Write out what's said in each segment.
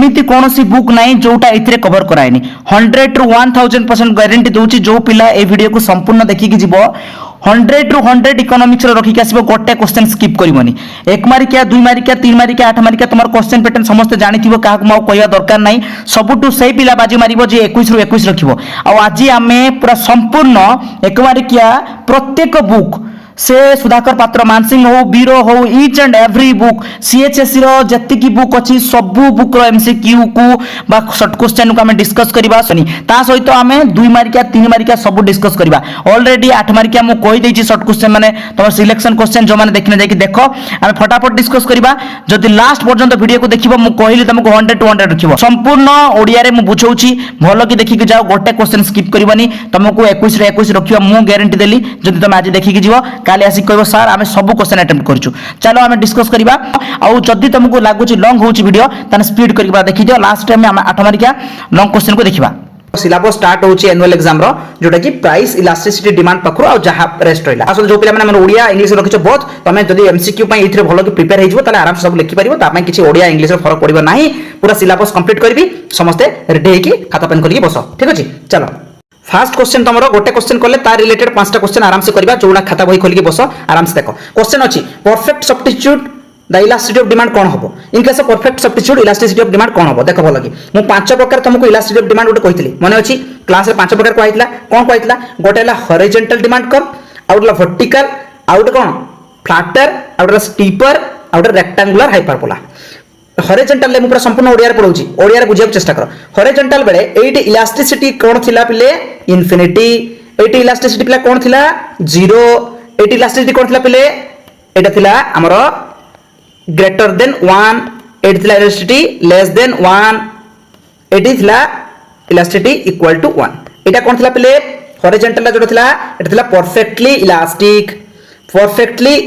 एमती कौन सी बुक नहीं जोटा ए कवर कराएनी 100 ରୁ 1000% ग्यारंटी दूची जो पिला ए वीडियो को संपूर्ण देखिकी जीव 100 ରୁ 100 इकोनॉमिक्स रखिक आसब गोटे क्वेश्चन स्किप करनी 1 मार्किया 2 मार्किया 3 मार्किया 8 मार्किया तुम क्वेश्चन पैटर्न समस्त जानी क्या कहवा दरकार ना सबुठू से पिला बाजी मारिब जे 21 ରୁ 21 रखिबो आज आम पूरा संपूर्ण 1 मार्किया प्रत्येक बुक से सुधाकर पात्र मानसिंह हो बीरो हो इच एंड एवरी बुक सीएचएससी रो जति की बुक अछि सबु बुक रो एमसीक्यू को बा शॉर्ट क्वेश्चन को हमें डिस्कस करबा सनी ता सहित हमें 2 मार्किया 3 मार्किया सब डिस्कस करबा ऑलरेडी 8 मार्किया मु कहि देछि शॉर्ट क्वेश्चन माने तमर सिलेक्शन क्वेश्चन जो माने देखने जाकि देखो हमें फटाफट डिस्कस करबा जदि लास्ट पर्यंत वीडियो को देखिबो मु कहिली तुमको 100 टू 100 रखिबो संपूर्ण ओडिया रे मु बुझौछि भलो कि देखि कि जाओ गोटे क्वेश्चन स्किप करबनी तुमको 21 रे 21 रखिबा मु गारंटी देली जदि तुम आज देखि कि जीवो काले आसी कहबो सर आमे सब क्वेश्चन अटेम्प्ट करछु चलो आमे डिस्कस करबा आ जदि तुमको लागुची लॉन्ग होउची वीडियो तने स्पीड करबा देखि दियो लास्ट टाइम हम 8 मार्किया लॉन्ग क्वेश्चन को देखिबा सिलेबस स्टार्ट होची एनुअल एग्जाम रो जोटा कि प्राइस इलास्टिसिटी डिमांड पखरो आ जहा रेस्ट रहिला असल जो पिला माने मन ओडिया इंग्लिश रखिछ बहुत तमे जदि एमसीक्यू पई इथरे भलो कि प्रिपेयर हेजबो ताले आराम से सब लिखि परिबो ता पई किछि ओडिया इंग्लिश रो फरक पड़िबो नाही पूरा सिलेबस कंप्लीट करबी समस्त रेडी हे कि खाता पेन करके बसो ठीक अछि चलो फर्स्ट क्वेश्चन तुमरो गोटे क्वेश्चन करले तार रिलेटेड पांचटा क्वेश्चन आराम से करबा जोना खाता बही खोल के बसो आराम से देखो क्वेश्चन अछि perfect substitute the elasticity of demand कोन हबो in case of perfect substitute elasticity of demand कोन हबो देखो भलो कि मु पांच प्रकार तुमको इलास्टिसिटी ऑफ डिमांड गोटे कहितली माने अछि क्लास रे पांच प्रकार कहैतला कोन कहैतला गोटेला हॉरिजॉन्टल डिमांड कर्व आउटला वर्टिकल आउट कोन फ्लैटर आउटला स्टीपर आउट रेक्टेंगुलर हाइपरबोला हॉरिजॉन्टल ले मु पूरा संपूर्ण ओडिया रे पढौची ओडिया रे बुझिया चेष्टा करो हॉरिजॉन्टल बेले एटी इलास्टिसिटी कोन थिला पिले इन्फिनिटी एटी इलास्टिसिटी पिला कोन थिला 0 एटी इलास्टिसिटी कोन थिला पिले एटा थिला हमरो ग्रेटर देन 1 एटी थिला इलास्टिसिटी लेस देन 1 एटी थिला इलास्टिसिटी इक्वल टू 1 एटा कोन थिला पिले हॉरिजॉन्टल जोटा थिला एटा थिला perfectly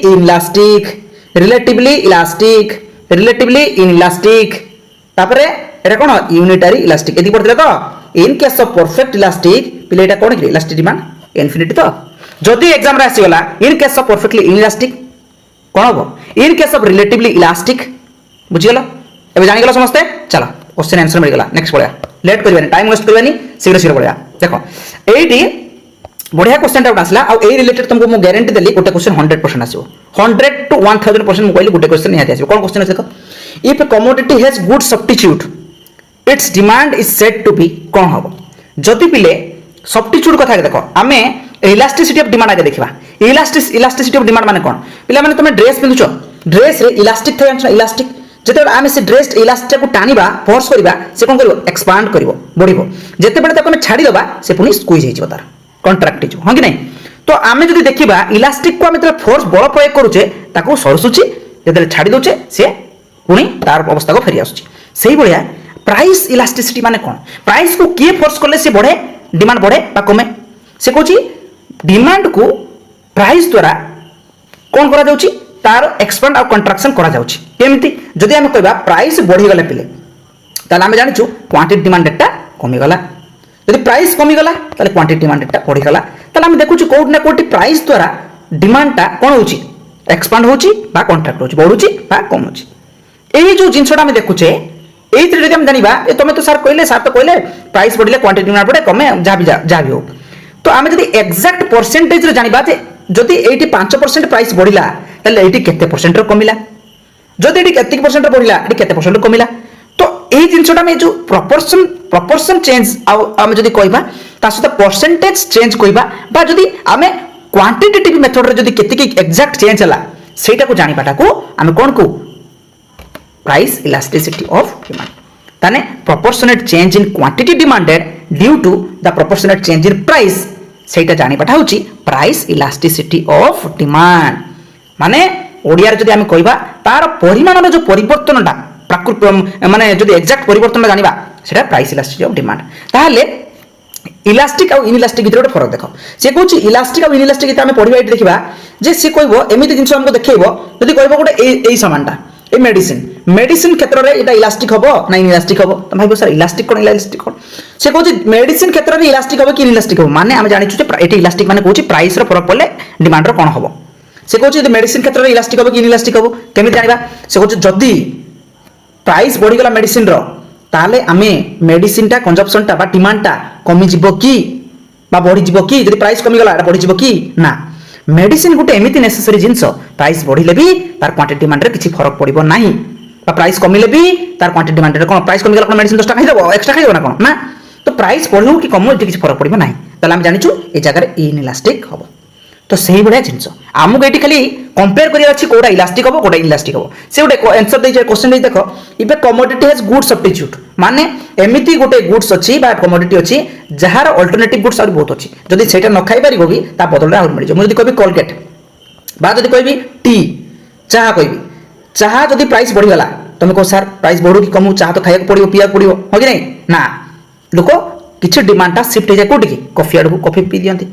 elastic relatively elastic relatively inelastic तापरे एटा कोन यूनिटरी इलास्टिक एदी पड़थिला तो इन केस ऑफ परफेक्ट इलास्टिक पिले एटा कोन कि इलास्टिक डिमांड इन्फिनिटी तो जदी एग्जाम रे आसी गला in case of perfectly inelastic कोन हो in case of relatively elastic बुझि गेलो एबे जानि गेलो समझते चलो क्वेश्चन आंसर मिल गेला नेक्स्ट पढिया लेट करबानी टाइम वेस्ट करबानी शीघ्र शीघ्र पढिया देखो एटी बढ़िया क्वेश्चन टाउट आसला आ ए रिलेटेड तुमको मु गारंटी देली गोटे क्वेश्चन 100% आसीबो 100 टू 1000% मु कहली गोटे क्वेश्चन निहाती आसीबो कोन क्वेश्चन अछि देखो if a commodity has good substitute its demand is said to be कोन हबो जति पिले सब्स्टिट्यूट कथा देखो आमे इलास्टिसिटी ऑफ डिमांड आगे देखिबा इलास्टिसिटी ऑफ डिमांड माने कोन पिला माने तुमे ड्रेस पिंदुछो ड्रेस रे इलास्टिक थाय आंसर इलास्टिक जेते आमे से ड्रेस इलास्टिक को टानिबा फोर्स करिबा से कोन करिवो एक्सपांड करिवो बढ़िबो जेते बेले ताको छाडी दबा से पुनी स्क्वीज हेजिवो तार कॉन्ट्रैक्ट हो हाँ कि नहीं तो आम जो देखा इलास्टिक को आम जो फोर्स बल प्रयोग करुचे ताको सरसुची जो छाड़ी दौचे से पुणी तार अवस्था को फेरी आसुची सही भाया प्राइस इलास्टिसिटी माने कौन प्राइस को किए फोर्स कले से बढ़े डिमांड बढ़े कमे से कहूँ डिमांड को प्राइस द्वारा कौन करा जाउची तार एक्सपांड और कंट्राक्शन करा जाउची केमिति जदि आम कहबा प्राइस बढ़ी गला पिले ताले आम जानिछु क्वांटिटी डिमांड एटा कमी गला यदि प्राइस कमी गला ताले क्वांटिटी डिमांड एटा बढ़ी गला ताले हम देखुछु कोड ना कोटी प्राइस द्वारा डिमांड ता कोन होची एक्सपांड होची बा कॉन्ट्रैक्ट होची बढ़ुची बा कम होची एही जो जिंसटा हम देखुचे एही जदि हम जानिबा ए तमे तो सर कहले प्राइस बढ़िले क्वांटिटी डिमांड बढ़े कमे जा भी हो तो आमे जदि एग्जैक्ट परसेंटेज रे जानिबा जे जदि 85% प्राइस बढ़िला ताले एटी केते परसेंट रो कमिला जदि एटी केते परसेंट रो बढ़िला एटी केते परसेंट रो कमिला तो एही जिंसटा में जो प्रपोर्शन चेंज आम जदि कहबा ता सहित परसेंटेज चेंज कहबा बा जदि आमे क्वांटिटेटिव मेथड रे जदि केते की एग्जैक्ट चेंज हला सेटा को जानिबाटा को आमे कोन को प्राइस इलास्टिसिटी ऑफ डिमांड ताने proportionate change in quantity demanded due to the proportionate change in price सेटा जानिबाटा होची प्राइस इलास्टिसिटी ऑफ डिमांड माने ओडिया रे जदि आमे कहबा तार परिमाण रो जो परिवर्तनटा प्राकृतिक माने जदि एग्जैक्ट परिवर्तन जानिबा सेटा प्राइस इलास्टिसिटी ऑफ डिमांड ताहले इलास्टिक और इनइलास्टिक भितर गोटे फरक देखो से कहूँ इलास्टिक और इनइलास्टिक आम पढ़ा ये देखा जे सी कह एमती जिन हमको देखो जब कह गोटे सामानटा ए मेडिसिन क्षेत्र में यहाँ इलास्टिक हम ना इनइलास्टिक हम तो भाई सर इलास्टिक कौन इलास्टिक कौन से कहूँ मेडिसिन क्षेत्र में इलास्टिक हम कि इनइलास्टिक हम माने आम जानी ये इलास्टिक माने कहूँ प्राइस फरक पड़े डिमांड कौन हम से कहूँ मेडिसिन क्षेत्र में इलास्टिक हम कि इनइलास्टिक हम केमी जाना से कहूँ जदि प्राइस बढ़ीगला मेडिसिन ताले आमे मेडिसिनटा कंजप्शनटा बा डिमांडटा कमी जिवो कि बा बढ़ी जिवो कि जदि प्राइस कमी गला बढ़ी जिवो कि ना मेडिसिन गोटे एमिति नेसेसरी जिंस प्राइस बढ़िले भी तार क्वांटिटी डिमांड रे किछि फरक पड़िबो नाही बा प्राइस कमिले भी तार क्वांटिटी डिमांड रे कोन प्राइस कमी गला कोन मेडिसिन 10 टा खाइ देबो एक्स्ट्रा खाइ देबो ना कोन ना तो प्राइस बढ़ो कि कम एठी किछि फरक पड़िबो नाही ताले हम जानिछु ए जगह रे इनइलास्टिक हबो तो सही बढिया जिंस आमु एठी खाली कंपेयर करिया अछि कोडा इलास्टिक हबो कोडा इनइलास्टिक हबो से गोटे आंसर दे क्वेश्चन दे देखो इबे कमोडिटी हैज गुड सब्स्टिट्यूट माने एमिति गोटे गुड्स अछि बा कमोडिटी अछि जहार अल्टरनेटिव गुड्स और बहुत अछि जदि सेटा न खाइ परिबो भी ता बदल रे और मिल जे मु जदि कहबी कोलगेट बा जदि कहबी टी चाहा कहबी चाहा जदि प्राइस बढ़ी गला तुम को सर प्राइस बढ़ो कि कम चाहा तो खाया पड़ियो पिया पड़ियो हो कि नहीं ना लोक किछि डिमांडटा शिफ्ट हो जाय कोठी की कॉफी आडू कॉफी पी दियंती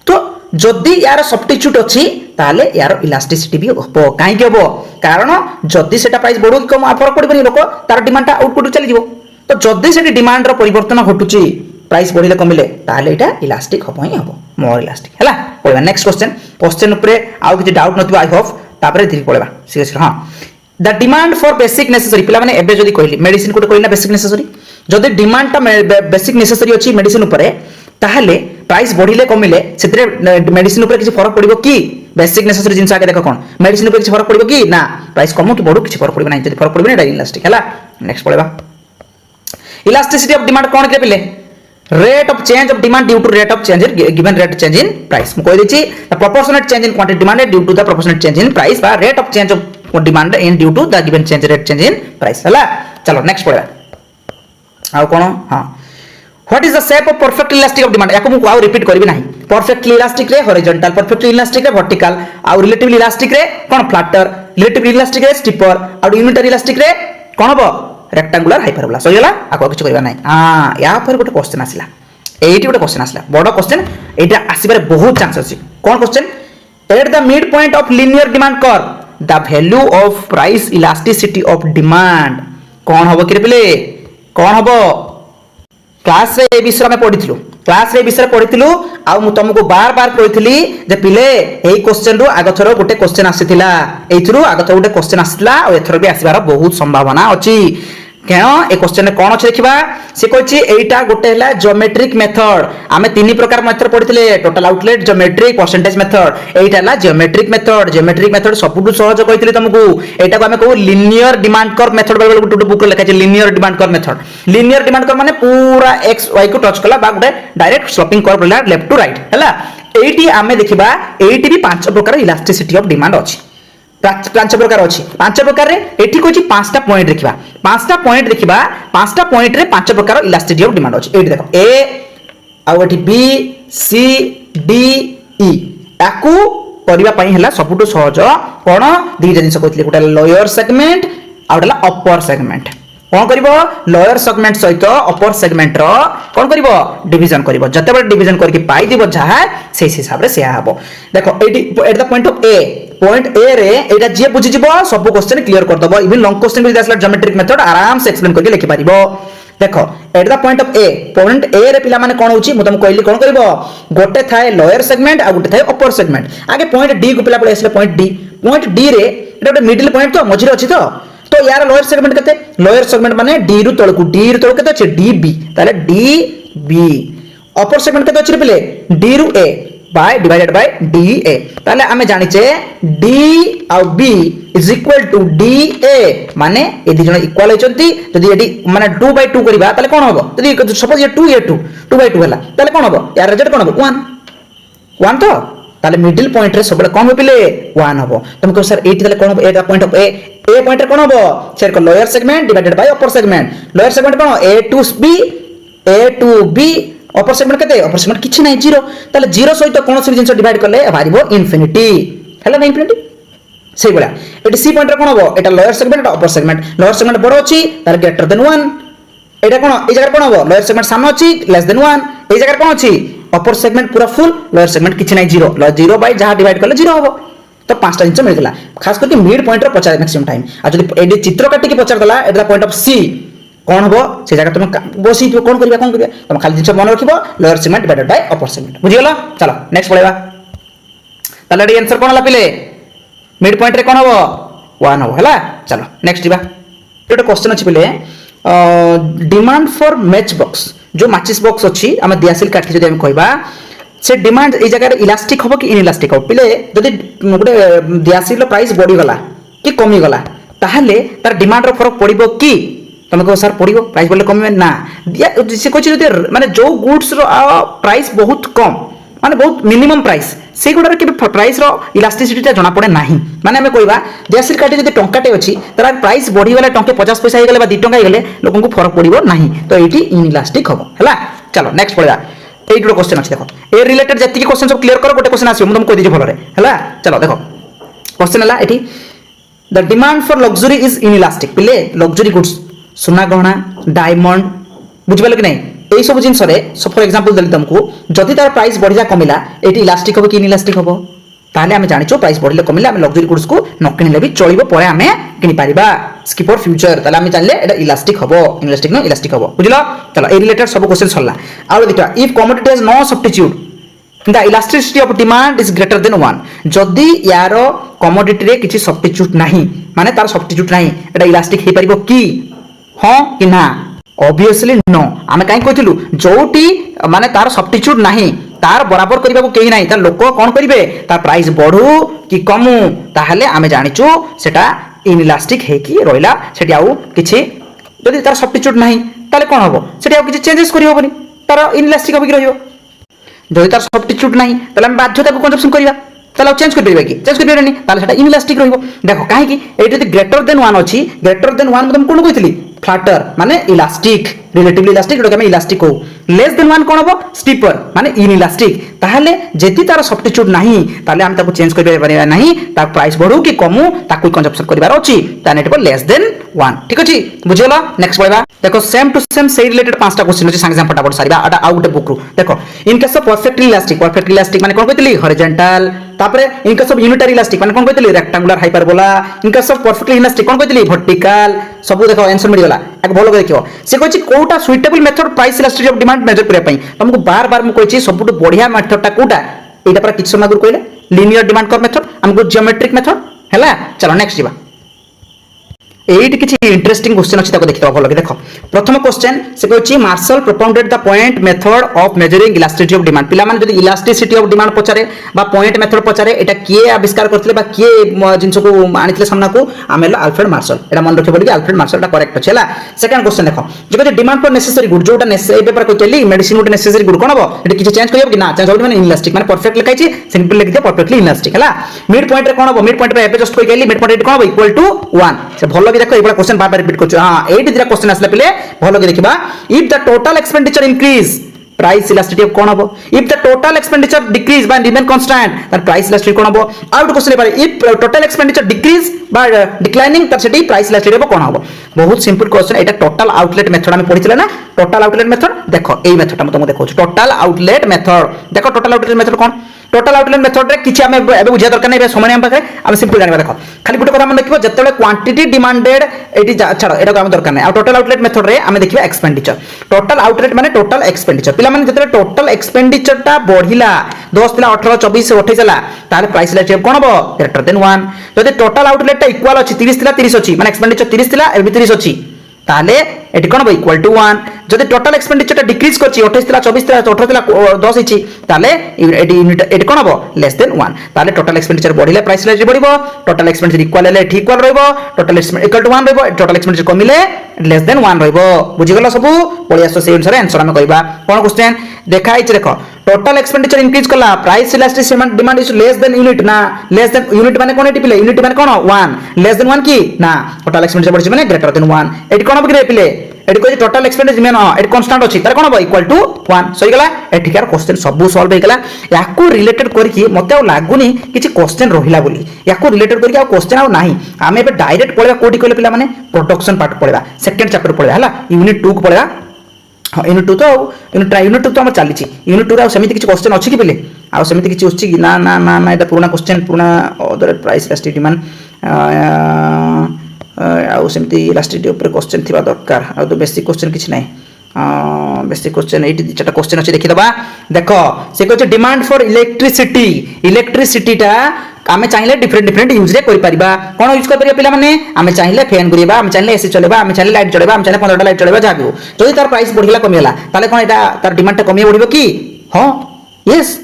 तो जदि यार सब्स्टिट्यूट अछि ताले यार इलास्टिसिटी भी हो काहे के हो कारण जदि सेटा प्राइस बढ़ो कि कम फरक पड़बनी लोक तार डिमांडटा आउटपुट चली जिवो तो जदि सेटी डिमांड रो परिवर्तन घटुची प्राइस बढ़िले कमिले ताले एटा इलास्टिक हबो ही हबो मोर इलास्टिक हला पळवा नेक्स्ट क्वेश्चन ऊपर आउ किछि डाउट नथिबो आई होप तापरे धीरे पळवा सीरियसली हां the demand for basic necessary पिला माने एबे जदि कहली मेडिसिन कोटे कहली ना बेसिक नेसेसरी जदि डिमांडटा बेसिक नेसेसरी अछि मेडिसिन ऊपर ताहले प्राइस बढ़िले कमिले सेतरे मेडिसिन ऊपर किछि फरक पड़िबो कि बेसिक नेसेसरी जिंस आगे देखो कोन मेडिसिन ऊपर किछि फरक पड़िबो कि ना प्राइस कमो कि बढ़ो किछि फरक पड़िबो नै जदि फरक पड़िबो नै एटा इलास्टिक हला नेक्स्ट पळवा इलास्टिसिटी ऑफ डिमांड कोन के पिले rate of change of demand due to rate of change in given rate change in price मु कहि दिछि the proportionate change in quantity demanded due to the proportionate change in price बा rate of change of demand in due to the given change rate change in price हला चलो next पळवा आ कोन हां what is the shape of perfect elastic of demand याको मु आउ repeat करबी नाही perfectly elastic रे हॉरिजॉन्टल परफेक्टली इलास्टिक रे वर्टिकल आ रिलेटिवली इलास्टिक रे कोन फ्लैटर रिलेटिवली इलास्टिक रे स्टिपर आ यूनिटरी इलास्टिक रे कोन हबो रेक्टेंगुलर हाइपरबोला सहीला आको किछ करबा नाही हां या पर गोटे क्वेश्चन आसिला एठी गोटे क्वेश्चन आसिला बडो क्वेश्चन एटा आसीबार बहुत चांस अछि कोन question at the mid point of linear demand curve the value of price elasticity of demand कोन हबो कि रे कोन हबो क्लास रे ए विषय में पढिथिलु क्लास रे विषय पढिथिलु आ मु तुमको बार बार कहिथिली जे पिले एई क्वेश्चन रो आगथरो गोटे क्वेश्चन आसीथिला एइथरो आगथरो गोटे क्वेश्चन आसीथिला और एथरो भी आसीबार बहुत संभावना अछि केनो ए क्वेश्चन कोन अछि देखिबा से कहछि एइटा गोटे हला ज्योमेट्रिक मेथड आमे तीन प्रकार मेथड पढिथिले total outlet geometric percentage method एइटा हला ज्योमेट्रिक मेथड सबुटु सहज कहिथिले तुमको एइटा को आमे कहू लीनियर डिमांड कर्व मेथड बेले गोटे बुक लिखा छै लीनियर डिमांड कर्व माने पूरा एक्स वाई को टच कला बा गोटे डायरेक्ट स्लोपिंग कर्व हला लेफ्ट टू राइट हला एइटी आमे देखिबा एइटी भी पांच प्रकार इलास्टिसिटी ऑफ डिमांड अछि पांच प्रकार अछि पांच प्रकार रे एठी कोछि पांचटा पॉइंट देखिबा पांचटा पॉइंट रे पांच प्रकार इलास्टिसिटी ऑफ डिमांड अछि एठी देखो ए आ एठी बी सी डी ई ताकू करिबा पई हला सबुटु सहज कोन दीटा जिंस कहथिले गोटा लोअर सेगमेंट आ गोटा अपर सेगमेंट कोन करिवो लोअर सेगमेंट सहित अपर सेगमेंट रो कोन करिवो डिवीजन करिवो जते बडे डिवीजन करके पाई दिबो जहा से हिसाब रे से हबो देखो eighty at the point of a point A रे एटा जे बुझि जिवो सब क्वेश्चन क्लियर कर दबो इवन लॉन्ग क्वेश्चन भी आसला ज्योमेट्रिक मेथड आराम से एक्सप्लेन करके लिखि पारिबो देखो at the point of a point A रे पिला माने कोन होची मु तुम कहली कोन करिवो गोटे थाए लोअर सेगमेंट आ गोटे थाए अपर सेगमेंट आगे पॉइंट डी को पिला पळे आसले पॉइंट डी रे एटा गोटे मिडिल पॉइंट तो मझिरे अछि तो यार लोअर सेगमेंट केते लोअर सेगमेंट माने डी रु तळकु डी रु तळकु केते अछि डी बी ताले डी बी अपर सेगमेंट केते अछि पिले डी रु A by divided by D A ताले आमे जानि छे डी आ B is equal to D A माने ए दि जण इक्वल होचंती जदि एडी माने 2 बाय 2 करबा ताले कोन होबो जदि सपोज ये 2 बाय 2 हला ताले कोन होबो यार रिजल्ट कोन होबो 1 तो ताले मिडिल पॉइंट रे सबले कोन हो पिले 1 होबो तुमको सर एटी ताले कोन होबो ए पॉइंट ऑफ ए पॉइंट रे कोन होबो सर को lower segment divided by upper segment lower segment कोन A to B upper segment केते अपर सेगमेंट किछि नै 0 ताले 0 सहित कोन से जिंस डिवाइड करले बारिबो इंफिनिटी हला नै इंफिनिटी सेही बला एटी सी पॉइंट रे कोन होबो एटा लोअर सेगमेंट अपर सेगमेंट बडो अछि तार ग्रेटर देन 1 एटा कोन ए जगह कोन होबो लोअर सेगमेंट सामने अछि लेस देन 1 ए जगह कोन अछि अपर सेगमेंट पूरा फुल लोअर सेगमेंट किछि नै 0 बाय जहां डिवाइड करले 0 होबो तो पांचटा जिंस मिल गला खास करके मिड पॉइंट रो पचार मैक्सिमम टाइम आ जदि एडी चित्र काटी के पचार दला एट द पॉइंट ऑफ सी कोन होबो से जगह तुम बसी कोन करबा तुम खाली जिंस मन रखिबो lower segment divided by upper segment बुझि गेलो चलो नेक्स्ट पढेबा ताले एडी आंसर कोन हला पिले मिड पॉइंट रे कोन होबो 1 होबो हला चलो नेक्स्ट दिबा एटा क्वेश्चन अछि पिले डिमांड फॉर मैच बॉक्स जो माचिस बॉक्स अच्छी आम दियासिल काठी जब कहवा से डिमांड ये जगह इलास्टिक हम कि इनइलास्टिक हम पिले जदि गोटे दियासिल प्राइस बढ़ीगला कि कमीगला ताहले तार डिमांड फरक पड़ो कि तुम कह सर पड़ो प्राइस बढ़ले कमे ना से कहे माने जो गुड्स प्राइस बहुत कम माने बहुत मिनिमम प्राइस से गुड़ार के प्राइस इलास्टिसिटी जना पड़े ना माने आम कहवा दियासिल काठी जब टंकाटे अच्छी तार प्राइस बढ़ीगला टंके 50 पैसा हो गले 2 टंका हो गले लोक को फरक पड़ो ना तो ये इनइलास्टिक हम है। चलो नेक्स्ट पढ़ा ये गोटे क्वेश्चन अच्छे देख ए रिलेटेड जी क्वेश्चन सब क्लियर कर गोटे क्वेश्चन आसो मुझे कह दीजिए भलरे है। चलो देख क्वेश्चन है ये the demand for luxury is inelastic पिले लग्जरी गुड्स सुना गहना डायमंड बुझिपाल कि नहीं यही सब जिन फॉर एग्जांपल देली तुमको जदि तार प्राइस बढ़िया कमिला ये इलास्टिक हम कि इनइलास्टिक हम ताहले आम जानिचु प्राइस बढ़िले कमिले आम लग्जरी गुड्स को न किणिले भी चलिबो परे आम किनि पारिबा स्किप फॉर फ्यूचर ताहले आम जानले एटा इलास्टिक हबो इनइलास्टिक न इलास्टिक हबो बुझिलो। चलो ए रिलेटेड सब क्वेश्चन सरला आरो देखा if commodity has no substitute the elasticity of demand is greater than 1 जदि यार कमोडिटी रे किछि सब्स्टिट्यूट नाही माने तार सब्स्टिट्यूट नाही एटा इलास्टिक हे परिबो कि हां कि ना ऑब्वियसली नो आम कहीं कहलु जोटी माने तार सब्स्टिट्यूट नाही तार बराबर करने को कहीं नहीं तार लोक कौन करेंगे तार प्राइस बढ़ू कि कमु ताहले आमे जानिचु सेटा इनइलास्टिक है कि रहिला सेठी आउ किछि जदि तार सब्स्टिट्यूट नाही ताले कोन हबो सेठी आउ किछि चेंजेस करि होबनी तार इनइलास्टिक होबि रहियो जदि तार सब्स्टिट्यूट नाही ताले हम बाध्यता को कंजप्शन करिया ताले चेंज कर परिबा कि चेंज कर परिबानी ताले सेटा इनइलास्टिक रहिबो देखो काहे कि एठी जदि ग्रेटर देन 1 अछि ग्रेटर देन 1 मतलब कोन कहितली फ्लैटर माने इलास्टिक रिलेटिवली इलास्टिक जोटा में इलास्टिक हो लेस देन 1 कोन हबो स्टीपर माने इनइलास्टिक ताहले जेति तार सब्स्टिट्यूट नाही ताहले हम ताको चेंज कर परिबा नाही ता प्राइस बढ़ू कि कमु ताको कंजप्शन करिवार अछि ताने एटा लेस देन 1 ठीक अछि बुझियला। नेक्स्ट पढिबा देखो सेम टू सेम से रिलेटेड पांचटा क्वेश्चन अछि संगे फटाफट सारिबा आटा आउ गुटे बुक रु देखो in case of perfectly elastic माने कोन कहतली हॉरिजॉन्टल तापरे in case of unitary elastic माने कोन कहतली rectangular hyperbola in case of perfectly elastic कोन कहतली वर्टिकल सब देखो आंसर मिल गला एक भलो देखियो से कहछि कोटा suitable method price elasticity of demand measure करिया पई तुमको बार बार मु कहछि सबटु बढ़िया मेथडटा कोटा एटा पर किछ समय कहले लीनियर डिमांड कर्व मेथड हमको जियोमेट्रिक मेथड हैला। चलो नेक्स्ट जीवा एट किसी इंटरेस्टिंग क्वेश्चन अच्छी देखिए भल देख प्रथम क्वेश्चन से कहछि Marshall propounded the point method of measuring elasticity of demand पिला माने जदि इलास्टिसिटी ऑफ डिमांड पचारे बा पॉइंट मेथड पचारे एटा किए आविष्कार करथिले बा किए जिंस को आनिथिले सामना को आमेला अल्फ्रेड मार्शल एटा मन रखे बोली अल्फ्रेड मार्शल टा करेक्ट अछि हला। सेकंड क्वेश्चन देखो जे कहछि डिमांड फॉर नेसेसरी गुड जोटा नेसेसरी पेपर कहतली मेडिसिन गुड नेसेसरी गुड कोन हबो एटा किछ चेंज करियो कि ना चेंज होबो माने इनइलास्टिक माने परफेक्ट लिखाइ छि सिंपल लिख दिया परफेक्टली इनइलास्टिक हला। मिड पॉइंट रे कोन हबो मिड पॉइंट रे एबे जस्ट कहली मिड पॉइंट कोन हबो इक्वल टू 1 से भलो भी देखो एबा क्वेश्चन रिपीट करछु हां एट दिरा क्वेश्चन आसला पले भलो के देखिबा if the total expenditure increase price elasticity of कोन हबो if the total expenditure decrease by remain constant then price elasticity कोन हबो आउट क्वेश्चन पारे if total expenditure decrease by declining तर सेठी प्राइस इलास्टिसिटी हबो कोन हबो बहुत सिंपल क्वेश्चन एटा टोटल आउटलेट मेथड हम पढितले ना टोटल आउटलेट मेथड देखो एई मेथडटा हम तुमको देखौ टोटल आउटलेट मेथड देखो टोटल आउटलेट मेथड कोन टोटल आउटलेट मेथड रे किछि हमें एबे बुझिया दरकार नै समय हम पाखे हम सिंपल जानबा देखो खाली गुटे कथा हम देखिबो जतले क्वांटिटी डिमांडेड एटी छाड़ो एटा हम दरकार नै आ टोटल आउटलेट मेथड रे हम देखिबा एक्सपेंडिचर टोटल आउटलेट माने टोटल एक्सपेंडिचर पिला माने जतले टोटल एक्सपेंडिचर टा बढ़िला 10 पिला 18 24 28 चला ताले प्राइस इलास्टिसिटी कोन हबो ग्रेटर देन 1 जदि टोटल आउटलेट टा इक्वल अछि 30 तिला 30 अछि माने एक्सपेंडिचर 30 तिला एबे 30 अछि ताले एटी कोन हबो इक्वल टू 1 जदि टोटल एक्सपेंडिचर टा डिक्रीज करछि 28 तिला 24 तिला 18 तिला 10 अछि ताले एटी यूनिट एटी कोन हबो लेस देन 1 ताले टोटल एक्सपेंडिचर बढ़िले प्राइस इलास्टिसिटी बढ़िबो टोटल एक्सपेंडिचर इक्वल हेले ठीक इक्वल रहइबो टोटल एक्सपेंडिचर इक्वल टू 1 रहइबो टोटल एक्सपेंडिचर कमिले लेस देन 1 रहइबो बुझि गलो सब पळि आसो से अनुसार आंसर हम कहबा कोन क्वेश्चन देखाइ छ देखो टोटल एक्सपेंडिचर इंक्रीज कला price elasticity demand is less then unit ना लेस देन यूनिट माने कोन एटी पिले यूनिट माने कोन 1 लेस देन 1 की ना टोटल एक्सपेंडिचर बढ़ि माने ग्रेटर देन 1 एटी कोन बकरे पिले एटी कोइ total expenditure main eighty constant अछि तार कोन हबो इक्वल टू 1 सही गला एटी कार क्वेश्चन सब सॉल्व हे गला याकू रिलेटेड करके मते आ लागुनी किछि क्वेश्चन रहिला बोली याकू रिलेटेड करके आ क्वेश्चन आ नाही आमे बे डायरेक्ट पळेबा कोठी कहले पिला माने प्रोडक्शन पार्ट पळेबा सेकंड चैप्टर पळेबा हला यूनिट 2 को पळेबा यूनिट 2 तो यूनिट 2 तो हम चली यूनिट 2 रा सेमिति किछि क्वेश्चन अछि कि पिले आ सेमिति किछि उछि कि ना ना ना ना एटा पुराना क्वेश्चन पुराना अदर प्राइस इलास्टिसिटी डिमांड आउ सेमती इलास्टिसिटी ऊपर क्वेश्चन थिबा दरकार आ तो बेसिक क्वेश्चन किछ नै बेसिक क्वेश्चन एटी चारटा क्वेश्चन अछि देखि दबा देखो से कहै डिमांड फॉर इलेक्ट्रिसिटी टा आमे चाहिए डिफरेंट डिफरेंट यूज रे करि परिबा कोन यूज कर परिबा पिला माने आमे चाहिए फैन घुरेबा आमे चाहिए एसी चलेबा आमे चाहिए लाइट जळेबा आमे चाहिए 15टा लाइट जळेबा जाबियो जदि तार प्राइस बढ़िला कमिला ताले कोन एटा तार डिमांड टा कमी बढ़िबो की हां यस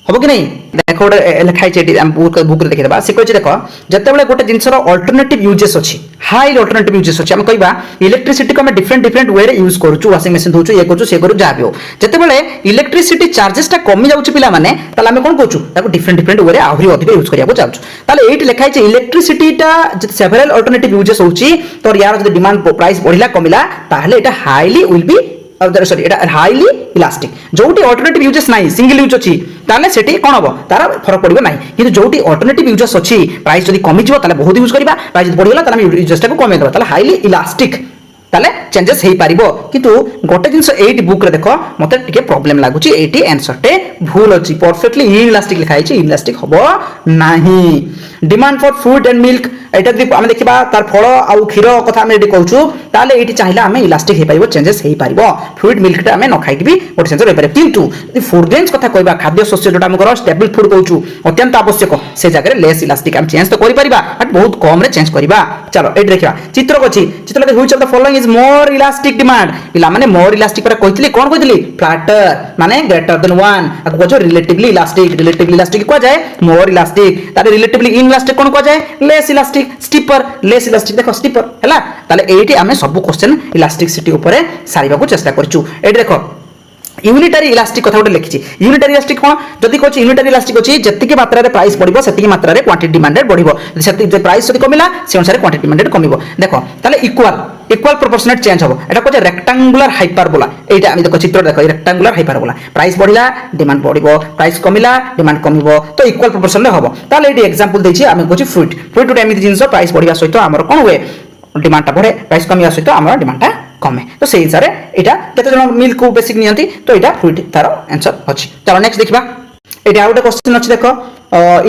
हम कि नहीं देख गोटे लिखाई बुक देखी देवा से कहे देख जिते बड़े गोटे जिनसर अल्टरनेटिव यूजेस अच्छी हाई अल्टरनेटिव यूजेस अच्छी आम कह इलेक्ट्रिसिटी को आम डिफरेंट डिफरेंट वे यूज करूँ वाशिंग मशीन धोचु ये करूँ सी करूँ जहाँ भी हो जिते बड़े इलेक्ट्रिसिटी चार्जेसटा कमी जाऊँ पाने आम कौन करूँ डिफरेंट डिफरेंट वे आहरी अधिक यूज करने चाहूँ ये लिखाई इलेक्ट्रिसिटीटा सेवेरल अल्टरनेटिव यूजेस होची तो यार जो डिमांड प्राइस बढ़िला कमिला ताहले एटा highly will be sorry Etah highly elastic जोटी alternative uses नाही सिंगल यूज अच्छी ताले सेठी कोन हबो तार फरक पड़िबो नाही किंतु जोटी अल्टरनेटिव यूजेस अच्छी प्राइस जदी कमी जिवो ताले बहुत यूज करबा प्राइस बढ़ि गेला ताले यूजेसटा को कमे देबा ताले हाईली इलास्टिक ताले चेंजेस हेई पारिबो किंतु गोटे जिंस 8 बुक रे देखो मते टिके प्रॉब्लम लागुची एटी आंसर टे भूल अछि परफेक्टली इनइलास्टिक लिखाई छि इनइलास्टिक हबो नाही demand for food and milk एटा जदि आमे देखिबा तार फल आ क्षीर कथा आमे एटी कहूछु ताले एटी चाहिला आमे इलास्टिक हे पारिबो चेंजेस हेई पारिबो फूड मिल्क टा आमे न खाइक भी गोटे चेंज होई पारे किंतु जदि फूड ग्रेन्स कथा कहबा खाद्य शस्य जोटा आमे स्टेबल फूड कहूछु अत्यंत आवश्यक से जगह रे लेस इलास्टिक आमे चेंज तो करि परिबा बट बहुत कम रे चेंज करबा चलो एटी देखिबा चित्र अछि चित्र रे which of the following is more elastic demand पिला माने मोर इलास्टिक पर कहितली कोन कहितली फ्लैटर माने ग्रेटर देन 1 आको जो रिलेटिवली इलास्टिक को जाय मोर इलास्टिक ताले रिलेटिवली इनइलास्टिक कोन को जाय less elastic steeper less elastic देखो स्टीपर हैला ताले एटी आमे सब क्वेश्चन इलास्टिसिटी ऊपर सारिबा को चेष्टा करछु एटी देखो यूनिटरी इलास्टिक कथा गोटे लिखी यूनिटरी इलास्टिक कौन जदि कहछि यूनिटरी इलास्टिक अछि जतिके मात्रा रे प्राइस बढ़िबो सेतिके मात्रा रे क्वांटिटी डिमांडेड बढ़िबो सेति जे प्राइस जदि कमिला से अनुसार क्वांटिटी डिमांडेड कमिबो देखो ताले इक्वल प्रोपोर्शनेट चेंज हो एटा कहछि रेक्टेंगुलर हाइपरबोला एटा आमी देखो चित्र देखो रेक्टेंगुलर हाइपरबोला प्राइस बढ़िला डिमांड बढ़िबो प्राइस कमिला डिमांड कमिबो तो इक्वल प्रोपोर्शन रे हबो ताले एटी एग्जांपल देछि आमी कहछि फ्रूट गुटे एमिति जिंस प्राइस बढ़िबा सहित हमर कोन हुए डिमांड टा बढ़े प्राइस कमिया सहित हमर डिमांड टा कमे तो से हिसाब से एटा केते जन मिल्क को बेसिक नियंती तो एटा फ्रूट तार आंसर अछि चलो नेक्स्ट देखिबा एटा आउट क्वेश्चन अछि देखो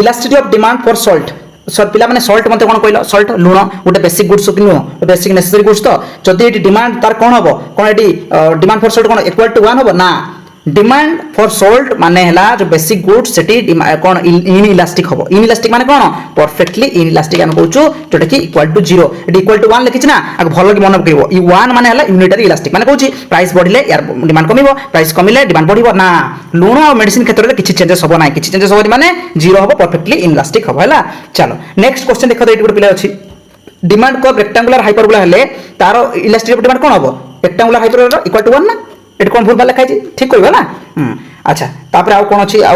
elasticity of demand for salt sir पिला माने सॉल्ट मते कोन कहलो सॉल्ट लूण गोटे बेसिक गुड्स कि नो बेसिक नेसेसरी गुड्स तो जदि एटी डिमांड तार कोन हबो कोन एटी डिमांड फॉर सॉल्ट कोन इक्वल टू 1 हबो ना डिमांड फॉर सॉल्ट माने हला जो बेसिक गुड्स सेटी कोन इन इलास्टिक हबो इन इलास्टिक माने कोन परफेक्टली इन इलास्टिक हम कहूछु जोटा कि इक्वल टू 0 एटी इक्वल टू 1 लिखिछ ना आग भलो कि मन पकेबो ई 1 माने हला यूनिटरी इलास्टिक माने कहूछि प्राइस बढ़िले यार डिमांड कमिबो प्राइस कमिले डिमांड बढ़िबो ना लूण और मेडिसिन क्षेत्र रे किछि चेंजेस हबो ना किछि चेंजेस हबो माने 0 हबो परफेक्टली इन इलास्टिक हबो हला चलो नेक्स्ट क्वेश्चन देखो एटी गोटे पिला अछि डिमांड को रेक्टेंगुलर हाइपरबोला हेले तारो इलास्टिक ऑफ डिमांड कोन हबो रेक्टेंगुलर हाइपरबोला इक्वल टू 1 ना एट कोन भूल बाला खाइ ठीक करबा ना अच्छा तापर आउ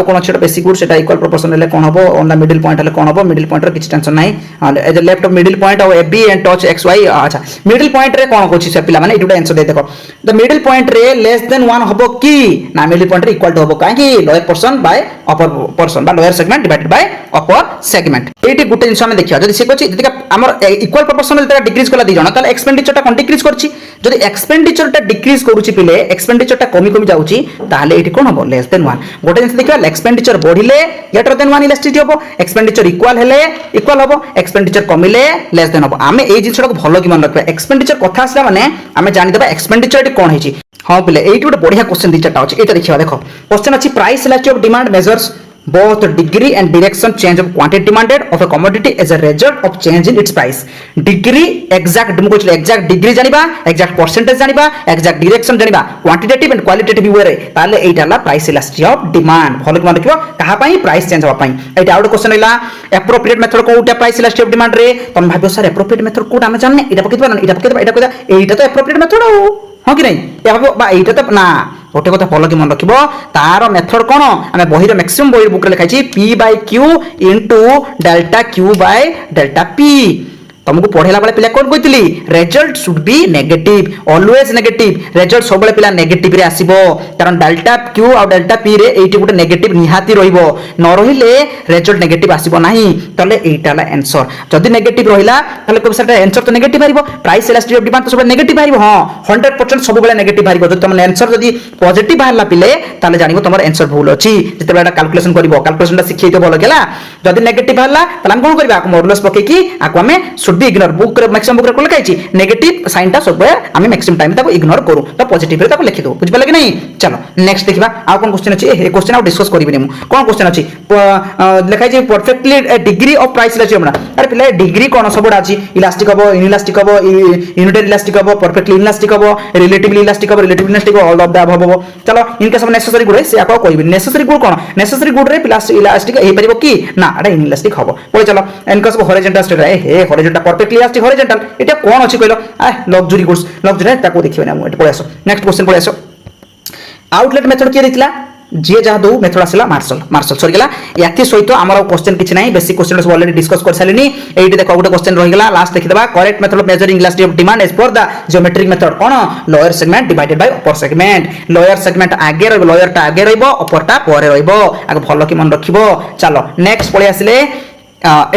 कोन अछि बेसिक गुड सेटा इक्वल प्रोपोर्शन ले कोन हबो ऑन द मिडिल पॉइंट ले कोन हबो मिडिल पॉइंट रे किछ टेंशन नाही as left of middle point और AB and touch X Y अच्छा मिडिल पॉइंट रे कोन कोछि से पिला माने एटुडा आंसर दे देखो द मिडिल पॉइंट रे लेस देन 1 हबो की ना मिडिल पॉइंट रे इक्वल टू हबो काहे कि lower portion by upper portion बा lower segment divided by upper segment एटी गुटे जिंस हम देखिया जदि से कोछि जदि हमर इक्वल प्रोपोर्शन ले डिक्रीज कला दी जण ताले एक्सपेंडिचर टा कोन डिक्रीज करछि जदि एक्सपेंडिचर टा डिक्रीज करूछि पिले एक्सपेंडिचर टा कमी कमी जाउछि ताले एटी कोन हबो लेस देन 1 गोटे जिंस देखिया एक्सपेंडिचर बढ़िले ग्रेटर देन 1 इलास्टिसिटी हबो एक्सपेंडिचर इक्वल हेले इक्वल हबो एक्सपेंडिचर कमिले लेस देन हबो आमे ए जिंसटा को भलो कि मन रखबा एक्सपेंडिचर कथा आसला माने आमे जानि देबा एक्सपेंडिचर एटी कोन हेछि हां पिले एटी गोटे बढ़िया क्वेश्चन दिचाटा अछि एटा देखिया देखो क्वेश्चन अछि price elasticity of demand measures both degree and direction change of quantity demanded of a commodity as a result of change in its price degree exact demo कोचले exact degree जानिबा exact percentage जानिबा exact direction जानिबा quantitative and qualitative way रे ताले एटा ला price elasticity of demand भलो कि मन रखिबो कहा पई price change होबा पई एटा आउट क्वेश्चन हैला एप्रोप्रिएट मेथड कोउटा प्राइस इलास्टिसिटी ऑफ डिमांड रे तम भाबो सर एप्रोप्रिएट मेथड कोटा हम जानने एटा पकेतबा ना एटा पकेतबा एटा तो एप्रोप्रिएट मेथड हो हां कि नहीं ए भाबो बा एटा तो ना गोटे कथा भलो कि मन रखिबो तार मेथड कोन आमे बही रे मैक्सिमम बही बुक रे लिखाइ छी p by q into delta q by delta p तुमको पढ़ेला बेले पिला कोन कहितली result should be negative always negative result सब बेले पिला नेगेटिव रे आसीबो कारण डेल्टा q और डेल्टा p रे एटी गुटे नेगेटिव निहाती रहिबो न रहिले रिजल्ट नेगेटिव आसीबो नाही तले एटाला आंसर जदी नेगेटिव रहिला तले कोबसेटा आंसर तो नेगेटिव आरिबो प्राइस इलास्टिसिटी ऑफ डिमांड तो सब नेगेटिव आरिबो हां 100% सब बेले नेगेटिव आरिबो जदी तुम आंसर जदी पॉजिटिव बाहरला पिले तले जानिबो तमर आंसर भूल अछि जते बेला कैलकुलेशन करिवो कैलकुलेशनटा सिखैतो भलो केला जदी नेगेटिव बाहरला तले हम कोन करबा मॉडुलस पके की आको हमें should be ignore book maximum book रे लिखा है नेगेटिव साइनटा सब आम मैक्सिमम टाइम ताको इग्नोर करू तो पॉजिटिव रे ताको लिखि दो बुझ पाले कि नहीं। चलो नेक्स्ट देखिबा आ कोन क्वेश्चन अछि ए क्वेश्चन आ डिस्कस करबिनी मु कोन क्वेश्चन अछि लिखा है perfectly degree of price relationship अरे पिले डिग्री कोन सबडा अछि इलास्टिक हबो इनइलास्टिक हबो यूनिटरी इलास्टिक हबो परफेक्टली इनइलास्टिक हबो रिलेटिवली इलास्टिक हबो relatively elastic all of the above हबो। चलो इनके सब नेसेसरी गुड से आको कहबी नेसेसरी गुड कोन नेसेसरी गुड रे इलास्टिक हे परिबो कि ना एटा इनइलास्टिक हबो बोले। चलो इनका सब हॉरिजॉन्टल स्टेट हे हॉरिजॉन्टल परफेक्टली इलास्टिक हॉरिजॉन्टल एटा कोन अछि कहलो लग्जरी गुड्स लग्जरी ताको देखिबे ना मु एटा पळे आसो नेक्स्ट क्वेश्चन पळे आसो आउटलेट मेथड किए देथिला जे जहाँ दो मेथड आसला मार्शल मार्शल सरी गला याति सहित हमर क्वेश्चन किछ नाही बेसिक क्वेश्चन सब ऑलरेडी डिस्कस कर सालिनी एठी देखो गोटे क्वेश्चन रहि गला लास्ट देखि देबा correct method of measuring elasticity of demand as per the geometric method कोन lower segment divided by upper segment lower segment आगे रहबो लोअर टा आगे रहबो अपर टा परे रहबो आगे भलो कि मन रखिबो। चलो नेक्स्ट पळे आसिले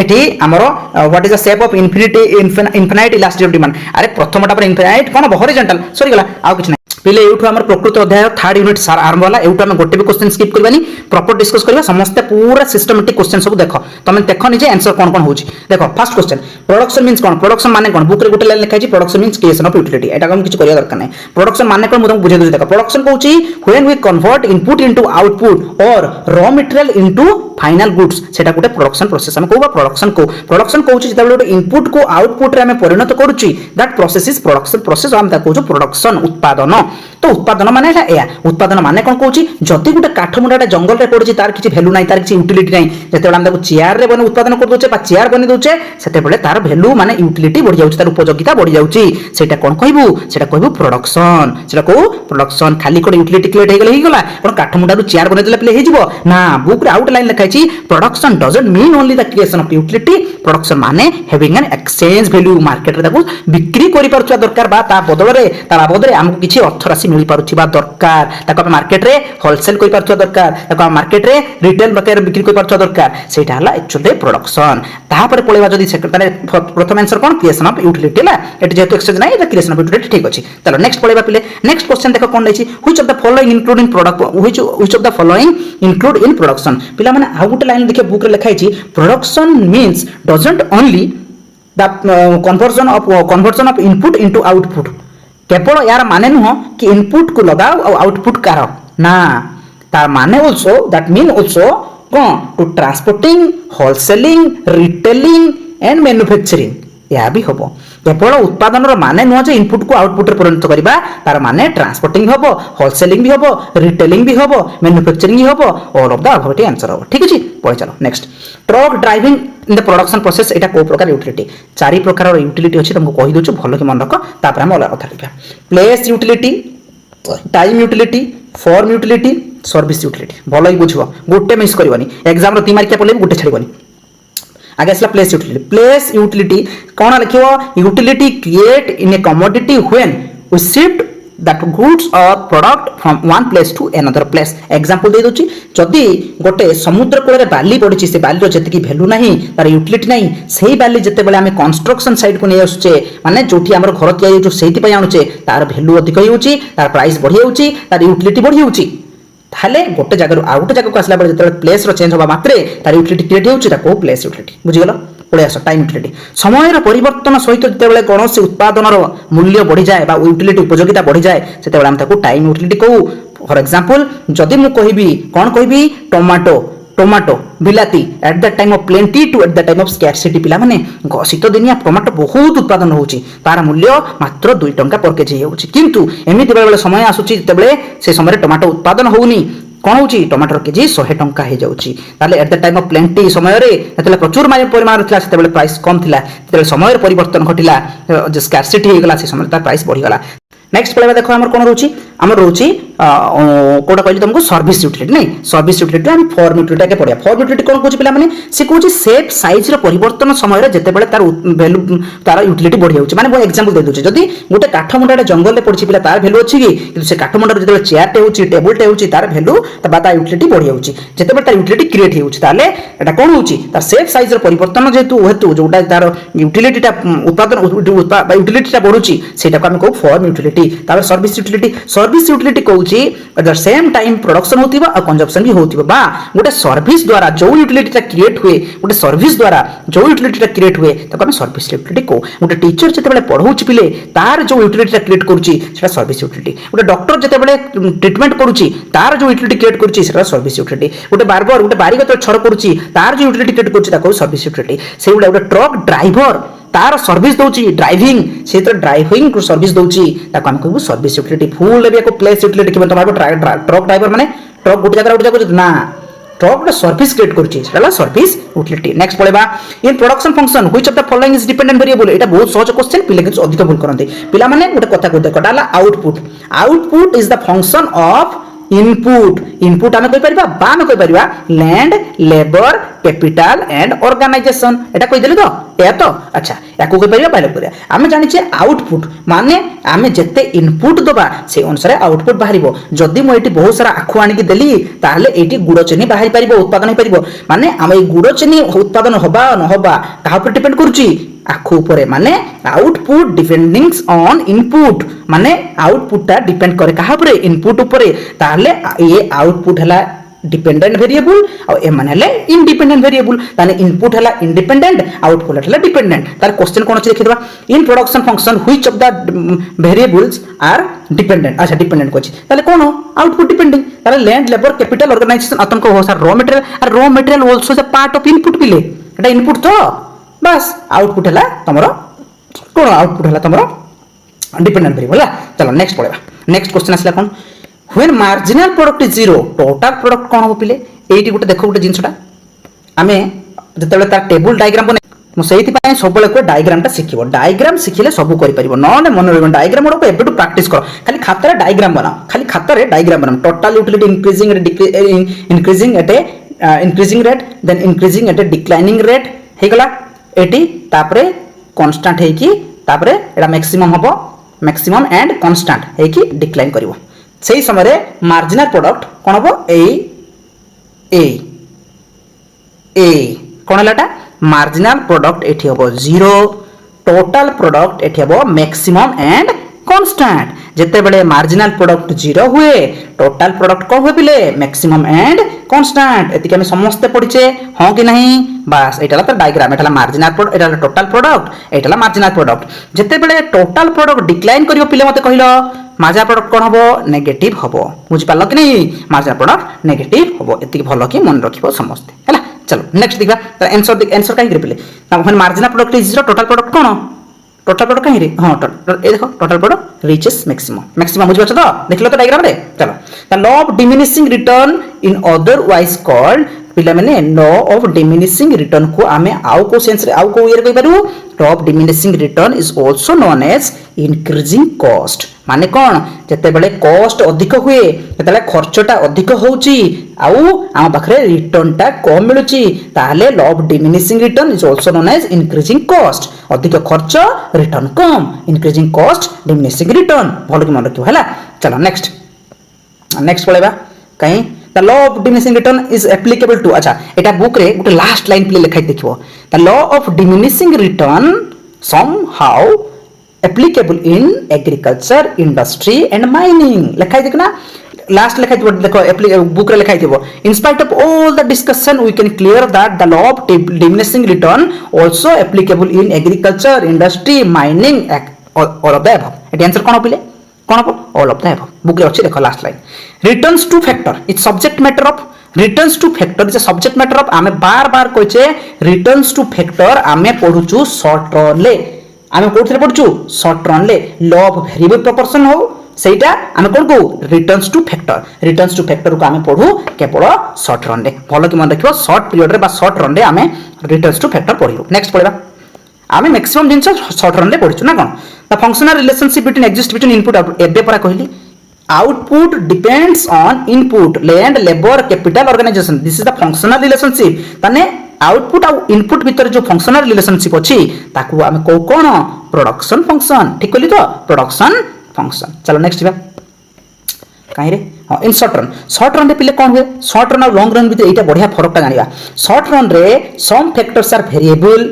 एठी हमरो what is the shape of infinite elasticity of demand अरे प्रथमटा पर इनफिनाइट कोन हॉरिजॉन्टल सरी गला आ किछ पहले एठू हमर प्रकृत अध्याय थर्ड यूनिट सार आरंभ होला एठू हम गोटे भी क्वेश्चन स्किप करबानी प्रॉपर डिस्कस करबा समस्त पूरा सिस्टमैटिक क्वेश्चन सब देखो तमे देखो निजे आंसर कोन कोन होची। देखो फर्स्ट क्वेश्चन प्रोडक्शन मींस कोन प्रोडक्शन माने कोन बुक रे गोटे लाइन लिखा छि production means creation of utility एटा हम किछ करिया दरकार नै प्रोडक्शन माने कोन मुदम बुझे दउ देखो प्रोडक्शन कहूची when we convert input into output और raw material into final goods सेटा गोटे प्रोडक्शन प्रोसेस हम कहबा प्रोडक्शन कहूची जेता गोटे इनपुट को आउटपुट रे हम परिणत करूची that process is production process हम ता कहूछु प्रोडक्शन उत्पादन तो उत्पादन माने या उत्पादन माने कोन कहूची जति गोटे काठ मुंडाटा जंगल रे पड़छि तार किछि वैल्यू नै तार किछि यूटिलिटी नै जेते हम ताको चेयर रे बने उत्पादन कर दोचे बा चेयर बने दोचे सेते बेले तार वैल्यू माने यूटिलिटी बढ़ि जाउछि तार उपयोगिता बढ़ि जाउछि सेटा कोन कहबू सेटा कहबू प्रोडक्शन सेटा को प्रोडक्शन खाली कोन यूटिलिटी क्रिएट हे गेला कोन काठ मुंडा रु चेयर बने देले प्ले हे जिवो ना बुक रे आउट लाइन लिखाइ छि production doesn't mean only the creation of utility production माने having an exchange value market रे ताको बिक्री करि परछुआ दरकार बा ता बदल रे तार बदल रे हमकु किछि अर्थ राशि मिलि परछि बा दरकार ताको मार्केट रे होलसेल कोइ परछुआ दरकार ताको मार्केट रे रिटेल बकर बिक्री कोइ परछुआ दरकार सेटा हला एक्चुअली प्रोडक्शन ता पर पळेबा जदी सेक्रेटरी प्रथम आंसर कोन क्रिएशन ऑफ यूटिलिटी ला एट जेतु एक्सचेंज नै द क्रिएशन ऑफ यूटिलिटी ठीक अछि। चलो नेक्स्ट पळेबा पिले नेक्स्ट क्वेश्चन देखो कोन दैछि which of the following include in product which of the following include in production पिला माने आ गुटे लाइन देखि बुक रे लिखाइ छि production means doesn't only the conversion of input into output केवल यार माने नुह कि इनपुट को लगाओ और आउटपुट कार ना तार माने आल्सो दैट मीन आल्सो कोन to transporting wholesaling retailing and manufacturing या भी हबो केवल उत्पादन रो माने नुह जे इनपुट को आउटपुट रे परिणत करबा तार माने ट्रांसपोर्टिंग हबो होलसेलिंग भी हबो रिटेलिंग भी हबो मैन्युफैक्चरिंग भी हबो all of the above T answer हबो ठीक अछि। पळे चलो next truck driving in the production process एटा को प्रकार यूटिलिटी चारि प्रकार रो यूटिलिटी अछि तुमको कहि दोछु भलो कि मन रख तापर हम अलग कथा लिखा place utility time utility form utility service utility भलो ही बुझबो गोटे मिस करबनी एग्जाम रो 3 मार्क के पले गोटे छाड़बनी आगे असला प्लेस यूटिलिटी कोन लिखियो utility create in a commodity when we shift that goods or product from one place to another place example दे दोची जदी गोटे समुद्र कोले रे बाली पड़िछि से बाली रो जति की वैल्यू नाही तार यूटिलिटी नाही सेही बाली जते बेले हमें कंस्ट्रक्शन साइट को नै आसुचे माने जोठी हमर घर तिया जो सेही पय आनुचे तार वैल्यू अधिक होउची तार प्राइस बढ़ि होउची तार यूटिलिटी बढ़ि होउची ताले गोटे जगह आ गोटे जगह को आसला बेले जते प्लेस रो चेंज होबा मात्रे तार यूटिलिटी क्रिएट होउची ता को प्लेस यूटिलिटी बुझि गेलो पळे आसो टाइम यूटिलिटी समय परिवर्तन सहित जते बेले कोनोसी उत्पादन रो मूल्य बढ़ि जाय बा यूटिलिटी उपयोगिता बढ़ि जाय सेते बेले हम ताको टाइम यूटिलिटी कहू। फॉर एग्जांपल जदी मु कहिबी कोन कहिबी टोमाटो बिलाती at the time of plenty to at the time of scarcity पिला माने शीत दिनिया टोमाटो बहुत उत्पादन होउची तार मूल्य मात्र 2 टंका पर केजी होउची किंतु एमिति बेले समय आसुची जते बेले से समय टोमाटो उत्पादन होउनी कोन होउची टोमाटो केजी 100 टंका हे जाउची ताले eight the time of plenty समय रे एतले प्रचुर परिमाण थिला सेते बेले प्राइस कम थिला तेले समय परिवर्तन घटिला जे स्कैरसिटी हे गला से समय तार प्राइस बढ़ि गला। नेक्स्ट पळेबा देखो हमर कोन रहउची हमर रहउची कोडा कहली तुमको सर्विस यूटिलिटी नै सर्विस यूटिलिटी हम फॉर्म यूटिलिटी के पढिया फॉर्म यूटिलिटी कोन कहउची पिला माने से कहउची शेप साइज रो परिवर्तन समय रे जते बेले तार वैल्यू तार यूटिलिटी बढ़ि जाउची माने एग्जांपल दे दोची जदी गोटे काठ मुंडाटे जंगल रे पड़छि पिला तार वैल्यू अछि कि किंतु से काठ मुंडा जते चेयर टे होउची टेबल टे होउची तार वैल्यू बा यूटिलिटी बढ़ि जाउची जते बेले तार यूटिलिटी क्रिएट होउची ताले एटा कोन होउची तार शेप साइज रो परिवर्तन हेतु जोटा तार यूटिलिटीटा उत्पादन यूटिलिटीटा बढ़ुची सेटा को हम कहू फॉर्म यूटिलिटी तार सर्विस यूटिलिटी कहउची होची at the same time production होतिबा और कंजप्शन भी होतिबा बा गोटे सर्विस द्वारा जो यूटिलिटी क्रिएट हुए गोटे सर्विस द्वारा जो यूटिलिटी क्रिएट हुए ताको हम सर्विस यूटिलिटी को गोटे टीचर जते बेले पढौछि पिले तार जो यूटिलिटी क्रिएट करूछि सेटा सर्विस यूटिलिटी गोटे डॉक्टर जते बेले ट्रीटमेंट करूछि तार जो यूटिलिटी क्रिएट करूछि सेटा सर्विस यूटिलिटी गोटे बार्बर गोटे बारीक छड़ करूछि तार जो यूटिलिटी क्रिएट करूछि ताको सर्विस यूटिलिटी से गोटे ट्रक ड्राइवर तार सर्विस दउची ड्राइविंग से तो ड्राइविंग को सर्विस दउची ताको हम कहबो सर्विस यूटिलिटी फुल लेबे को प्लेस यूटिलिटी कि मतलब ट्रक ड्राइवर माने ट्रक गोटे जगह ना ट्रक गोटे सर्विस क्रिएट करूची सेला सर्विस यूटिलिटी नेक्स्ट पळेबा in production function which of the following is dependent variable एटा बहुत सहज क्वेश्चन पिले कि अधिक भूल करंती पिला माने गोटे कथा को देखो डाला output is the function of input आमे कहि परिबा बा आमे कहि परिबा land labour capital and organisation एटा कहि देली तो या तो अच्छा याको कहि परिबा पाइले परिया आमे जानि छे आउटपुट माने आमे जत्ते इनपुट दबा से अनुसार आउटपुट बाहरिबो जदी मो एटी बहुत सारा आखु आनि के देली ताहले एटी गुड़ चीनी बाहरी परिबो उत्पादन हो परिबो माने आमे गुड़ चीनी उत्पादन होबा न होबा काहा पर डिपेंड करूची आखु ऊपर माने आउटपुट डिपेंडिंग्स ऑन इनपुट माने आउटपुट ता डिपेंड करे कहा ऊपर इनपुट ऊपर ताहले ये आउटपुट हला डिपेंडेंट वेरिएबल और ए माने हले इंडिपेंडेंट वेरिएबल ताने इनपुट हला इंडिपेंडेंट आउटपुट हला डिपेंडेंट तार क्वेश्चन कोन अछि देखिबा in production function which of the variables are dependent अच्छा डिपेंडेंट कोछि ताले कोन आउटपुट डिपेंडिंग ताले लैंड लेबर कैपिटल ऑर्गेनाइजेशन आतंक हो sir raw material also the part of input पिले एटा इनपुट तो बस आउटपुट हला तमरो कोन आउटपुट हला तमरो डिपेंडेंट वेरिएबल चलो नेक्स्ट पढेबा नेक्स्ट क्वेश्चन आसला कोन when marginal product is zero total product कोन हो पिले एटी गुटे देखो गुटे जिंसटा आमे जतबे तार टेबल डायग्राम बने मो सेहिति पय सबले को डायग्राम टा सिखिबो डायग्राम सिखिले सब करि परिबो नने मन रहबो डायग्राम गुडो एबेटु प्रैक्टिस कर खाली खाता रे डायग्राम बनाओ खाली खाता रे डायग्राम बनाओ total utility increasing at a increasing rate then increasing at a declining rate हे गला एटी तापरे कांस्टेंट है कि तापरे एटा मैक्सिमम हबो मैक्सिमम एंड कांस्टेंट है कि डिक्लाइन करिवो सेही समय रे मार्जिनल प्रोडक्ट कोन हबो ए कोन हलाटा मार्जिनल प्रोडक्ट एठी हबो 0 टोटल प्रोडक्ट एठी हबो मैक्सिमम एंड कांस्टेंट जते बेले मार्जिनल प्रोडक्ट 0 हुए टोटल प्रोडक्ट को हुए बिले मैक्सिमम एंड कांस्टेंट एति के हम समस्त पढिचे हां कि नहीं बस एटाला तो डायग्राम एटाला मार्जिनल प्रोडक्ट एटाला टोटल प्रोडक्ट एटाला मार्जिनल प्रोडक्ट जते बेले टोटल प्रोडक्ट डिक्लाइन करियो पिले मते कहिलो मार्जिनल प्रोडक्ट कोन हबो नेगेटिव हबो बुझि पालो कि नहीं मार्जिनल प्रोडक्ट नेगेटिव हबो एति भलो कि मन रखिबो समस्त हैला चलो नेक्स्ट देखबा आंसर काई करे पिले when marginal product is 0 total product cone total product कहीं रे हां ए देखो टोटल प्रोडक्ट रीचेस मैक्सिमम बुझ तो देखलो तो डायग्राम रे चलो the law of diminishing return in otherwise called पिला माने लॉ ऑफ डिमिनिशिंग रिटर्न को आमे आउ को सेंस रे आउ को ईयर कहि पारू law of diminishing return is also known as increasing cost माने कोन जते बेले कॉस्ट अधिक हुए ततले खर्चटा अधिक होउची आउ आम पाखरे रिटर्न टा कम मिलुची ताहले law of diminishing return is also known as increasing cost अधिक खर्च रिटर्न कम इंक्रीजिंग कॉस्ट डिमिनिशिंग रिटर्न भलो कि मन रखियो हला चलो नेक्स्ट पळेबा कहीं the law of diminishing return is applicable to अच्छा एटा बुक रे गुटे लास्ट लाइन प्ले लिखाइ देखिबो the law of diminishing return somehow applicable in agriculture industry and mining लिखाइ देखना लास्ट लिखाइ देखो बुक रे लिखाइ देबो in spite of all the discussion we can clear that the law of diminishing return also applicable in agriculture industry mining all of the above एटी answer कोन पिले कोन all of the above book रे अछि देखो last line returns to factor it's subject matter of returns to factor is a subject matter of आमे बार बार कहचे returns to factor आमे पढुचु short run ले आमे कोथरे पढुचु शॉर्ट रन ले लॉ ऑफ वेरिएबल प्रोपोर्शन हो सेटा आमे कोन को रिटर्न्स टू फैक्टर को आमे पढु केवल शॉर्ट रन ले भलो कि मन रखियो शॉर्ट पीरियड रे बा शॉर्ट रन रे आमे रिटर्न्स टू फैक्टर पढियो नेक्स्ट पढिबा आमे मैक्सिमम जिंस शॉर्ट रन ले पढिचु ना कोन the functional relationship between exist between input एबे परा कहली output depends on input land labor capital organization this is the functional relationship तने output और input भीतर जो functional relationship अछि ताकू हम को कोन प्रोडक्शन फंक्शन ठीक कहली तो प्रोडक्शन फंक्शन चलो नेक्स्ट बा काहे रे हां इन शॉर्ट रन रे पिले कोन हुए शॉर्ट रन और लॉन्ग रन भीतर एटा बढ़िया फरक ता जानिबा शॉर्ट रन रे सम फैक्टर्स आर वेरिएबल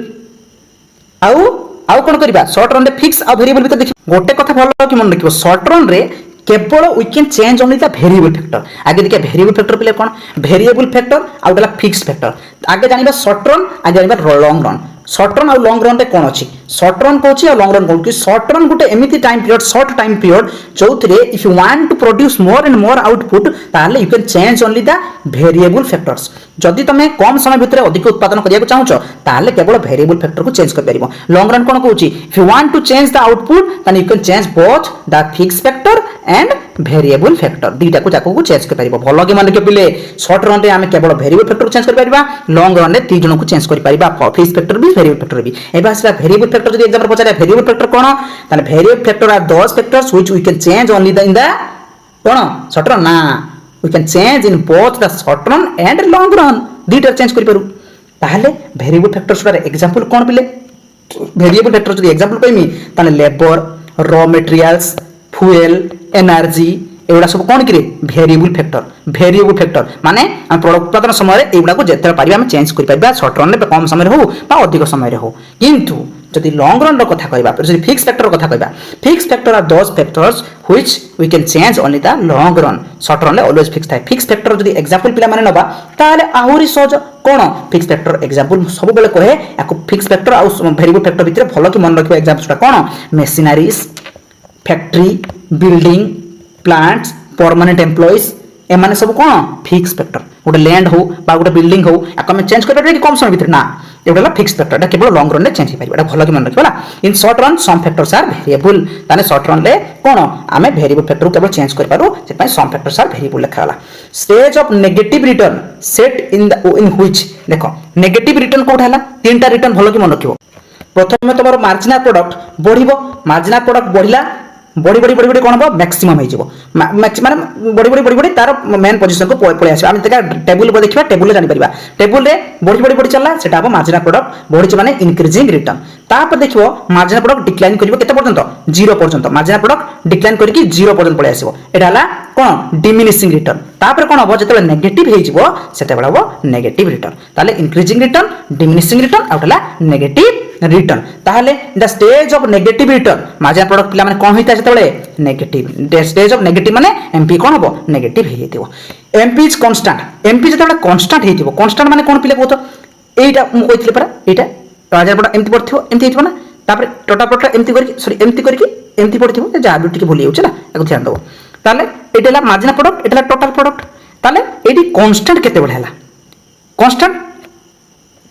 आउ कोन करबा शॉर्ट रन रे फिक्स आ वेरिएबल भीतर देखि गोटे कथा भलो कि मन रखिबो शॉर्ट रन रे केवल we can change only the variable factor. आगे देखिए वेरिएबल फैक्टर पे कौन वेरिएबल फैक्टर आउ गला फिक्स्ड फैक्टर। आगे जानिबा शॉर्ट रन आगे जानिबा लॉन्ग रन। शॉर्ट रन और लॉन्ग रन रे कौन अछि शॉर्ट रन कहछि और लॉन्ग रन कहछि। शॉर्ट रन गुटे एमिति time period short time period जोथिरे if you want to produce more and more output ताले you can change only the variable factors. जदि तमे कम समय भितर अधिक उत्पादन करिया को चाहछो ताले केवल वेरिएबल फैक्टर को चेंज कर परिबो। लॉन्ग रन कोन कहछि if you want to change the output then you can change both the fixed factor and variable factor दुईटा को जाको चेंज कर परिबो। भलो के मन के पिले शॉर्ट रन रे आमे केवल वेरिएबल फैक्टर को चेंज कर परिबा लॉन्ग रन रे ती जन को चेंज कर परिबा फिक्स्ड फैक्टर भी वेरिएबल फैक्टर भी। एबा असला वेरिएबल फैक्टर जदि एग्जांपल पचारे वेरिएबल फैक्टर कोन ताले variable factor are those factors which we can change only in the कोन शॉर्ट रन ना we can change in both the short run and long run दुईटा चेंज कर पारु। ताले वेरिएबल फैक्टर्स रे एग्जांपल कोन पिले वेरिएबल फैक्टर जदि एग्जांपल कइमी ताले labour raw materials fuel energy एगुड़ा सब कौन कि वेरिएबल फैक्टर माने हम प्रोडक्ट उत्पादन समय एगुड़ा को जेते पारिबा हम चेंज कर पारिबा शॉर्ट रन रे कम समय हो बा अधिक समय हो। किंतु जदि लॉन्ग रन रो कथा कहबा जदि फिक्स फैक्टर रो कथा कहबा fix factor are those factors which we can change only the long run. Short run रे ऑलवेज फिक्स थाए। फिक्स फैक्टर जदि एग्जांपल पिला माने नबा ताले आहुरी सहज कोन फिक्स फैक्टर एग्जांपल सब बेले कहे याको फिक्स फैक्टर आ वेरिएबल फैक्टर भितर भलो कि मन रखिबा एग्जांपल कोन machineries factory building plants permanent employees एमाने सब कोन फिक्स फैक्टर। गोटे लैंड हो बा गोटे बिल्डिंग हो याको हम चेंज कर कि कम समय भितर ना एगुला फिक्स फैक्टर एटा केवल लॉन्ग रन रे चेंज हो पारिबा। एटा भलो कि मन रखिबा। In short run some factors are variable ताने शॉर्ट रन रे कोन आमे वेरिएबल फैक्टर केवल चेंज कर पारो से पय सम फैक्टर्स आर वेरिएबल लिखाला। Stage of negative return set in which देखो नेगेटिव रिटर्न कोठा हला तीनटा रिटर्न भलो कि मन रखिबो। प्रथम तमरो मार्जिनल प्रोडक्ट बढ़िबो मार्जिनल प्रोडक्ट बढ़िला बड़ी बड़ी बड़ी बड़ी कौन हम मैक्सिमम हो माने बड़ी बड़ी बड़ी बड़ी तार मेन पोजीशन को पळे आसी आम टेबुल को देखिबा टेबुल रे जानि परिबा टेबुल रे बड़ी बड़ी बड़ी चलला सेटा हम मार्जिनल प्रोडक्ट बढ़िछ माने इंक्रीजिंग रिटर्न। तापर देखिबो मार्जिनल प्रोडक्ट डिक्लाइन करिवो केते पर्यंत 0 पर्यंत मार्जिनल प्रोडक्ट डिक्लाइन करके 0 पर्यंत पळे आसीबो एटा हला कोन डिमिनिशिंग रिटर्न। तापर कोन हो जते नेगेटिव हे जिवो सेते बेला हो नेगेटिव रिटर्न। ताले इंक्रीजिंग रिटर्न डिमिनिशिंग रिटर्न आउटला नेगेटिव रिटर्न। ताहले the stage of negative return marginal product पिला माने कोन होइता जते नेगेटिव स्टेज ऑफ नेगेटिव माने एमपी कोन हो नेगेटिव हे जेतिवो। एमपी इज कांस्टेंट एमपी जते कांस्टेंट हेतिवो कांस्टेंट माने कोन पिले कोतो एटा मु कहितले परा एटा मार्जिनल प्रोडक्ट एमती पड़थिवो एमती हेतिवो ना तापर टोटल प्रोडक्ट एमती करके सॉरी एमती करके एमती पड़थिवो जा भी टिके भूली जाउछ ना एको ध्यान दबो। ताले एटा मार्जिनल प्रोडक्ट एटा टोटल प्रोडक्ट ताले एटी कांस्टेंट केते बढ हैला कांस्टेंट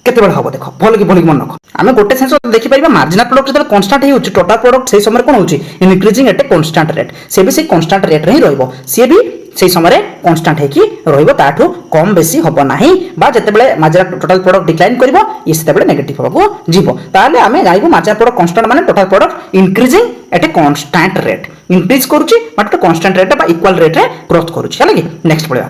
केते बड हबो देखो भल कि मन रख आमे गोटे सेंस देखि परिबा मार्जिनल प्रोडक्ट जते कांस्टेंट हे होछि टोटल प्रोडक्ट से समय कोन होछि increasing at a constant rate से भी से कांस्टेंट रेट रे ही रहइबो से भी से समय कांस्टेंट हे कि रहइबो ताठो कम बेसी हबो नाही बा जते बेले मार्जिनल टोटल प्रोडक्ट डिक्लाइन करबो ये सेते बेले नेगेटिव हबो जीवो। ताले आमे जाइबो मार्जिनल प्रोडक्ट कांस्टेंट माने total product increasing at a constant rate increase करूछि बट कांस्टेंट रेट बा इक्वल रेट रे ग्रोथ करूछि हला कि नेक्स्ट पढिबा।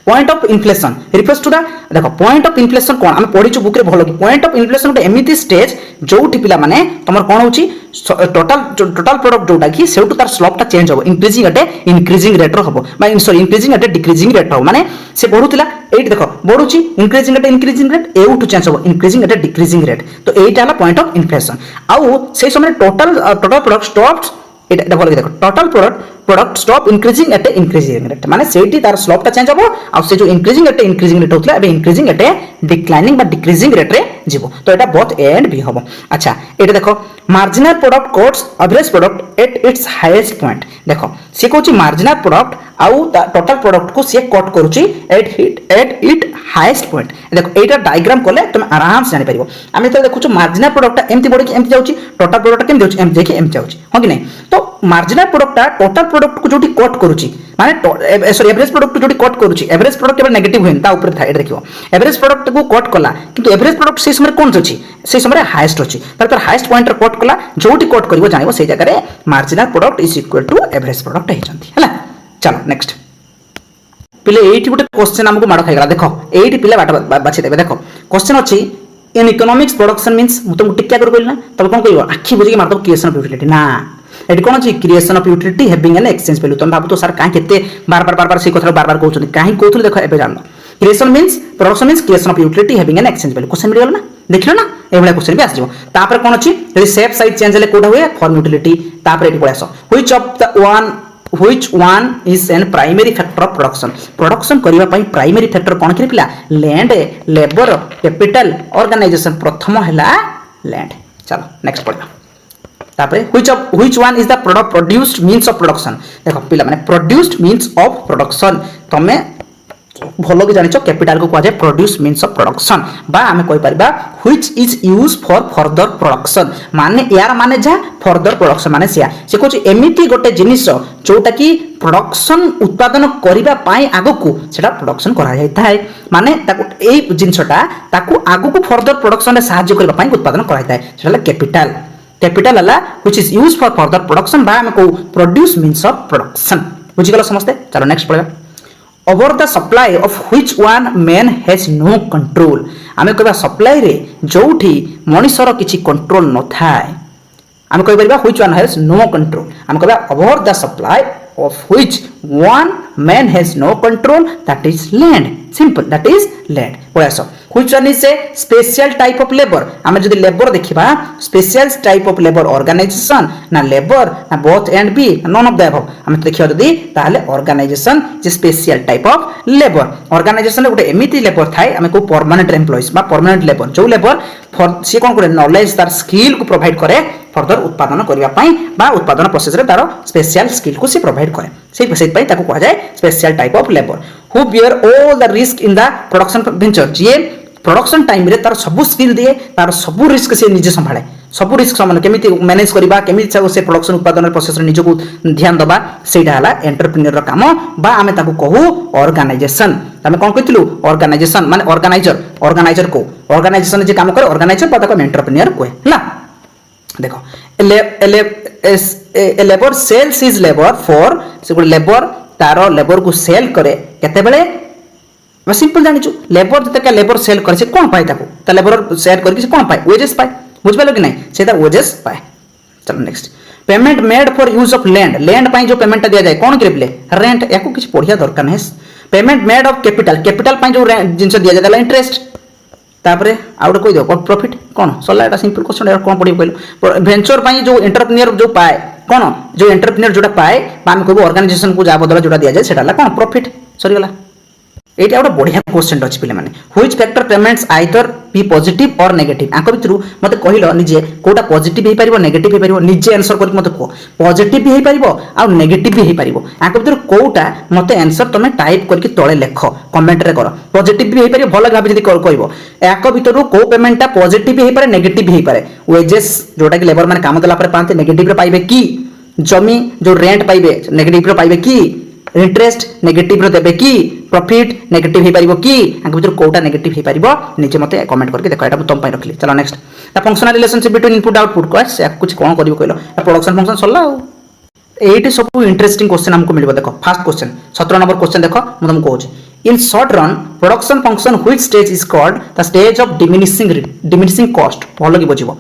Point of inflection refers to the देखो पॉइंट ऑफ इन्फ्लेशन कोन हम पढिछु बुक रे भलो कि पॉइंट ऑफ इन्फ्लेशन गोटे एमिति स्टेज जोठी पिला माने तमर कोन होची टोटल प्रोडक्ट जोटा कि सेउटु तार स्लोप ता चेंज हो इंक्रीजिंग एट इंक्रीजिंग रेट रो हबो बा sorry increasing at decreasing rate हो माने से बढ़ुतिला एट देखो बढ़ुची इंक्रीजिंग एट इंक्रीजिंग रेट एउटु चेंज हो इंक्रीजिंग एट डिक्रीजिंग रेट तो एटा हला पॉइंट ऑफ इन्फ्लेशन। आउ से समय टोटल प्रोडक्ट स्टॉप्स एटा भलो कि देखो total product stop increasing at increasing rate माने सेठी तार स्लोप ता चेंज हबो आ से जो इंक्रीजिंग रेट होतला एबे इंक्रीजिंग एट डिक्लाइनिंग बा डिक्रीजिंग रेट रे जीवो तो एटा बोथ ए एंड बी हबो। अच्छा एटा देखो marginal product quotes average product at its highest point देखो से कहूची मार्जिनल प्रोडक्ट आउ टोटल प्रोडक्ट को से कट करूची एट इट हाईएस्ट पॉइंट देखो एटा डायग्राम कोले तुम आराम से जानि परिबो। आमे तो देखुछु मार्जिनल प्रोडक्ट एमती बडी एमती जाउची टोटल प्रोडक्ट केम जाउची एमती देखि एमती जाउची हो कि नै तो मार्जिनल प्रोडक्ट टोटल प्रोडक्ट को जोटी कट करूची माने सॉरी एवरेज प्रोडक्ट को जोटी कट करूची एवरेज प्रोडक्ट केवल नेगेटिव होइन ता ऊपर था एटा देखियो एवरेज प्रोडक्ट को कट कला किंतु एवरेज प्रोडक्ट से समय कोन अछि से समय हाईएस्ट अछि तार हाईएस्ट पॉइंट रे कट कला जोटी कट करिवो जानिबो से जगह रे marginal product is equal to average product हे जंती हला। चलो नेक्स्ट पिले एठी गुटे क्वेश्चन हमको माड खाइगला देखो एठी पिले बाट बाछि देबे देखो क्वेश्चन अछि इन इकोनॉमिक्स प्रोडक्शन मींस मु तुमको टिक्का कर कहली ना तब कोन कहबो आखी बुझी के मारतो क्रिएशन ऑफ यूटिलिटी ना एठी कोन अछि creation of utility having an exchange value तुम भाबु तो सर काहे केते बार से कथा बार कहउछन काहे कहउथले देखो एबे जानलो creation means production means creation of utility having an exchange value question मिल ना देखिलो ना एबले क्वेश्चन भी आस जिवो तापर कोन अछि यदि शेप साइज चेंज ले कोडा होय फॉर्म यूटिलिटी तापर एठी पळासो which of the which one is an primary factor of production production करबा पई प्राइमरी फैक्टर कोन कि पिला लैंड लेबर कैपिटल ऑर्गेनाइजेशन प्रथम हैला लैंड चलो नेक्स्ट पढ़ा तापरे which one is the product produced means of production देखो पिला माने प्रोड्यूस्ड मींस ऑफ प्रोडक्शन तमे भलो कि जानिछो कैपिटल को कह प्रोड्यूस मींस ऑफ प्रोडक्शन बा आमे कहि परबा which is use for further production माने यार माने जा फर्दर प्रोडक्शन माने से कहछि एमिति गोटे जिनिस जोटा कि प्रोडक्शन उत्पादन करिबा पाई आगो को सेटा प्रोडक्शन करा जाय थाए माने ताको एई जिनिसटा ताको आगो को फर्दर प्रोडक्शन रे सहाय्य करिबा पाई उत्पादन करा जाय थाए सेटा कैपिटल कैपिटल हला which is use for further production बा आमे को प्रोड्यूस मींस ऑफ प्रोडक्शन बुझि गलो समझते चलो नेक्स्ट पढा over the supply of which one man has no control आमे कहबा सप्लाई रे जोठी मनुष्यर किछि कंट्रोल न थाए आमे कहबा which one has no control आमे कहबा over the supply of which one man has no control that is land simple that is land प्रयास which one is a special type of labor आमे जदि labour देखिबा special type of labor organization ना labor ना both and be none of the above आमे देखिबा जदि ताले organization J special type of labor organization रे गोटे एमिति लेबर थाए आमे को permanent employees बा permanent labor जो लेबर से कोन करे नॉलेज तार स्किल को प्रोवाइड करे फर्दर उत्पादन करिया पाई बा उत्पादन प्रोसेस रे तार स्पेशल स्किल को से प्रोवाइड करे सेहि पई ताको कहा जाय special type of labour who beer all the risk in the production venture J production time रे तार सब स्किल दिए तार सब रिस्क से निजे संभाळे सब रिस्क समान केमिति मैनेज करबा केमिति से प्रोडक्शन उत्पादन प्रोसेस रे निजे को ध्यान दबा सेटा हला एंटरप्रेन्योर रो काम बा आमे ताको कहू ऑर्गेनाइजेशन तमे कोन कहितलु ऑर्गेनाइजेशन माने ऑर्गेनाइजर को ऑर्गेनाइजेशन जे काम करे ऑर्गेनाइजर पता को एंटरप्रेन्योर कोए हला देखो labour sales is labour for से गुड लेबर तारो लेबर को सेल करे केते बेले मैं सिंपल जानिछु लेबर जते का लेबर सेल करे से कोन पाए ताको त लेबर सेल करके से कोन पाए वेजेस पाए बुझ पालो कि नहीं सेटा वेजेस पाए चलो next payment made for use of land land पाए जो पेमेंट दिया जाए कोन करबले रेंट याको किछ पढ़िया दरकार नहीं पेमेंट मेड ऑफ कैपिटल पाए जो जिंस दिया जाय इंटरेस्ट तापरे आउट कोइ दो प्रॉफिट कोन सला एटा सिंपल क्वेश्चन एटा कोन पड़ी कहलो वेंचर पाई जो एंटरप्रेन्योर जो पाए कोन जो एंटरप्रेन्योर जोटा पाए मान को ऑर्गेनाइजेशन को जा बदला जोटा दिया जाय सेटा ला कोन प्रॉफिट सरी गला एटा एउटा बढ़िया क्वेश्चन अछि पिले माने which factor payments either be positive or negative आंको भितरु मते कहिलो निजे कोटा पॉजिटिव हे परिबो नेगेटिव हे परिबो निजे आंसर करि मते को पॉजिटिव भी हे परिबो आ नेगेटिव भी हे परिबो आंको भितरु कोटा मते आंसर तमे टाइप करके तळे लेखो कमेंट रे करो पॉजिटिव भी हे परिबो भलो भाबे जदी कहबो आंको भितरु को पेमेंटटा पॉजिटिव हे पारे नेगेटिव हे पारे वेजेस जोटा कि लेबर माने काम देला पर पाते नेगेटिव रे पाइबे की जमी जो रेंट पाइबे नेगेटिव रे पाइबे की इंटरेस्ट नेगेटिव रो देबे की प्रॉफिट नेगेटिव हे परिबो की आंक भितर कोटा नेगेटिव हे परिबो नीचे मते कमेंट करके देखो एटा तुम पई रखली चलो next the functional relationship between input output को से कुछ कोन करिवो कहलो प्रोडक्शन फंक्शन सल्ला एटी सब इंटरेस्टिंग क्वेश्चन हमको मिलबो देखो फर्स्ट क्वेश्चन 17 नंबर क्वेश्चन देखो म तुमको कहूची in short run production function which stage is called the stage of diminishing cost भलो कि बुझिबो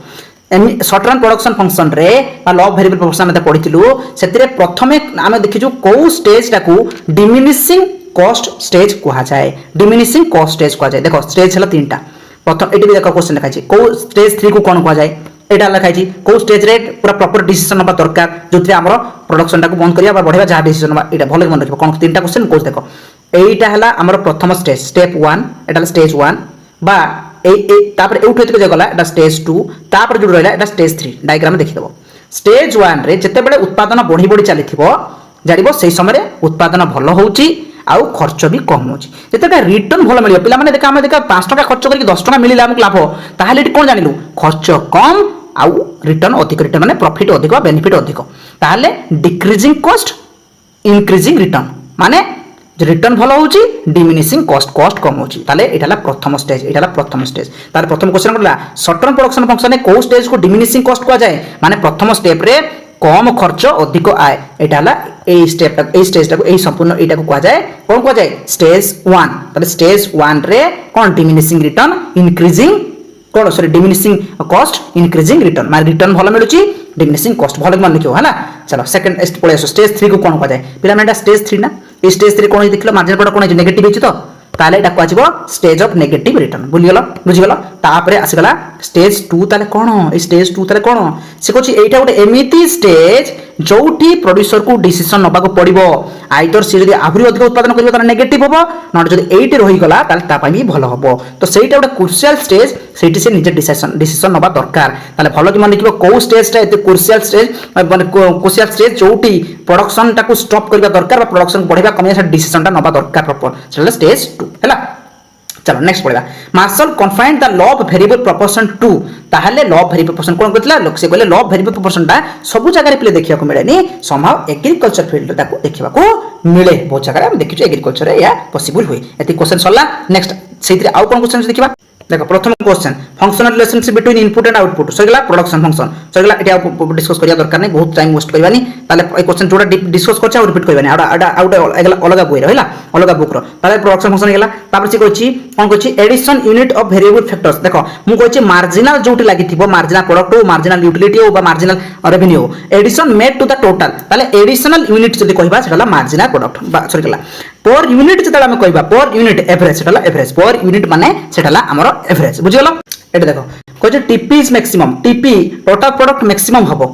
शॉर्ट रन प्रोडक्शन फंक्शन रे लॉ ऑफ वेरिएबल प्रोपोर्शन में पढ़िथिलु सेतिरे प्रथमे आमे देखिजु को स्टेज टाकू डिमिनिशिंग कॉस्ट स्टेज कहा जाए डिमिनिशिंग कॉस्ट स्टेज कहा जाए देखो स्टेज हला तीनटा प्रथम एटी भी देखो क्वेश्चन लिखाई को स्टेज 3 को कोन कहा जाए एटा लिखाई को स्टेज रे पूरा प्रॉपर डिसीजन नबा दरकार जोथि हमरो प्रोडक्शन टाकू बंद करिया बा बढ़िया जा डिसीजन नबा एटा भलो मन रखिबो कोन तीनटा क्वेश्चन को देखो एटा हला हमरो प्रथम स्टेज स्टेप 1 एटा स्टेज 1 बा तापर एउठ एतक जे गला एटा स्टेज 2 तापर जुड़ रहला एटा स्टेज 3 डायग्राम देखि देबो स्टेज 1 रे जते बेले उत्पादन बढ़ी बढ़ी चलीथिबो जानिबो सेही समय रे उत्पादन भलो होउची आउ खर्च भी कम होउची जते का रिटर्न भलो मिलियो पिला माने देखा हम देखा 5 टका खर्च करके 10 टका मिलिला हमक लाभ ताहाले एटी कोन जानिलु खर्च कम आउ रिटर्न अधिक रिटर्न माने प्रॉफिट अधिक बेनिफिट अधिक ताहाले डिक्रीजिंग कॉस्ट इंक्रीजिंग रिटर्न माने रिटर्न भलो होउची डिमिनिशिंग कॉस्ट कम होउची ताले एटाला प्रथम स्टेज ताले प्रथम क्वेश्चन करला शॉर्ट टर्म प्रोडक्शन फंक्शन ने को स्टेज को डिमिनिशिंग कॉस्ट को जाए माने प्रथम स्टेप रे कम खर्च अधिक आय एटाला ए स्टेज टाको ए संपूर्ण एटा को कहा जाए कोन कहा जाए स्टेज 1 ताले स्टेज 1 रे कोन डिमिनिशिंग रिटर्न इंक्रीजिंग कोन sorry diminishing cost increasing return माने रिटर्न भलो मिलुची डिमिनिशिंग कॉस्ट भलो मन लिखो हला चलो सेकंड पळे आसो स्टेज 3 को कोन कहा जाए पिला मेटा स्टेज 3 ना ए स्टेज 3 कोन देखिलो मार्जिन पड़ कोन नेगेटिव हिची तो ताले एटा को आजिबो स्टेज ऑफ नेगेटिव रिटर्न बुझिगलो तापरे आसीगला स्टेज 2 ताले कोन ए स्टेज 2 ताले कोन से कोछि एटा गोटे एमिति स्टेज जोठी प्रोड्यूसर को डिसीजन नबा को पड़िबो आइदर से जदी आहुरी अधिक उत्पादन करिबो ताले नेगेटिव होबो नट जदी 8 रहि गला ताले ता भी भलो होबो तो सेटा गोटे क्रुशियल स्टेज सेठी से निजे डिसीजन नबा दरकार ताले भलो कि मन लिखिबो को स्टेज ता एते क्रुशियल स्टेज माने क्रुशियल स्टेज जोठी प्रोडक्शन ता को स्टॉप करिबा दरकार बा प्रोडक्शन बढ़िबा कमिया से डिसीजन ता नबा दरकार प्रॉपर सेटा स्टेज 2 हैला। चलो नेक्स्ट पढ़ा Marshall confined the law of variable proportion to ताहले लॉ ऑफ वेरिएबल प्रोपोर्शन कोन कहतला लोक से कहले लॉ ऑफ वेरिएबल प्रोपोर्शन ता सब जगह रे प्ले देखिया को मिलेनी समहाउ एग्रीकल्चर फील्ड ताको देखिबा को मिले बहुत जगह हम देखिछु एग्रीकल्चर रे या पॉसिबल हुई एति क्वेश्चन सल्ला नेक्स्ट सेतिर आउ कोन क्वेश्चन देखिबा देखो प्रथम question functional relationship between input and output सगला प्रोडक्शन फंक्शन सगला एटा डिस्कस करिया दरकार नै बहुत टाइम वेस्ट करबानी ताले ए क्वेश्चन जोडा डिस्कस करछा और रिपीट करबानी आउट अलग बुक रहला अलग बुक रो ताले प्रोडक्शन फंक्शन गेला तापर से कहछि कोन कहछि addition unit of variable factors देखो मु कहछि मार्जिनल जोटी लागिथिबो मार्जिनल प्रोडक्ट हो मार्जिनल यूटिलिटी हो बा मार्जिनल रेवेन्यू हो addition made to the total ताले एडिशनल यूनिट जदी कहबा सेला मार्जिनल प्रोडक्ट बा सॉरी गेला पर यूनिट जतला हम कहबा पर यूनिट एवरेज सेला एवरेज पर यूनिट माने सेला हमरो एवरेज बुझिगलो एटा देखो कहछि TP is maximum TP total product maximum हबो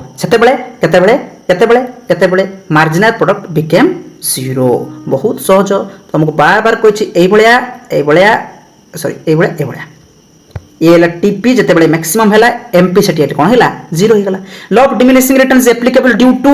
केतेबेले मार्जिनल प्रोडक्ट बिकेम 0 बहुत सहज तुमको बार बार कहछि एई भलिया ये टीपी जतेबेले मैक्सिमम हैला एमपी सेटी कोन हैला 0 हो गला law of diminishing return is applicable due to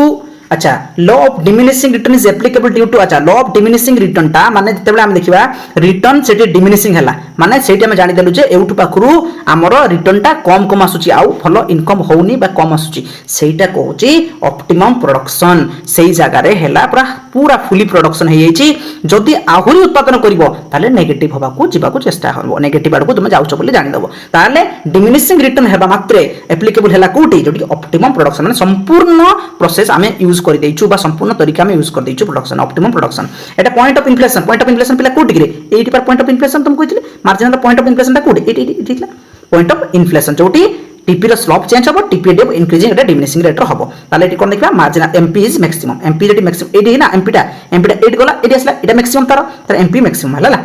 अच्छा law of diminishing return is applicable due to अच्छा लॉ ऑफ डिमिनिशिंग रिटर्न टा माने जतेबेले हम देखिबा रिटर्न सेटी डिमिनिशिंग हैला माने सेटी हम जानि देलु जे एउटु पाखरु हमरो रिटर्न टा कम आसुची आउ फलो इनकम होउनी बा कम आसुची सेटा कहूची ऑप्टिमम प्रोडक्शन सेही जगह रे हैला पूरा फुली प्रोडक्शन हे जाईची जदी आहुरी उत्पादन करिवो ताले नेगेटिव होबा को जिबा को चेष्टा होबो नेगेटिव आडको तुम जाउछ बोली जानि दबो ताले डिमिनिशिंग रिटर्न हेबा मात्रे एप्लीकेबल हैला कोठी जोटी ऑप्टिमम प्रोडक्शन माने संपूर्ण प्रोसेस हमें यूज कर देइछु बा संपूर्ण तरीका में यूज कर देइछु प्रोडक्शन ऑप्टिमम प्रोडक्शन एटा पॉइंट ऑफ इन्फ्लेशन पिला कोठी रे एटी पर पॉइंट ऑफ इन्फ्लेशन तुम कहितले मार्जिनल पॉइंट ऑफ इन्फ्लेशन ता कोठी एटी थिला पॉइंट ऑफ इन्फ्लेशन जोटी टीपी रो स्लोप चेंज होबो टीपी डे इंक्रीजिंग एटा डिमिनिशिंग रेट रो होबो ताले एटी कोन देखबा marginal MP is maximum MP जेटी मैक्सिमम एटी ना एमपी टा 8 गला एटी असला एटा मैक्सिमम तार एमपी मैक्सिमम हला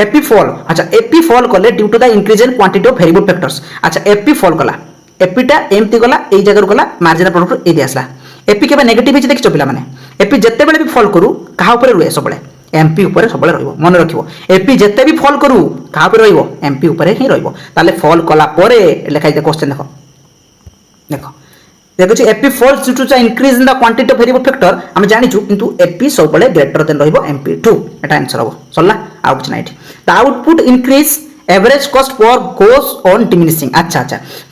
एपी फॉल अच्छा एपी फॉल करले due to the increase in quantity of variable factors अच्छा एपी फॉल कला एपीटा एमटी गला एई जगह गला मार्जिनल प्रोडक्ट एदी असला एपी केबे नेगेटिव हिच देखिचो पिला माने एपी जत्ते बेले भी फॉल करू कहा ऊपर रुए सबले एमपी ऊपर सबले रहइबो मन रखिबो एपी जत्ते भी फॉल करू कहा ऊपर रहइबो एमपी ऊपर ही रहइबो ताले फॉल कला परे लेखाइ दे क्वेश्चन देखो छी AP falls due to the increase in the quantity of variable factor हम जानिछु किंतु एपी सबले ग्रेटर देन रहइबो एमपी2 एटा आंसर हो सल्ला आउ कुछ night the output increase average cost per goes on diminishing अच्छा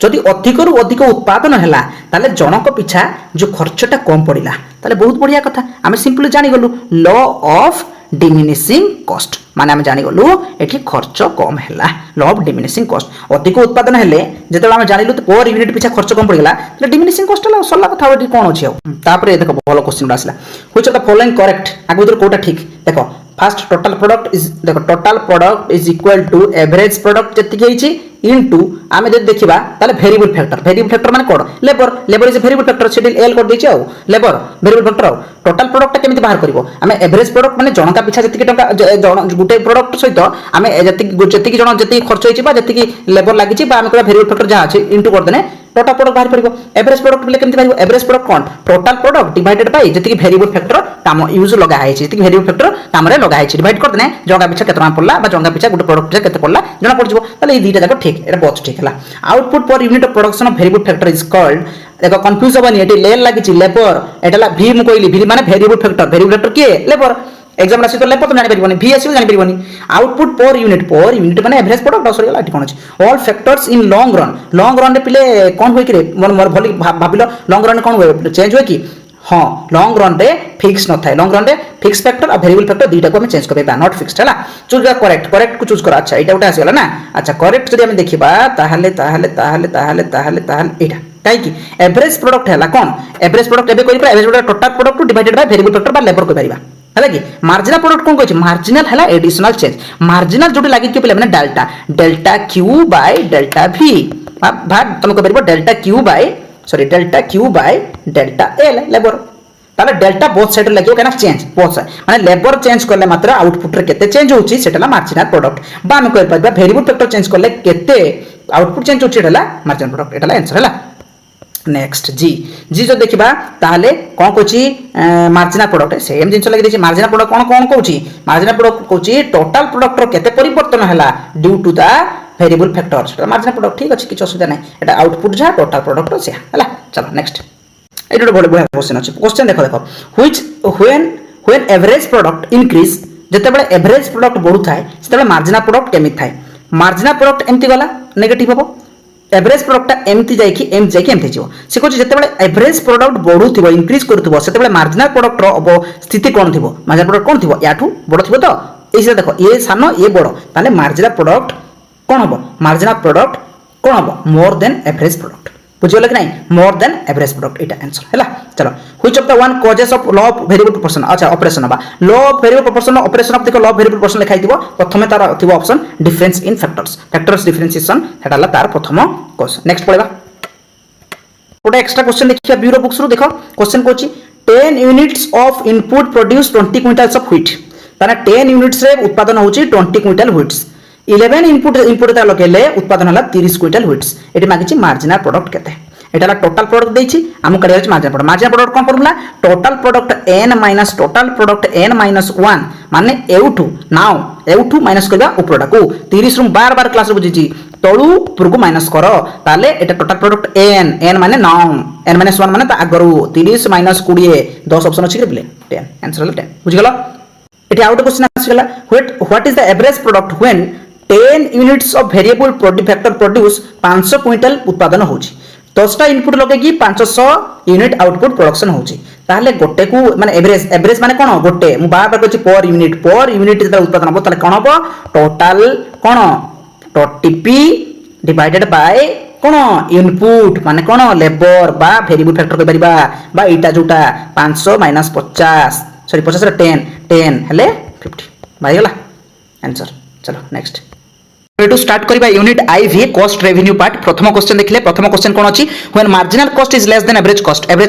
जदि अधिक रु अधिक उत्पादन हैला ताले जनक पिछा जो खर्चटा कम पड़िला ताले बहुत बढ़िया कथा आमे सिंपली जानि गलु लॉ ऑफ डिमिनिशिंग कॉस्ट माने हम जानि गलु एठी खर्च कम हैला लॉ ऑफ डिमिनिशिंग कॉस्ट अधिक उत्पादन हेले जेतला हम जानिलु पर यूनिट पिछा खर्च कम पड़िला ताले डिमिनिशिंग कॉस्ट ला सल्ला कथा एठी कोन अछि तापरे देखो भलो क्वेश्चन आसला which of the following correct आगु दर कोटा ठीक देखो फर्स्ट टोटल प्रोडक्ट इज देखो total product is equal to average product जति होइछि इनटू आमे जदि देखिबा ताले वेरिएबल फैक्टर माने कोड labour is variable factor schedule L कर दैछि आ labour variable factor total product केमिति बाहर करबो आमे एवरेज प्रोडक्ट माने जनका पिछा जति टका जण गुटे प्रोडक्ट सहित आमे जति जण जति खर्च होइछि बा जति लेबर लागिछि बा आमे कोला वेरिएबल फैक्टर जा अछि इनटू कर देने टोटल प्रोडक्ट बाहर पड़िबो एवरेज प्रोडक्ट बिले केमिति बाहर average product cone total product divided by जति वेरिएबल फैक्टर काम यूज लगा आइछि जति वेरिएबल फैक्टर काम रे लगा आइछि डिवाइड कर देने जंगा पिछा केतना पड़ला बा जंगा पिछा गुटे प्रोडक्ट पिछा केते पड़ला जणा पड़ जिवो ताले ई दुईटा जाको ठीक एटा बहुत ठीक हला output per unit of production of variable factor is called देखो कंफ्यूज होबनी एटी लेल लागिछि लेबर एटाला भी मु कहली भी माने वेरिएबल फैक्टर के लेबर एग्जाम राशि तो लेबर तो जानि परिबोनी भी आसी जानि परिबोनी आउटपुट पर यूनिट माने एवरेज प्रोडक्ट असर गेला एटी कोन अछि all factors in long run रे पिले कोन होय कि रे मोर भली भाबिलो लॉन्ग रन कोन होय चेंज होय कि हां लॉन्ग रन रे फिक्स न थाय लॉन्ग रन रे फिक्स फैक्टर और वेरिएबल फैक्टर दुईटा को हम चेंज करबा नॉट फिक्स्ड हला चूज द करेक्ट को चूज कर अच्छा एटा उटा आसी गेला ना अच्छा करेक्ट जदि हम देखिबा ताहाले एटा काई कि एवरेज प्रोडक्ट हला कोन एवरेज प्रोडक्ट एबे करिबा average product total product divided by variable factor बा लेबर को परिबा हला कि मार्जिनल प्रोडक्ट कोन कहै मार्जिनल हला एडिशनल चेंज मार्जिनल जोटी लागि के पले माने delta Q by delta v भाग तुमको परिबा delta Q by delta L labour ताले डेल्टा बोथ साइड लागो केना चेंज बोथ साइड माने लेबर चेंज करले मात्र आउटपुट रे केते चेंज होची सेटला मार्जिनल प्रोडक्ट बा हम कह पाबा वेरिएबल फैक्टर चेंज करले केते आउटपुट चेंज होची एटला मार्जिनल प्रोडक्ट एटला आंसर हला नेक्स्ट जी जी जो देखिबा ताले कोन कोची मार्जिनल प्रोडक्ट सेम जिंस लागि देछि मार्जिनल प्रोडक्ट कोन कोची मार्जिनल प्रोडक्ट कोची टोटल प्रोडक्ट रो केते परिवर्तन हला due to the variable factor marginal product ठीक अछि किछ असुविधा नै एटा आउटपुट जा टोटल प्रोडक्ट से हला चलो नेक्स्ट एटा बड़ बड़ क्वेश्चन अछि क्वेश्चन देखो देखो which when average product increase जते बेले एवरेज प्रोडक्ट बढ़ु थाए सेते मार्जिनल प्रोडक्ट केमि थाए मार्जिनल प्रोडक्ट एम्ति गला नेगेटिव हबो एवरेज प्रोडक्ट एम्ति जाइकी एम्ति जिवो से कहछि जते बेले एवरेज प्रोडक्ट बढ़ुथिबो इंक्रीज करथिबो सेते बेले मार्जिनल प्रोडक्ट रो स्थिति कोन थिबो मार्जिनल प्रोडक्ट कोन थिबो याठू बड़ थिबो तो एसे देखो ये सानो ये बड़ ताले मार्जिनल प्रोडक्ट कोन हबो मार्जिनल प्रोडक्ट कोन हबो मोर देन एवरेज प्रोडक्ट बुझियो कि नहीं मोर देन एवरेज प्रोडक्ट एटा आंसर हैला चलो which of the one causes of law of variable proportion अच्छा ऑपरेशन बा law of variable proportion operation of देखो लॉ ऑफ वेरिएबल प्रोपोर्शन लिखाइ दिबो प्रथमे तार थिबो option difference in factors differentiation हेटाला तार प्रथम क्वेश्चन नेक्स्ट पढेबा ओटा एक्स्ट्रा क्वेश्चन देखिया ब्यूरो बुक्स रो देखो क्वेश्चन कोची 10 units of input produce 20 quintals of wheat ताना 10 यूनिट्स रे उत्पादन होची 20 क्विंटल व्हीट्स 11 इनपुट ता लगेले उत्पादन हला 30 क्विंटल व्हीट्स एटी मागिची मार्जिनल प्रोडक्ट केते एटाला टोटल प्रोडक्ट देछि हम काढिया मार्जिनल प्रोडक्ट कोन formula total product n minus total product n minus 1 माने एउठू नाउ एउठू माइनस करबा उपरडा को 30 रु बार बार क्लास रे बुझिछि तळु पुरगु माइनस करो ताले एटा टोटल प्रोडक्ट n माने नाउ n माइनस 1 माने ता आगरु 30 माइनस 20 10 ऑप्शन अछि रे 10 आंसर हला 10 बुझि गेलो एटी आउट क्वेश्चन आसीगला what is the average product when 10 units of variable factor produce 500 quintal उत्पादन होछि 10टा इनपुट लगेगी 500 यूनिट आउटपुट प्रोडक्शन होछि ताहले गोटे को माने एवरेज माने कोन गोटे मु बार बार कहछि पर यूनिट जदा उत्पादन हो ताले कोन हो total cone TP divided by cone input माने कोन लेबर बा वेरिएबल फैक्टर कहि परिबा बा एटा जोटा 500 माइनस 50 सॉरी 50 रे 10 हेले 50 भाई गेला आंसर चलो नेक्स्ट to start करिबा unit IV cost revenue part प्रथम क्वेश्चन देखले प्रथम क्वेश्चन कोन अछि when marginal cost is less than average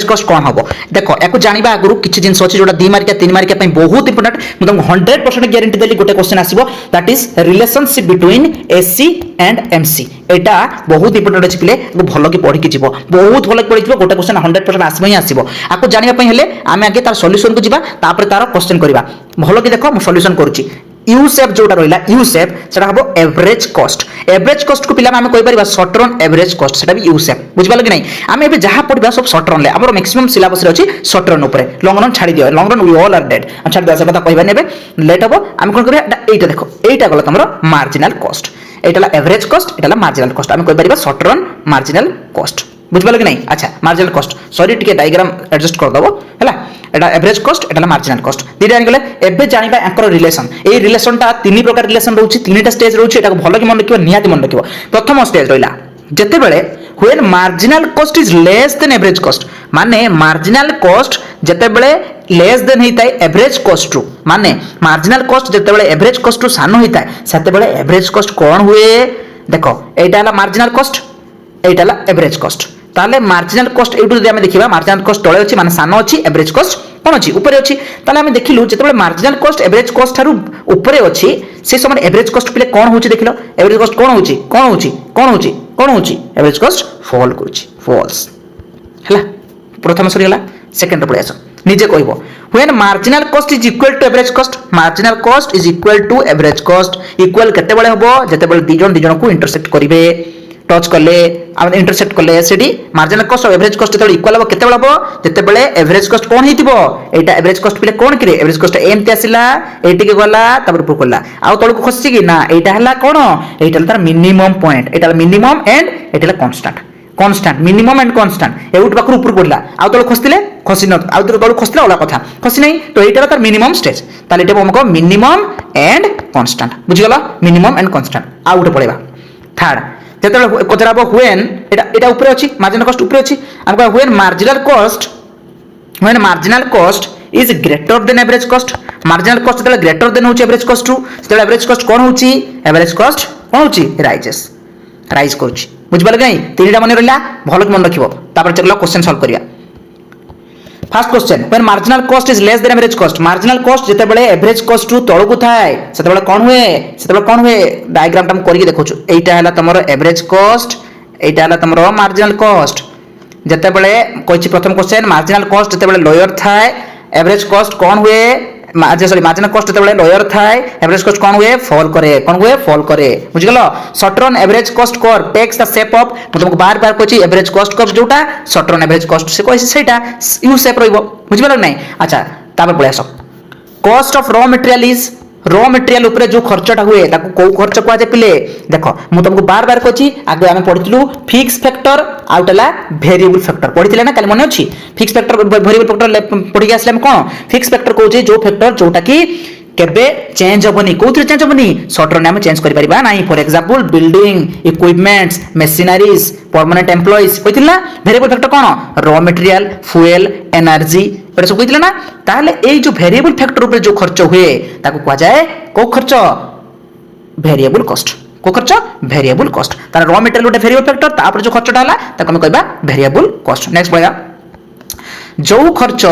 cost कोन हबो देखो याको जानिबा आगरु किछि जिंस अछि जोटा 2 मार्किया 3 मार्किया पई बहुत इंपोर्टेंट म तुम 100% गारंटी देली गोटे क्वेश्चन आसीबो that is relationship between AC and MC एटा बहुत इंपोर्टेंट अछि पिले भलो कि पढि कि जिवो बहुत भलो पढि जिवो गोटे क्वेश्चन 100% आसीबो ही आसीबो आको जानिबा पई हेले आमे आगे तार सॉल्यूशन को जिबा तापर तार क्वेश्चन करबा भलो कि देखो म सॉल्यूशन करूची यू शेप जोटा रहिला यू शेप सेटा हबो एवरेज कॉस्ट को पिला में कहि परिबा शॉर्ट रन एवरेज कॉस्ट सेटा भी यू शेप बुझबाल कि नहीं आमे एबे जहा पढिबा सब शॉर्ट रन ले हमर मैक्सिमम सिलेबस रे अछि शॉर्ट रन ऊपर लॉन्ग रन छाडी दियो long run we all are dead छाडी दियो से कथा कहबा नेबे लेट हबो आमे कोन करिया एटा देखो एटा गला तमरो मार्जिनल कॉस्ट एटाला एवरेज कॉस्ट एटाला मार्जिनल कॉस्ट आमे कहि परिबा शॉर्ट रन मार्जिनल कॉस्ट बुझबाल कि नहीं अच्छा मार्जिनल कॉस्ट सॉरी टिके डायग्राम एडजस्ट कर दबो हैला एटा एवरेज कॉस्ट एटाला मार्जिनल कॉस्ट दिटा आनि गले एबे जानिबा एकर रिलेशन ए रिलेशन ता तीन प्रकार रिलेशन रहउची तीनटा स्टेज रहउची एटा भलो कि मन रखिबो निहाती मन रखिबो प्रथम स्टेज रहिला जते बेले when marginal cost is less than average cost माने मार्जिनल कॉस्ट जते बेले लेस देन हिताय एवरेज कॉस्ट रु माने मार्जिनल कॉस्ट जते बेले एवरेज कॉस्ट रु सानो हिताय सेते बेले एवरेज कॉस्ट कोन हुए देखो एटाला मार्जिनल कॉस्ट एटाला एवरेज कॉस्ट ताले मार्जिनल कॉस्ट एटू जदि हमें देखिबा मार्जिनल कॉस्ट तळे अछि माने सानो अछि एवरेज कॉस्ट कोन अछि ऊपर अछि ताले हमें देखिलु जतबे marginal cost average cost Tharu ऊपर अछि से समय एवरेज कॉस्ट पिले कोन होछि देखिलो एवरेज कॉस्ट कोन होछि एवरेज कॉस्ट फॉल करछि फॉल्स हला प्रथम सरी हला सेकंड पळे आसो निजे कहबो when marginal cost is equal to average cost marginal cost is equal to average cost equal केते बेले हबो जते बेले दी जण को इंटरसेक्ट करिवे टच करले हम इंटरसेक्ट करले सेडी मार्जिनल कॉस्ट और एवरेज कॉस्ट तेल इक्वल हो केते बेले हो जते बेले एवरेज कॉस्ट कोन हितिबो एटा एवरेज कॉस्ट पिले कोन करे एवरेज कॉस्ट एम ते आसिला एटी के गला तबर ऊपर करला आ तळ को खसि कि ना एटा हला कोन एटा तार minimum point Etah minimum and Etah constant minimum and constant एउट बाकरू ऊपर पडला आ तळ खसतिले खसि न आ तळ खसतिला ओला कथा खसि नै तो एटा तार मिनिमम स्टेज ताले एटा हमको मिनिमम एंड कांस्टेंट बुझि गला मिनिमम एंड कांस्टेंट आ उठे पळेबा थर्ड जेतले कोतराबो व्हेन एटा ऊपर अछि मार्जिनल कॉस्ट ऊपर अछि हमको when marginal cost is greater than average cost marginal cost जेतले ग्रेटर देन होछि एवरेज कॉस्ट टू जेतले एवरेज कॉस्ट कोन होछि एवरेज कॉस्ट कोन होछि राइज करछि बुझबाल गई तीनटा मन रहला भलो मन रखिबो तापर चलो क्वेश्चन सॉल्व करिया fast question when marginal cost is less than average cost marginal cost जेते बेले एवरेज कॉस्ट टू तळकु थाए सेते बेले कोन हुए डायग्राम हम करके देखोछु एटा हला तमरो एवरेज कॉस्ट एटा हला तमरो मार्जिनल कॉस्ट जेते बेले कोइछि प्रथम क्वेश्चन मार्जिनल कॉस्ट जेते बेले लोअर थाए एवरेज कॉस्ट कोन हुए मार्जिनल कॉस्ट जेते बेले लोअर थाए एवरेज कॉस्ट कोन हुए फॉल करे बुझ गेलो short run average cost curve takes the shape of तुमको बार बार कोछि एवरेज कॉस्ट कर्व जोटा शॉर्ट रन एवरेज कॉस्ट से कोइछि सेटा यू शेप रहइबो बुझ गेलो नै अच्छा तापर पळे आसो कॉस्ट ऑफ रॉ मटेरियल ऊपर जो खर्चटा हुए ताको को खर्च को जे पिले देखो मु तुमको बार बार कोछि आगे हम पढितलु फिक्स फैक्टर आउटला वेरिएबल फैक्टर पढितले ना काल मन अछि फिक्स फैक्टर वेरिएबल फैक्टर पढि के आसले हम कोन फिक्स फैक्टर कहउछि जो फैक्टर जोटा की केबे चेंज होबनी कोथि चेंज होबनी शॉर्ट रन हम चेंज करि परिबा नाही for example building equipments machineries permanent employees कहितला वेरिएबल फैक्टर कोन रॉ मटेरियल फ्यूल एनर्जी एटा सब कहितला ना ताले ए जो वेरिएबल फैक्टर ऊपर जो खर्च हुए ताको कहा जाए को खर्च वेरिएबल कॉस्ट को खर्च वेरिएबल कॉस्ट तार रॉ मटेरियल गोटे वेरिएबल फैक्टर तापर जो खर्चटा हला ताको हम कहबा वेरिएबल कॉस्ट नेक्स्ट पळा जो खर्च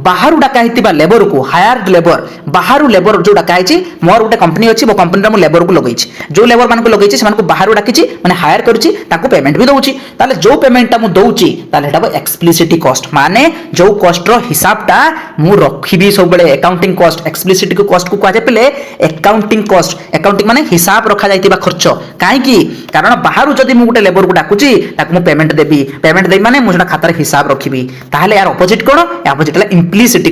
बाहर डाका हितिबा लेबर को हायर्ड लेबर बाहर लेबर जो डाका हिची मोर गोटे कंपनी अछि वो कंपनी रा मो लेबर को लगैछि जो लेबर मान को लगैछि से मान को बाहर डाकिछि माने हायर करछि ताको पेमेंट भी दउछि ताले जो पेमेंट ता मु दउछि ताले हेटा एक्सप्लिसिट कॉस्ट माने जो कॉस्ट रो हिसाबटा मु रखिबी सब बेले अकाउंटिंग कॉस्ट एक्सप्लिसिट को कॉस्ट को कहा पेले अकाउंटिंग माने हिसाब रखा जाइतिबा खर्च काहे की कारण बाहर जदी मु गोटे लेबर को डाकुछि ताको मु पेमेंट देबी माने मु खाता रे हिसाब रखिबी ताले यार अपोजिट कोन अपोजिट ला इम्प्लिसिटी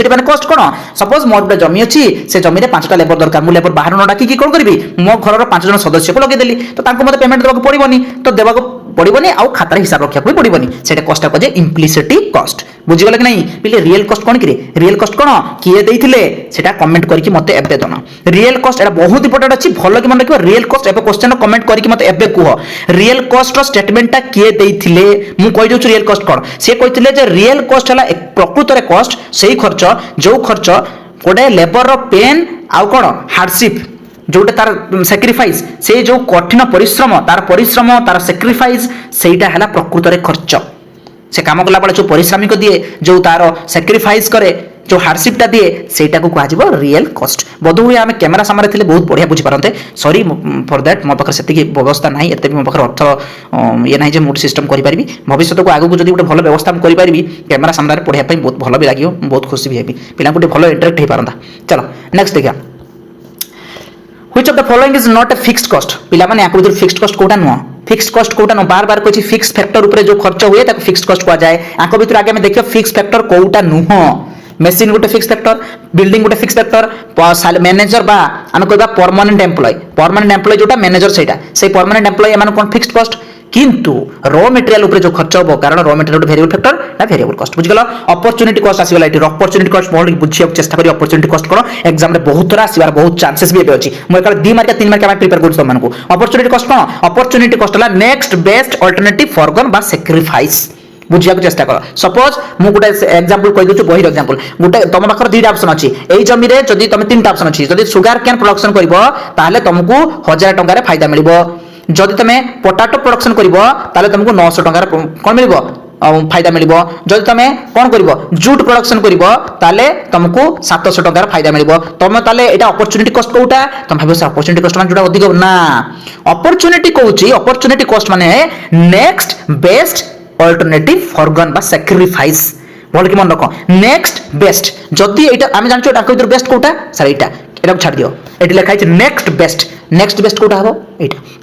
माने कॉस्ट कोन सपोज मोर गोटे जमी अछि से जमी रे 5टा लेबर दरकार मु लेबर बाहर न डाकी की कोन करबी मो घर रो 5 जन सदस्य को लगे देली तो तांको मते पेमेंट देबा पड़िबोनी तो देबा पड़िबोनी आ खाता रे हिसाब रखिया पड़िबोनी सेटा कॉस्ट को जे इम्प्लिसिटी कॉस्ट बुझि गेल कि नहीं पिले रियल कॉस्ट कोन कि रियल कॉस्ट कोन किए देइथिले सेटा कमेंट करके मते एबे दना रियल कॉस्ट एटा बहुत इंपोर्टेंट अछि भलो कि मन रखिबो रियल कॉस्ट एबे क्वेश्चन कमेंट करके मते एबे कुहो रियल कॉस्ट रो स्टेटमेंटटा किए देइथिले मु कहि दोछु रियल कॉस्ट कोन से कहिथिले जे रियल कॉस्ट हला प्रकृत रे कॉस्ट सेही खर्च जो खर्च गोटे लेबर रो पेन आउ कोन हार्डशिप जोटे तार सैक्रिफाइस से जो कठिन परिश्रम तार सैक्रिफाइस सेटा हला प्रकृत रे खर्च से काम कला बळे जो परिश्रमिक दिए जो तार सैक्रिफाइस करे जो हार्डशिपटा दिए सेटा को कहा जिवो रियल कॉस्ट बधु हुए आमे कैमरा सामने थिले बहुत बढ़िया बुझी पारंते सॉरी फॉर दैट मो पखर सेति की व्यवस्था नाही एते मो पखर अर्थ ये नाही जे मोड सिस्टम करि परिबी भविष्य को आगु को जदी गोटे भलो व्यवस्था करि परिबी कैमरा सामने रे पढिया पई बहुत भलो भी लागियो बहुत खुशी भी हेबी पिला को भलो इंटरेक्ट हे पारंता चलो नेक्स्ट देखिया Which of the following is not a fixed cost पिला माने आको भीतर फिक्स्ड कॉस्ट कोटा नुवा फिक्स्ड कॉस्ट कोटा न बार बार कोछि फिक्स फैक्टर ऊपर जो खर्च हुए ताको फिक्स्ड कॉस्ट कहा जाए आको भीतर आगे में देखियो फिक्स फैक्टर कोटा नुह मशीन गोटे फिक्स फैक्टर बिल्डिंग गोटे फिक्स फैक्टर मैनेजर बा हम कहबा परमानेंट एम्प्लॉय जोटा मैनेजर सेटा से परमानेंट एम्प्लॉय माने कोन फिक्स्ड कॉस्ट किंतु रॉ मटेरियल ऊपर जो खर्च हो कारण रॉ मटेरियल वेरिएबल फैक्टर ना वेरिएबल कॉस्ट बुझ गेलो अपॉर्चुनिटी कॉस्ट आसी गेला इटी अपॉर्चुनिटी कॉस्ट बहुत बुझिया चेष्टा करी अपॉर्चुनिटी कॉस्ट कोन एग्जाम रे बहुत थरा आसीबार बहुत चांसेस भी अछि मो एकाल 2 मार्क 3 मार्क हम प्रिपेयर करछ तमन को अपॉर्चुनिटी कॉस्ट कोन अपॉर्चुनिटी कॉस्ट हला नेक्स्ट बेस्ट अल्टरनेटिव फॉरगन बा सैक्रिफाइस बुझिया को चेष्टा कर सपोज मु गोटे एग्जांपल कहि दोछु बहिर एग्जांपल गोटे तम पाखर 2टा ऑप्शन अछि एई जमी रे जदी तमे 3टा ऑप्शन अछि जदी सुगर कैन प्रोडक्शन करबो ताले तुमको 1000 टका रे फायदा मिलिबो जदि तुम पोटाटो प्रोडक्शन करिवो ताले तुमको 900 टका कोन मिलिबो फायदा मिलिबो जदि तुम कोन करिवो जूट प्रोडक्शन करिवो ताले तुमको 700 टका फायदा मिलिबो तुम ताले एटा अपॉर्चुनिटी कॉस्ट कोटा तुम भाबो से अपॉर्चुनिटी कॉस्ट माने जोटा अधिक ना अपॉर्चुनिटी कहूची अपॉर्चुनिटी कॉस्ट माने नेक्स्ट बेस्ट अल्टरनेटिव फॉरगन बा सैक्रिफाइस बोल कि मन रखो नेक्स्ट बेस्ट जदि एटा आमे जानछो टाका भीतर बेस्ट कोटा सर एटा छाड़ दियो एटी लिखा है नेक्स्ट बेस्ट कोटा हबो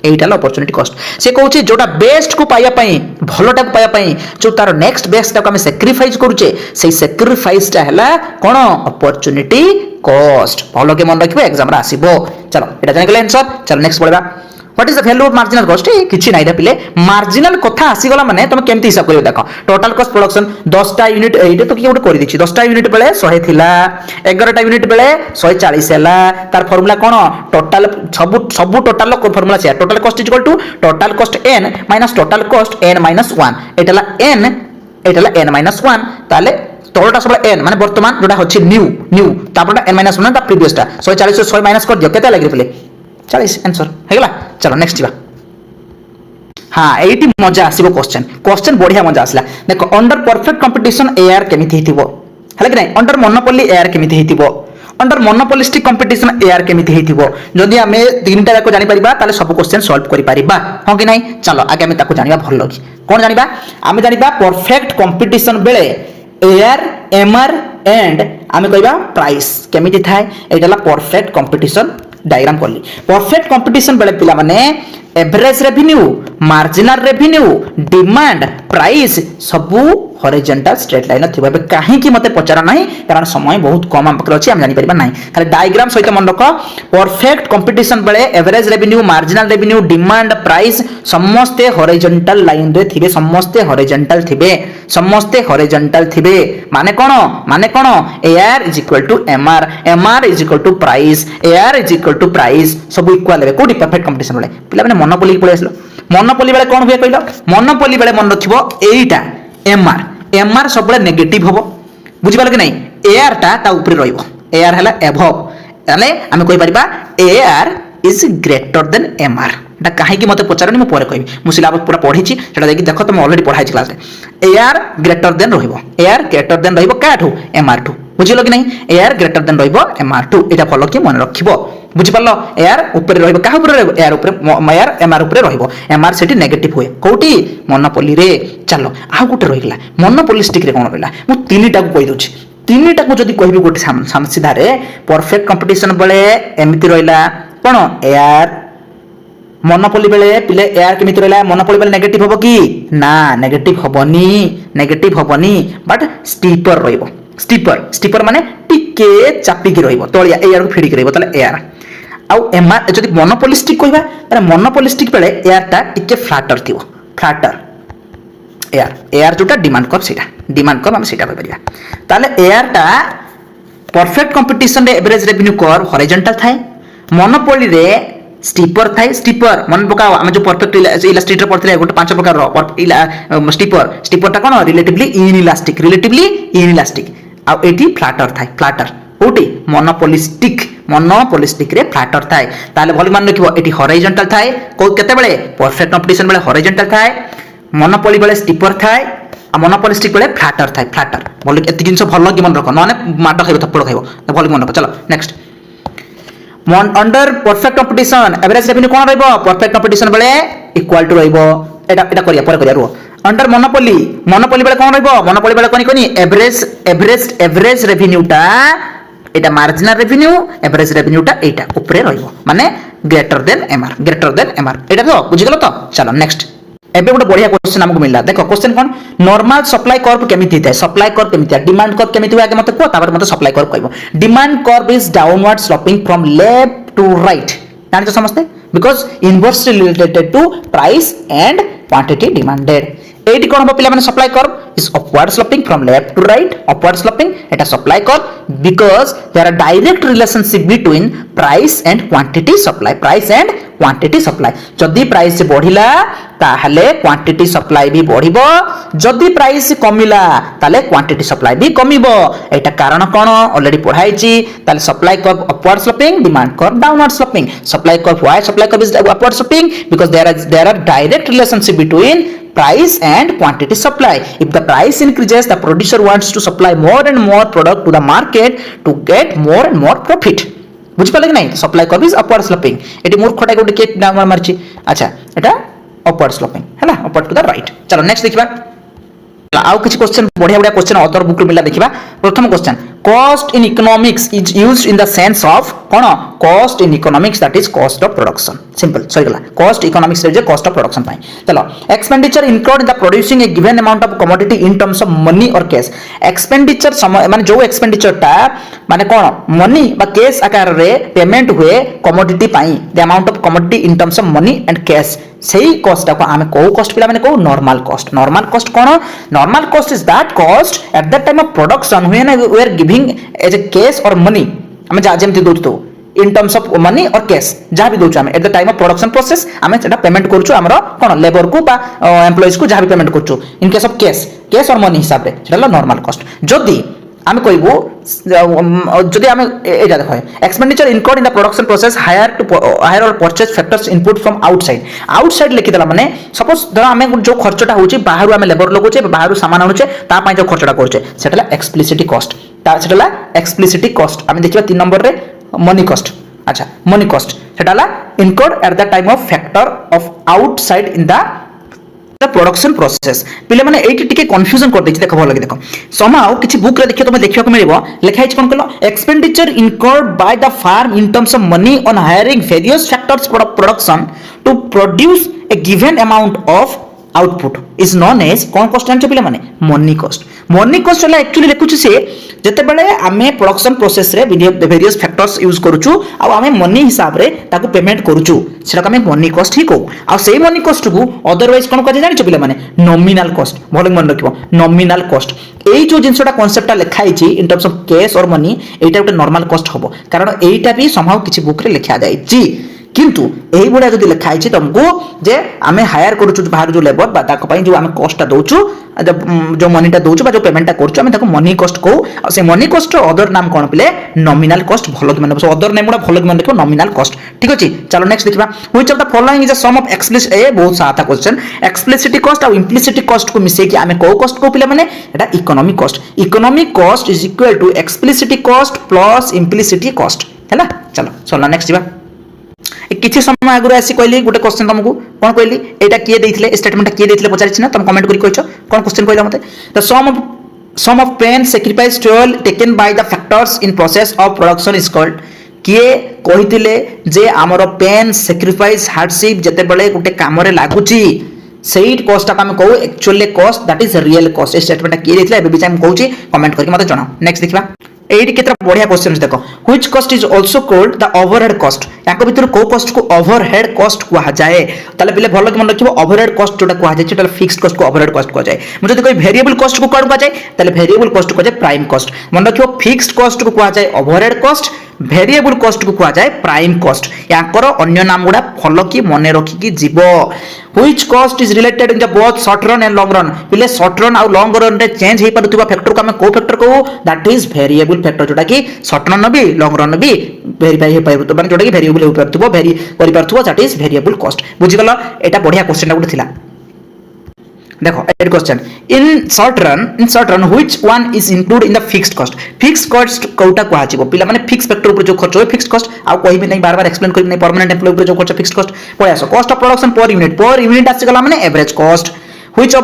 एटा अपॉर्चुनिटी कॉस्ट से कहूची जोटा बेस्ट को पाया पई भलोटा को पाया पई जो तार नेक्स्ट बेस्ट ता को हम सैक्रिफाइस करूचे से सैक्रिफाइस ता हला कोन अपॉर्चुनिटी कॉस्ट भलो के मन रखिबो एग्जाम रा आसीबो चलो एटा जानि गेले आंसर चलो नेक्स्ट पढिबा what is the value of marginal cost किछि नाइ पिले मार्जिनल कथा आसी गला माने तुम केमती हिसाब करियो देखो टोटल कॉस्ट प्रोडक्शन 10टा यूनिट एइटे तो किए करि दिछि 10टा यूनिट बेले 100 थिला 11टा यूनिट बेले 140 हैला तार फार्मूला कोन टोटल सब टोटल फार्मूला छै total cost equal to total cost n minus total cost n - 1 एटला n - 1 ताले तोलटा सब n माने वर्तमान जोटा होछि न्यू तापटा n - 1 ता प्रीवियस ता 140 100 माइनस कर दियो केते लागि पिले 40 आंसर हेगला चलो नेक्स्ट जीवा हाँ एटी मजा आसीबो क्वेश्चन क्वेश्चन बढ़िया मजा आसला देखो अंडर परफेक्ट कंपटीशन एआर केमिति हिथिबो हला कि नहीं अंडर मोनोपोली एआर केमिति हिथिबो अंडर मोनोपोलिस्टिक कंपटीशन एआर केमिति हिथिबो जदि आमे तीनटा जाको जानि परिबा ताले सब क्वेश्चन सॉल्व करि परिबा हां कि नहीं चलो आगे आमे ताको जानिबा भल लगी कोन जानिबा आमे जानिबा परफेक्ट कंपटीशन बेले एआर एमआर एंड आमे कहबा प्राइस केमिति थाए एटाला परफेक्ट कंपटीशन डायग्राम करली परफेक्ट कंपटीशन बेले पिला माने average revenue marginal revenue demand price सबू हॉरिजॉन्टल स्ट्रेट लाइन थिबा बे काहे कि मते पचारा नाही कारण समय बहुत कम हम पकड़ अछि हम जानि परिबा नाही खाली डायग्राम सहित मन रख परफेक्ट कंपटीशन बेले average revenue marginal revenue demand price समस्ते हॉरिजॉन्टल लाइन रे थिबे समस्ते हॉरिजॉन्टल थिबे माने कोन AR is equal to MR MR is equal to price AR is equal to price सब इक्वल हेबे कोडी परफेक्ट कंपटीशन बेले पिला माने मोनोपोली पळे आसलो मोनोपोली बेले कोन हुए कहलो मोनोपोली बेले मन रखिबो एईटा एमआर एमआर सब नेगेटिव होबो बुझि पालो कि नहीं एआर टा ता ऊपर रहइबो एआर हला एभव ताले हम कहि परिबा AR is greater than MR ता काहे कि मते पचारनी म परे कहबी मु सिलेबस पूरा पढिछि सेटा देखि देखो तुम ऑलरेडी पढाइ छि क्लास रे एआर ग्रेटर देन रहइबो एआर ग्रेटर देन रहइबो काठू एमआर टू बुझिलो कि नहीं एआर ग्रेटर देन रहइबो एमआर टू एटा फॉलो कि मन रखिबो बुझि पालो एआर ऊपर रहइबो काहे ऊपर रहइबो एआर ऊपर एआर एमआर ऊपर रहइबो एमआर सेठी नेगेटिव होय कोठी मोनोपोली रे चलो आ गुटे रहिगला मोनोपोलिस्टिक रे कोन रहला मु तीनटा को कहि दोछि तीनटा को जदी कहबी गुटे सीधा रे परफेक्ट कंपटीशन बेले एमिति रहला कोन एआर मोनोपोली बेले पिले एआर केमिति रहला मोनोपोली बेले नेगेटिव होबो कि ना नेगेटिव होबनी बट स्टीपर रहइबो स्टीपर माने टिके चापी की रहइबो तळिया एआर को फिडी की रहइबो तले एआर आउ एमआर जदी मोनोपोलिस्टिक कहबा तारे मोनोपोलिस्टिक बेले एआर टा टिके फ्लैटर थिबो फ्लैटर एआर जोटा डिमांड कर्व हम सेटा कहि परिबा ताले एआर टा परफेक्ट कंपटीशन रे एवरेज रेवेन्यू कर्व हॉरिजॉन्टल थाए मोनोपोली रे स्टीपर थाए स्टीपर मन पकाओ हम जो परफेक्ट इलास्टिक रे पड़थिले गोटे पांच प्रकार रो स्टीपर टा कोन रिलेटिवली इनइलास्टिक आ एटी फ्लैटर थाए फ्लैटर ओटी मोनोपोलिस्टिक रे फ्लैटर थाए ताले भली मान रखिबो एटी हॉरिजॉन्टल थाए को केते बेले परफेक्ट कंपटीशन बेले हॉरिजॉन्टल थाए मोनोपोली बेले स्टीपर थाए आ मोनोपोलिस्टिक बेले फ्लैटर थाए फ्लैटर बोले एति जिंस भलो कि मन रखो नने माड खाइबो थप्पड़ खाइबो भली मन रखो चलो next under perfect competition average revenue कोन रहइबो परफेक्ट कंपटीशन बेले इक्वल टू रहइबो एटा करिया पर करिया रो अंडर मोनोपोली बेले कोन रहइबो मोनोपोली बेले कोनी एवरेज रेवेन्यू टा एटा मार्जिनल रेवेन्यू एवरेज रेवेन्यू टा एटा ऊपर रहइबो माने ग्रेटर देन एमआर एटा तो बुझि गेलो तो चलो नेक्स्ट एबे गोटे बढ़िया क्वेश्चन हमको मिलला देखो क्वेश्चन कोन नॉर्मल सप्लाई कर्व केमिति थाए सप्लाई कर्व केमिति थाए डिमांड कर्व केमिति हुए आगे मते को तापर मते सप्लाई कर्व कहबो demand curve is downward sloping from left to right जानि समझते because inversely related to price and quantity demanded एटी कोन हो पिला माने supply curve is upward sloping from left to right upward sloping एटा supply curve because there are direct relationship between price and quantity supply जदी price बढ़िला ताहले quantity supply भी बढ़िबो जदी प्राइस कमिला ताले क्वांटिटी सप्लाई भी कमिबो एटा कारण कोन ऑलरेडी पढाइची ताले supply curve upward sloping demand curve downward sloping supply curve why supply curve is upward sloping because there are direct relationship between price and quantity supply. If the price increases, the producer wants to supply more and more product to the market to get more and more profit. बुझ पाले कि नहीं supply curve is upward sloping एटी मूर्खटा गोटे के नाम मारछि अच्छा एटा अपवर्ड स्लोपिंग हैला अपवर्ड टू द राइट चलो नेक्स्ट देखिबा आउ किछ क्वेश्चन बढ़िया क्वेश्चन अदर बुक मिला देखिबा प्रथम question cost in economics is used in the sense of cone cost in economics that is cost of production simple सही गला cost economics रे जे cost of production पाई चलो expenditure incurred in the producing a given amount of commodity in terms of money or cash expenditure माने जो expenditure टा माने कोन money बा cash आकार रे पेमेंट हुए commodity pi the amount of commodity in terms of money and cash सही cost को आमे को कॉस्ट पिला माने को नॉर्मल कॉस्ट कोन normal cost is that cost at that time of production when we are giving as a cash और money आमे जेमति दोछ तो इन टर्म्स ऑफ मनी और कैश जहाँ भी दोछ आमे at the time of production process आमे सेटा पेमेंट करछु हमरो कोन लेबर को बा एम्प्लॉइज को जहाँ भी पेमेंट करछु इन केस ऑफ कैश और मनी हिसाब रे सेटा नॉर्मल कॉस्ट जदी आम कहबू जदि आम एटा देख expenditure incurred in the production process hire or purchase factors input from outside लिखिदेला माने सपोज धर आम जो खर्चटा होची बाहर आम लेबर लगुचे बाहर सामान आणुचे ता पई जो खर्चटा करछे सेटला एक्सप्लिसिट कॉस्ट सेटला एक्सप्लिसिट कॉस्ट आम देखिबा 3 नंबर रे मनी कॉस्ट अच्छा मनी कॉस्ट सेटाला incurred at the time of factor of outside in the production process पिले माने एटी टिके कंफ्यूजन कर देछि देखो भल लगे देखो समाउ किछि बुक रे देखियो तमे देखियो को मिलिबो लेखा हिच कोन कलो expenditure incurred by the firm in terms of money on hiring various factors production to produce a given amount of output is known as कौन कॉस्ट जानछ पिले माने मनी कॉस्ट हला एक्चुअली लिखुछु से जते बेले आमे प्रोडक्शन प्रोसेस रे वेरियस फैक्टर्स यूज करूछु आ आमे मनी हिसाब रे ताको पेमेंट करूछु सेटा आमे मनी कॉस्ट ही को आ सेही मनी कॉस्ट को अदरवाइज कोन कजे जानछ पिले माने नॉमिनल कॉस्ट भले मन रखिबो नॉमिनल कॉस्ट एई जो जिंसटा कांसेप्टटा लिखाई छि इन टर्म्स ऑफ कैश और मनी एटा एक नॉर्मल कॉस्ट हबो कारण एटा भी समहाउ किछि बुक रे लिखा जाय छि किंतु एही बडा जदी लिखा आइछि तुमको जे आमे हायर करूछु बाहर जो लेबर बा ताको पई जो आमे कॉस्टटा दोछु जो मनीटा दोछु बा जो पेमेंटटा करछु आमे ताको मनी कॉस्ट को आ से मनी कॉस्ट रो अदर नाम कोन पिले नॉमिनल कॉस्ट भलो कि माने अदर नेम गुडा भलो कि माने देखो नॉमिनल कॉस्ट ठीक अछि चलो नेक्स्ट देखिबा which of the following is a sum of explicit ए बहुत साता क्वेश्चन एक्सप्लिसिट कॉस्ट और इम्प्लिसिट कॉस्ट को मिसे कि आमे को कॉस्ट को पिले माने एटा economic cost is equal to explicit cost plus implicit cost हैला चलो चलो नेक्स्ट दिबा किछि समय आगु आसी कहली गोटे क्वेश्चन तुमको कोन कहली एटा किए देथिले स्टेटमेंट किए देथिले पचारिछि ना तुम कमेंट करी कहछो कोन क्वेश्चन कहला मते the sum of pain sacrifice toil taken by the factors in process of production is called किए कहितिले जे हमर पेन सैक्रिफाइस हार्डशिप जते बेले गोटे काम रे लागुची सेही कॉस्ट का हम कहू actually cost that is real cost A statement किए देथिले एबे बिचाम कहूची कमेंट करके मते जणाओ नेक्स्ट देखिबा एडी केतरा बढ़िया क्वेश्चन देखो which cost is also called the overhead cost याको भीतर को कॉस्ट को ओवरहेड कॉस्ट कहा जाए ताले पहले भलो कि मन रखिबो ओवरहेड कॉस्ट जोटा कहा जाय छटा फिक्स्ड कॉस्ट को ओवरहेड कॉस्ट कहा जाय मुझे जदि कोई वेरिएबल कॉस्ट को कहा जाय ताले वेरिएबल कॉस्ट को जाय प्राइम कॉस्ट मन रखिबो फिक्स्ड कॉस्ट को कहा जाय ओवरहेड कॉस्ट वेरिएबल कॉस्ट को कहा जाय प्राइम कॉस्ट याकर अन्य नाम गुडा फॉलो की मने रखी की जीवो which cost is related in the both short run and long run पिले शॉर्ट रन और लॉन्ग रन रे चेंज हे परथुवा फैक्टर को हम को फैक्टर को दैट इज वेरिएबल फैक्टर जोटा कि शॉर्ट रन भी लॉन्ग रन भी वेरीफाई हे पाइबो तो माने जोटा कि वेरिएबल हे परथुवा वेरी करि परथुवा दैट इज वेरिएबल कॉस्ट बुझि गलो एटा बढ़िया क्वेश्चन गुड थिला देखो एड question in short run which one is include in the fixed cost कोटा कहा छिबो पिला माने फिक्स फैक्टर ऊपर जो खर्च होय फिक्स्ड कॉस्ट आ कोई भी नहीं बार बार एक्सप्लेन करि नहीं परमानेंट एम्प्लॉय ऊपर जो खर्च फिक्स्ड कॉस्ट पय आसो cost of production per unit आसी गला माने average cost which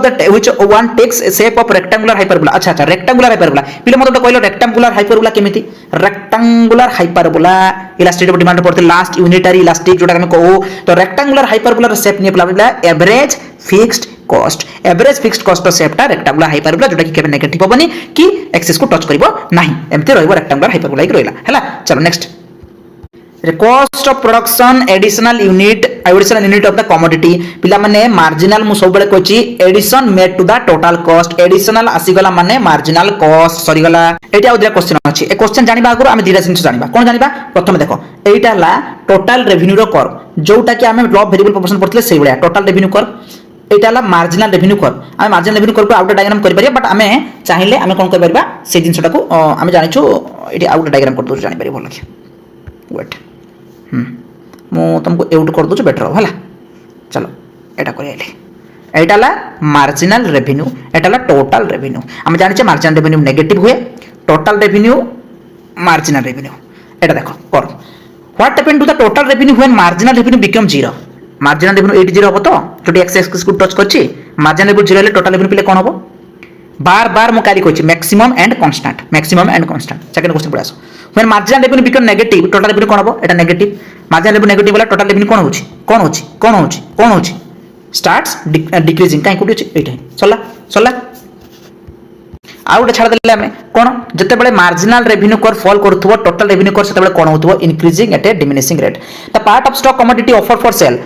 one takes a shape of rectangular hyperbola अच्छा rectangular hyperbola पिले मते कहलो rectangular hyperbola केमिति rectangular hyperbola elasticity of demand पड़ते लास्ट यूनिटरी इलास्टिक जोटा हम कहू तो rectangular hyperbola रो शेप ने पिला एवरेज फिक्स्ड कॉस्ट रो शेपटा rectangular hyperbola जोटा कि केबे नेगेटिव होबनी कि एक्सिस को टच करबो नाही एमते रहबो rectangular hyperbola कि रहला हला चलो next cost of production additional unit of the commodity पिला माने marginal मु सब बेले कहची addition made to the total cost additional आसी गला माने marginal cost सरी गला एटा उदिया क्वेश्चन अछि ए क्वेश्चन जानिबा आगु हम दिरा जिंस जानिबा कोन जानिबा प्रथम देखो एटा हला टोटल रेवेन्यू रो कर्व जोटा कि हमें लॉ ऑफ वेरिएबल प्रोपोर्शन पढ़तले सेही बळिया टोटल रेवेन्यू कर्व एटा हला मार्जिनल रेवेन्यू कर्व हमें मार्जिनल रेवेन्यू कर्व को आउट डायग्राम करि परिया बट हमें चाहिले हमें कोन करि परिबा से जिंसटा को हमें जानिछु एटी आउट डायग्राम कर दो जानि परिबो लखे वेट मु तुमको एउट कर दो बेटर होला चलो एटा करि आइले एटा ला मार्जिनल रेवेन्यू एटा ला टोटल रेवेन्यू हम जानि छे मार्जिनल रेवेन्यू नेगेटिव हुए टोटल रेवेन्यू मार्जिनल रेवेन्यू एटा देखो कर what happened to the total revenue when marginal revenue become 0 marginal revenue 80 हो तो जोटी एक्स एक्सिस को टच करछि मार्जिनल रेवेन्यू 0 ले टोटल रेवेन्यू पिले कोन हो बार बार मु काली कहछि maximum and constant second question पड़ास when marginal revenue become negative total revenue कोन हो एटा नेगेटिव मार्जिनल रेवेन्यू नेगेटिव वाला टोटल रेवेन्यू कोन होछि स्टार्ट्स डिक्रीजिंग काई कोठी अछि एटा सल्ला आ गोटे छाड़ देले हमें कोन जते बेले मार्जिनल रेवेन्यू कर फॉल करथुबो टोटल रेवेन्यू कर सेते बेले कोन होथुबो increasing at a diminishing rate the part of stock commodity offer for sale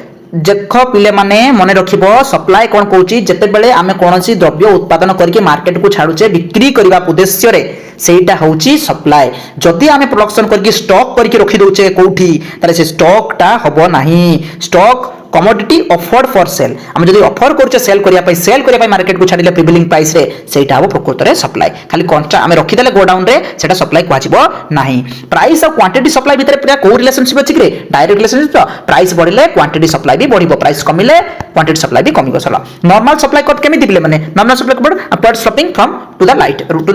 देखो पिले माने मने रखिबो सप्लाई कोन कहूची जते बेले आमे कोनसी द्रव्य उत्पादन करके मार्केट को छाडुचे बिक्री करबा उद्देश्य रे सेटा होची सप्लाई जदि आमे प्रोडक्शन करके स्टॉक करके रखि दोचे कोठी ताले से स्टॉक टा हबो नाही stock commodity offered for sale हम जदि ऑफर करछे सेल करिया मार्केट को छाडिले प्रिवेलिंग प्राइस रे सेटा हो प्रकृत रे सप्लाई खाली कंस्टा हम रखि देले गोडाउन रे सेटा सप्लाई कुआजिबो नाही प्राइस और क्वांटिटी सप्लाई भितर पूरा को रिलेशनशिप अछि रे डायरेक्ट रिलेशनशिप प्राइस बढ़िले क्वांटिटी सप्लाई भी बढ़िबो प्राइस कमिले क्वांटिटी सप्लाई भी कमिबो सला नॉर्मल सप्लाई कट केमि दिबले माने नॉर्मल सप्लाई कट upward sloping from to the right left to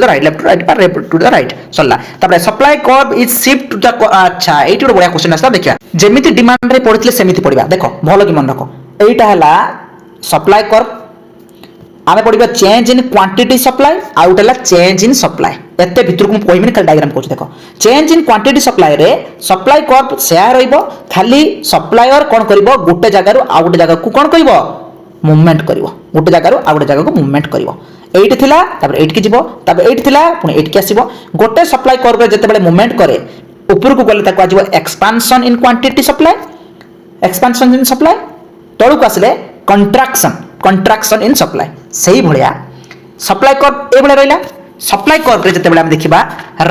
right पर टू द राइट सला तबरे supply curve is shift to the अच्छा एटी बडा क्वेश्चन आसा देखिया जेमिति डिमांड रे पड़ितले सेमिति पड़िबा देखो भलो कि मन रखो एटा हला सप्लाई कर्व आमे पड़िबा चेंज इन क्वांटिटी सप्लाई आउटला चेंज इन सप्लाई एते भितर को कोइ मिनी खाली डायग्राम कोछ देखो चेंज इन क्वांटिटी सप्लाई रे सप्लाई कर्व शेयर होइबो खाली सप्लायर कोन करबो गुटे जगह रु आ गुटे जगह को कोन करबो मूवमेंट करबो गुटे जगह रु आ गुटे जगह को मूवमेंट करबो एट थिला तब एट की जिवो तब एट थिला पुनी एट के आसीबो गोटे सप्लाई कर्व रे जते बेले मूवमेंट करे ऊपर को गले ताको आजिबो एक्सपांशन इन क्वांटिटी सप्लाई तळु को आसले कंट्राक्शन इन सप्लाई सही भलिया सप्लाई कर्व ए भले रहला सप्लाई कर्व रे जते बेले हम देखिबा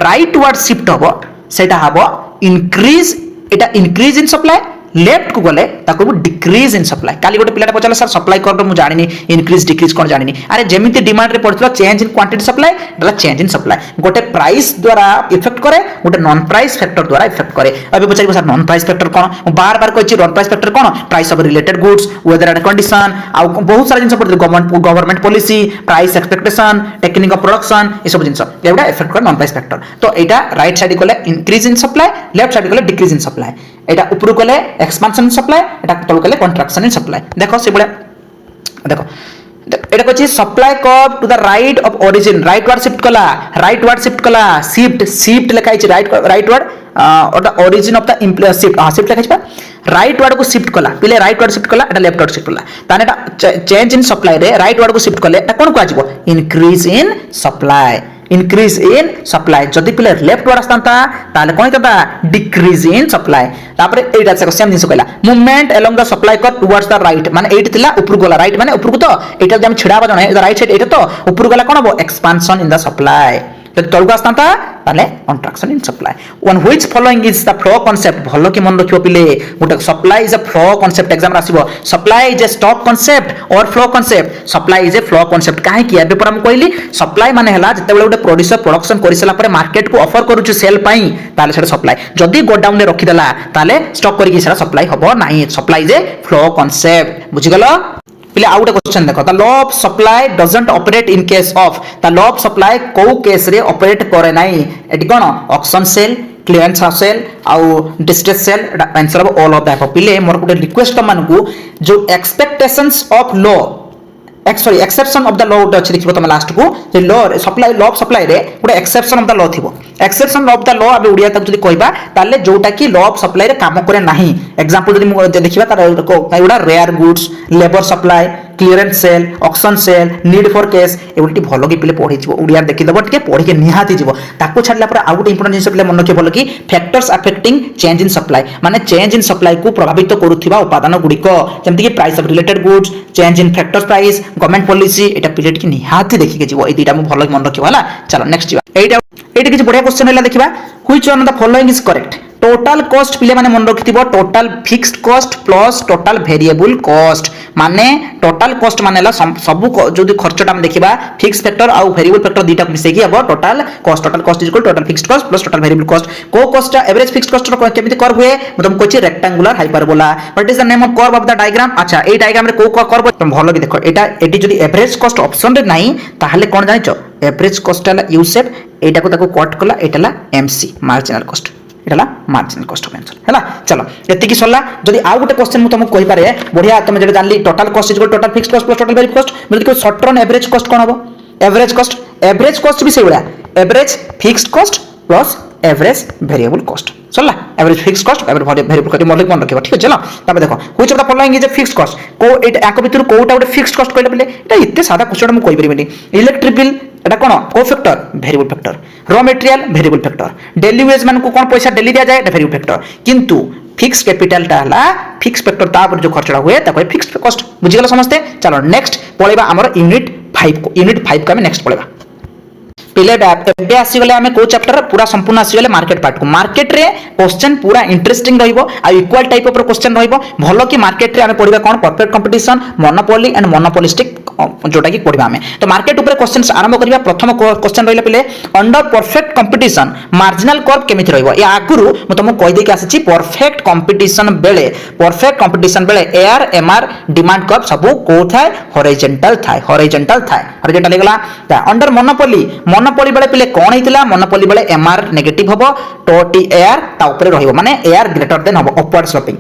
राइट वर्ड शिफ्ट होबो सेटा हबो इंक्रीज इन सप्लाई लेफ्ट को गले ताको डिक्रीज इन सप्लाई काली गोटे पिलाटा पचाला सर सप्लाई कर्व मु जानिनी इंक्रीज डिक्रीज कोन जानिनी अरे जेमिति डिमांड रे पड़थला चेंज इन क्वांटिटी सप्लाई डला चेंज इन सप्लाई गोटे प्राइस द्वारा इफेक्ट करे गोटे नॉन प्राइस फैक्टर द्वारा इफेक्ट करे अबे पचाइबो सर नॉन प्राइस फैक्टर कोन बार बार कहछि नॉन प्राइस फैक्टर कोन price of related goods weather and condition आ बहुत सारा जिंस पड़थि government policy price expectation technique of production ए सब जिंस एबडा इफेक्ट करे नॉन प्राइस फैक्टर तो एटा राइट साइड गले increase in supply left side गले डिक्रीज इन सप्लाई एटा ऊपर गले एक्सपांशन इन सप्लाई एटा तळ गले कंट्राक्शन इन सप्लाई देखो से बडा देखो एटा कहछि supply curve to the right of origin rightward shift कला शिफ्ट लिखाइ छै राइट वर्ड और the origin of the shift shift लिखाइ छै राइट वर्ड को शिफ्ट कला पिले राइट वर्ड शिफ्ट कला एटा लेफ्ट वर्ड शिफ्ट कला ताने एटा चेंज इन सप्लाई रे राइट वर्ड को शिफ्ट कले एटा कोन को आजिबो इंक्रीज इन सप्लाई जदि पिले लेफ्ट वर्ड आस्तांता ताले कोन होता डिक्रीज इन सप्लाई तापरे एटा से सेम जिंस कहला movement along the supply curve towards the right माने एट थिला ऊपर गला राइट माने ऊपर को तो एटा जे हम छिडाबा जने राइट साइड एटा तो ऊपर गला कोन हो एक्सपांशन इन द सप्लाई जदि तळको आस्तांता ताले contraction in supply one which following is the flow concept भलो कि मन रखियो पिले गोटे supply is a flow concept exam आसीबो supply is a stock concept और flow concept supply is a flow concept काहे कि एबे पर हम कहली सप्लाई माने हला जते बेले गोटे प्रोड्यूसर प्रोडक्शन करिसला परे मार्केट को ऑफर करूछु सेल पई ताले सेटा सप्लाई जदि गोडाउन रे रखि देला ताले स्टॉक करिकि सेटा सप्लाई हबो नाही supply is a flow concept बुझि गलो पिले आउट क्वेश्चन देखो the law of supply doesn't operate in case of the law of supply को केस रे ऑपरेट करे नाही एटी कोन ऑक्शन सेल क्लियरेंस सेल आउ distress sale answer of all of that पिले मोर गुटे रिक्वेस्ट मानकू जो expectations of law exception of the law उटे अछि देखिबो तमे लास्ट को जे law supply law of supply रे गुटे एक्सेप्शन ऑफ द लॉ थिबो एक्सेप्शन ऑफ द लॉ अबे उडिया तक जदी कहबा ताले जोटा कि लॉ ऑफ सप्लाई रे काम करे नाही एग्जांपल जदी देखिबा तार एउडा rare goods labour supply clearance sale auction sale need for case एउटी भलो कि पिले पढि छिबो उडिया देखि दबो टिके पढि के निहाती जिवो ताको छाडला पर आउट इंपोर्टेंट जिंस पिले मन रखे भलो कि factors affecting change in supply माने चेंज इन सप्लाई को प्रभावित करूथिबा उपादान गुडिको जेमति कि price of related goods change in factors price government policy Etah pellet कि निहाती देखि के जिवो ए दुटा मु भलो मन रखिबो हला चलो नेक्स्ट जिवो एटा किछ बढ़िया क्वेश्चन हैला देखिबा which one of the following is correct total cost पिले माने मन रखिथिबो total fixed cost plus total variable cost माने टोटल कॉस्ट मानेला सब जदी खर्चटा हम देखिबा फिक्स फैक्टर आ वेरिएबल फैक्टर दुटा मिसेकी हबो total cost is equal total fixed cost plus total variable cost को कॉस्ट एवरेज फिक्स्ड कॉस्ट रो केमिति कर्व हुए म तुम कहछि rectangular hyperbola what is the name of curve of the diagram अच्छा ए डायग्राम रे को कर्व तुम भलो कि देखो एटा एटी जदी एवरेज कॉस्ट ऑप्शन रे नाही ताहले कोन जानिचो एवरेज कॉस्ट हला यू शेप एटा को ताको कट कला एटाला एमसी मार्जिनल कॉस्ट एटाला मार्जिनल कॉस्ट ऑफ आंसर हैला चलो एति की सल्ला जदी आ गुटे क्वेश्चन मु तुमको कहि पारे बढ़िया तुम जेटा जानली total cost is equal total fixed cost plus total variable cost मतलब कि शॉर्ट रन एवरेज कॉस्ट कोन हबो एवरेज कॉस्ट भी से बडा average fixed cost plus average variable cost सल्ला average fixed cost average variable cost मोर मन रखिबा ठीक है चलो तबे देखो which of the following is a fixed cost को एटा आको भितर कोटा उडे फिक्स्ड कॉस्ट कहले पले एटा इत्ते सादा क्वेश्चन मु कहि परिबेनी इलेक्ट्रिक बिल एटा कोन को factor variable factor raw material variable factor daily veg मान को कोन पैसा डेली दिया जाय एटा वेरिएबल फैक्टर किंतु फिक्स कैपिटल टा हला फिक्स फैक्टर ता पर जो खर्चडा हुए ता कोइ फिक्स्ड कॉस्ट बुझिगला समझते चलो नेक्स्ट पळेबा हमर यूनिट 5 को यूनिट 5 का में नेक्स्ट पळेबा पिले एबे आसीगले आमे को चैप्टर पूरा संपूर्ण आसीगले मार्केट पार्ट को मार्केट रे क्वेश्चन पूरा इंटरेस्टिंग रहइबो आ इक्वल टाइप ऑफ क्वेश्चन रहइबो भलो कि मार्केट रे आमे पढिबा कोन perfect competition monopoly and monopolistic जोटा कि पढिबा आमे तो मार्केट ऊपर क्वेश्चंस आरंभ करिबा प्रथम क्वेश्चन रहले पिले under perfect competition marginal curve केमिति रहइबो या आगुरु म तुमको कहि दे कि आसीची परफेक्ट कंपटीशन बेले एआर एमआर डिमांड कर्व सब को थाए हॉरिजॉन्टल हॉरिजॉन्टल हेगला अंडर मोनोपोली बेले पिले कोन हितला मोनोपोली बेले एमआर नेगेटिव हबो तो टी एआर ता ऊपर रहिबो माने एआर ग्रेटर देन हबो upward sloping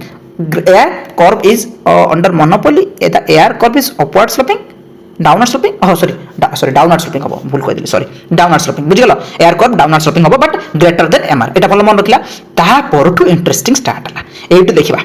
AR curve is under monopoly AR curve is upward sloping downward sloping sorry downward sloping हबो भूल कहि दिली सॉरी डाउनवर्ड स्लोपिंग बुझि गेलो एआर कर्व डाउनवर्ड स्लोपिंग हबो बट ग्रेटर देन एमआर एटा भलो मन रखिला ता परठु इंटरेस्टिंग स्टार्ट हला एइटु देखिबा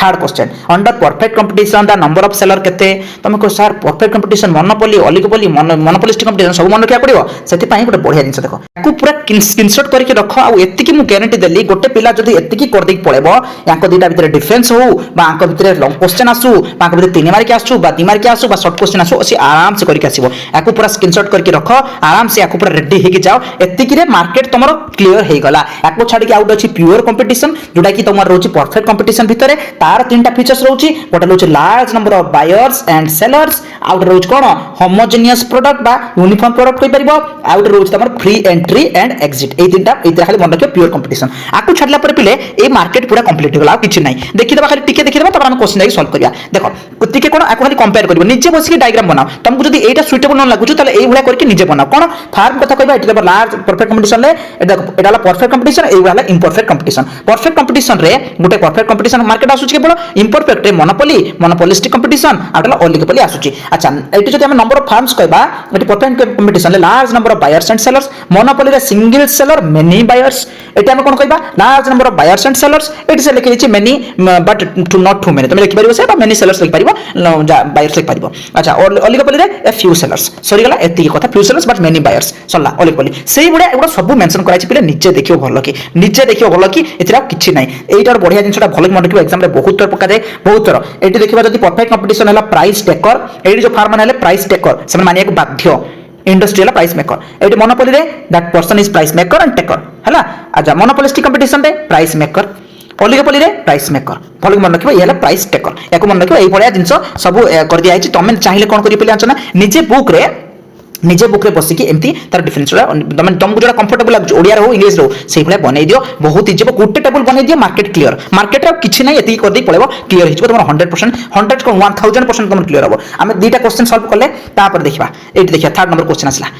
third question under perfect competition the number of seller केते तुम को sir perfect competition monopoly oligopoly monopolistic competition सब मन रखिया पड़िबो सेति पई गोटे बढ़िया जिंस देखो को पूरा स्क्रीनशॉट करके रखो आ एति की मु गारंटी देली गोटे पिला जदी एति की कर देक पळेबो यांको दीटा भितर डिफरेंस हो बा यांको भितर लॉन्ग क्वेश्चन आसु बा यांको भितर 3 मार्क आसु बा 2 मार्क आसु बा शॉर्ट क्वेश्चन आसु सी आराम से करके आसीबो याको पूरा स्क्रीनशॉट करके रखो आराम से याको पूरा रेडी हेकि जाओ एति की रे मार्केट तमरो क्लियर हे गला याको छाडी के आउट अछि प्योर कंपटीशन जोटा की तमर रोची परफेक्ट कंपटीशन भितर तार तीनटा फीचर्स रोची गोटे रोची large number of buyers and sellers आउट रोच कोन होमोजेनियस प्रोडक्ट बा यूनिफॉर्म प्रोडक्ट कहि परिबो आउट रोच तमर फ्री एंट्री एंड एग्जिट ए तीनटा ए खाली मन रखियो प्योर कंपटीशन आकु छडला पर पिले ए मार्केट पूरा कंप्लीट होगला किछि नै देखि देबा खाली टिके देखि देबा तब हम क्वेश्चन जाई सॉल्व करिया देखो टिके कोन आकु खाली कंपेयर करबो निजे बसी के डायग्राम बनाओ तुमको जदी एटा सुइटेबल न लागुछु तले एई भला करके निजे बनाओ कोन फार्म कथा कहबा एटा लार्ज परफेक्ट कंपटीशन ले देखो एटा ला परफेक्ट कंपटीशन एई वाला इम्परफेक्ट कंपटीशन परफेक्ट कंपटीशन रे गुटे परफेक्ट कंपटीशन मार्केट आसुछि केवल इम्परफेक्ट रे मोनोपोली मोनोपोलिस्टिक कंपटीशन आउटला ओलिगोपोली आसुछि अच्छा एटी जदी हम नंबर ऑफ फार्म्स कहबा एटी परफेक्ट कंपटीशन ले large number of buyers and sellers monopoly रे सिंगल सेलर मेनी बायर्स एटी हम कोन कहबा large number of buyers and sellers एटी से लिखि छि many but too not too many तुम लिखि परिबो से बा मेनी सेलर्स लिखि परिबो बायर्स लिखि परिबो अच्छा ओलिगोपोली रे ए फ्यू सेलर्स सॉरी गला एती कथा few sellers but many buyers सल्ला ओलिगोपोली सेही बडा एगुडा सब मेंशन कराइ छि पिले निजे देखियो भलो कि एतिरा किछि नै एइटार बढ़िया जिंसटा भलो मन रखिबो एग्जाम रे बहुत तर पका दे बहुत तर एटी देखिबा जदी परफेक्ट कंपटीशन हला प्राइस टेकर एटी जो फार्मर हले प्राइस टेकर से मानिया को बाध्य इंडस्ट्रियल प्राइस मेकर एटी मोनोपोली रे that person is price maker and taker हला अच्छा मोनोपोलिस्टिक कंपटीशन रे प्राइस मेकर ओलिगोपोली रे प्राइस मेकर भलो मन रखिबो ये प्राइस टेकर याको मन रखिबो एई भलिया जिंस सब कर दिया आइछि तमे चाहिले कोन करि पिले ना निजे बुक रे बसी कि एमती तार डिफरेंस तुमको जो कंफर्टेबल लगे ओडिया हो इंग्लिश रो से भले बनै दियो बहुत इजी गोटे टेबल बनै दियो मार्केट क्लियर मार्केट रे किछि नै एती कर दे पळेबो क्लियर हिजबो तुम 100% 100 को 1000% तुम क्लियर हो आमे दीटा क्वेश्चन सॉल्व करले तापर देखिबा एटी देखिया थर्ड नंबर क्वेश्चन आसला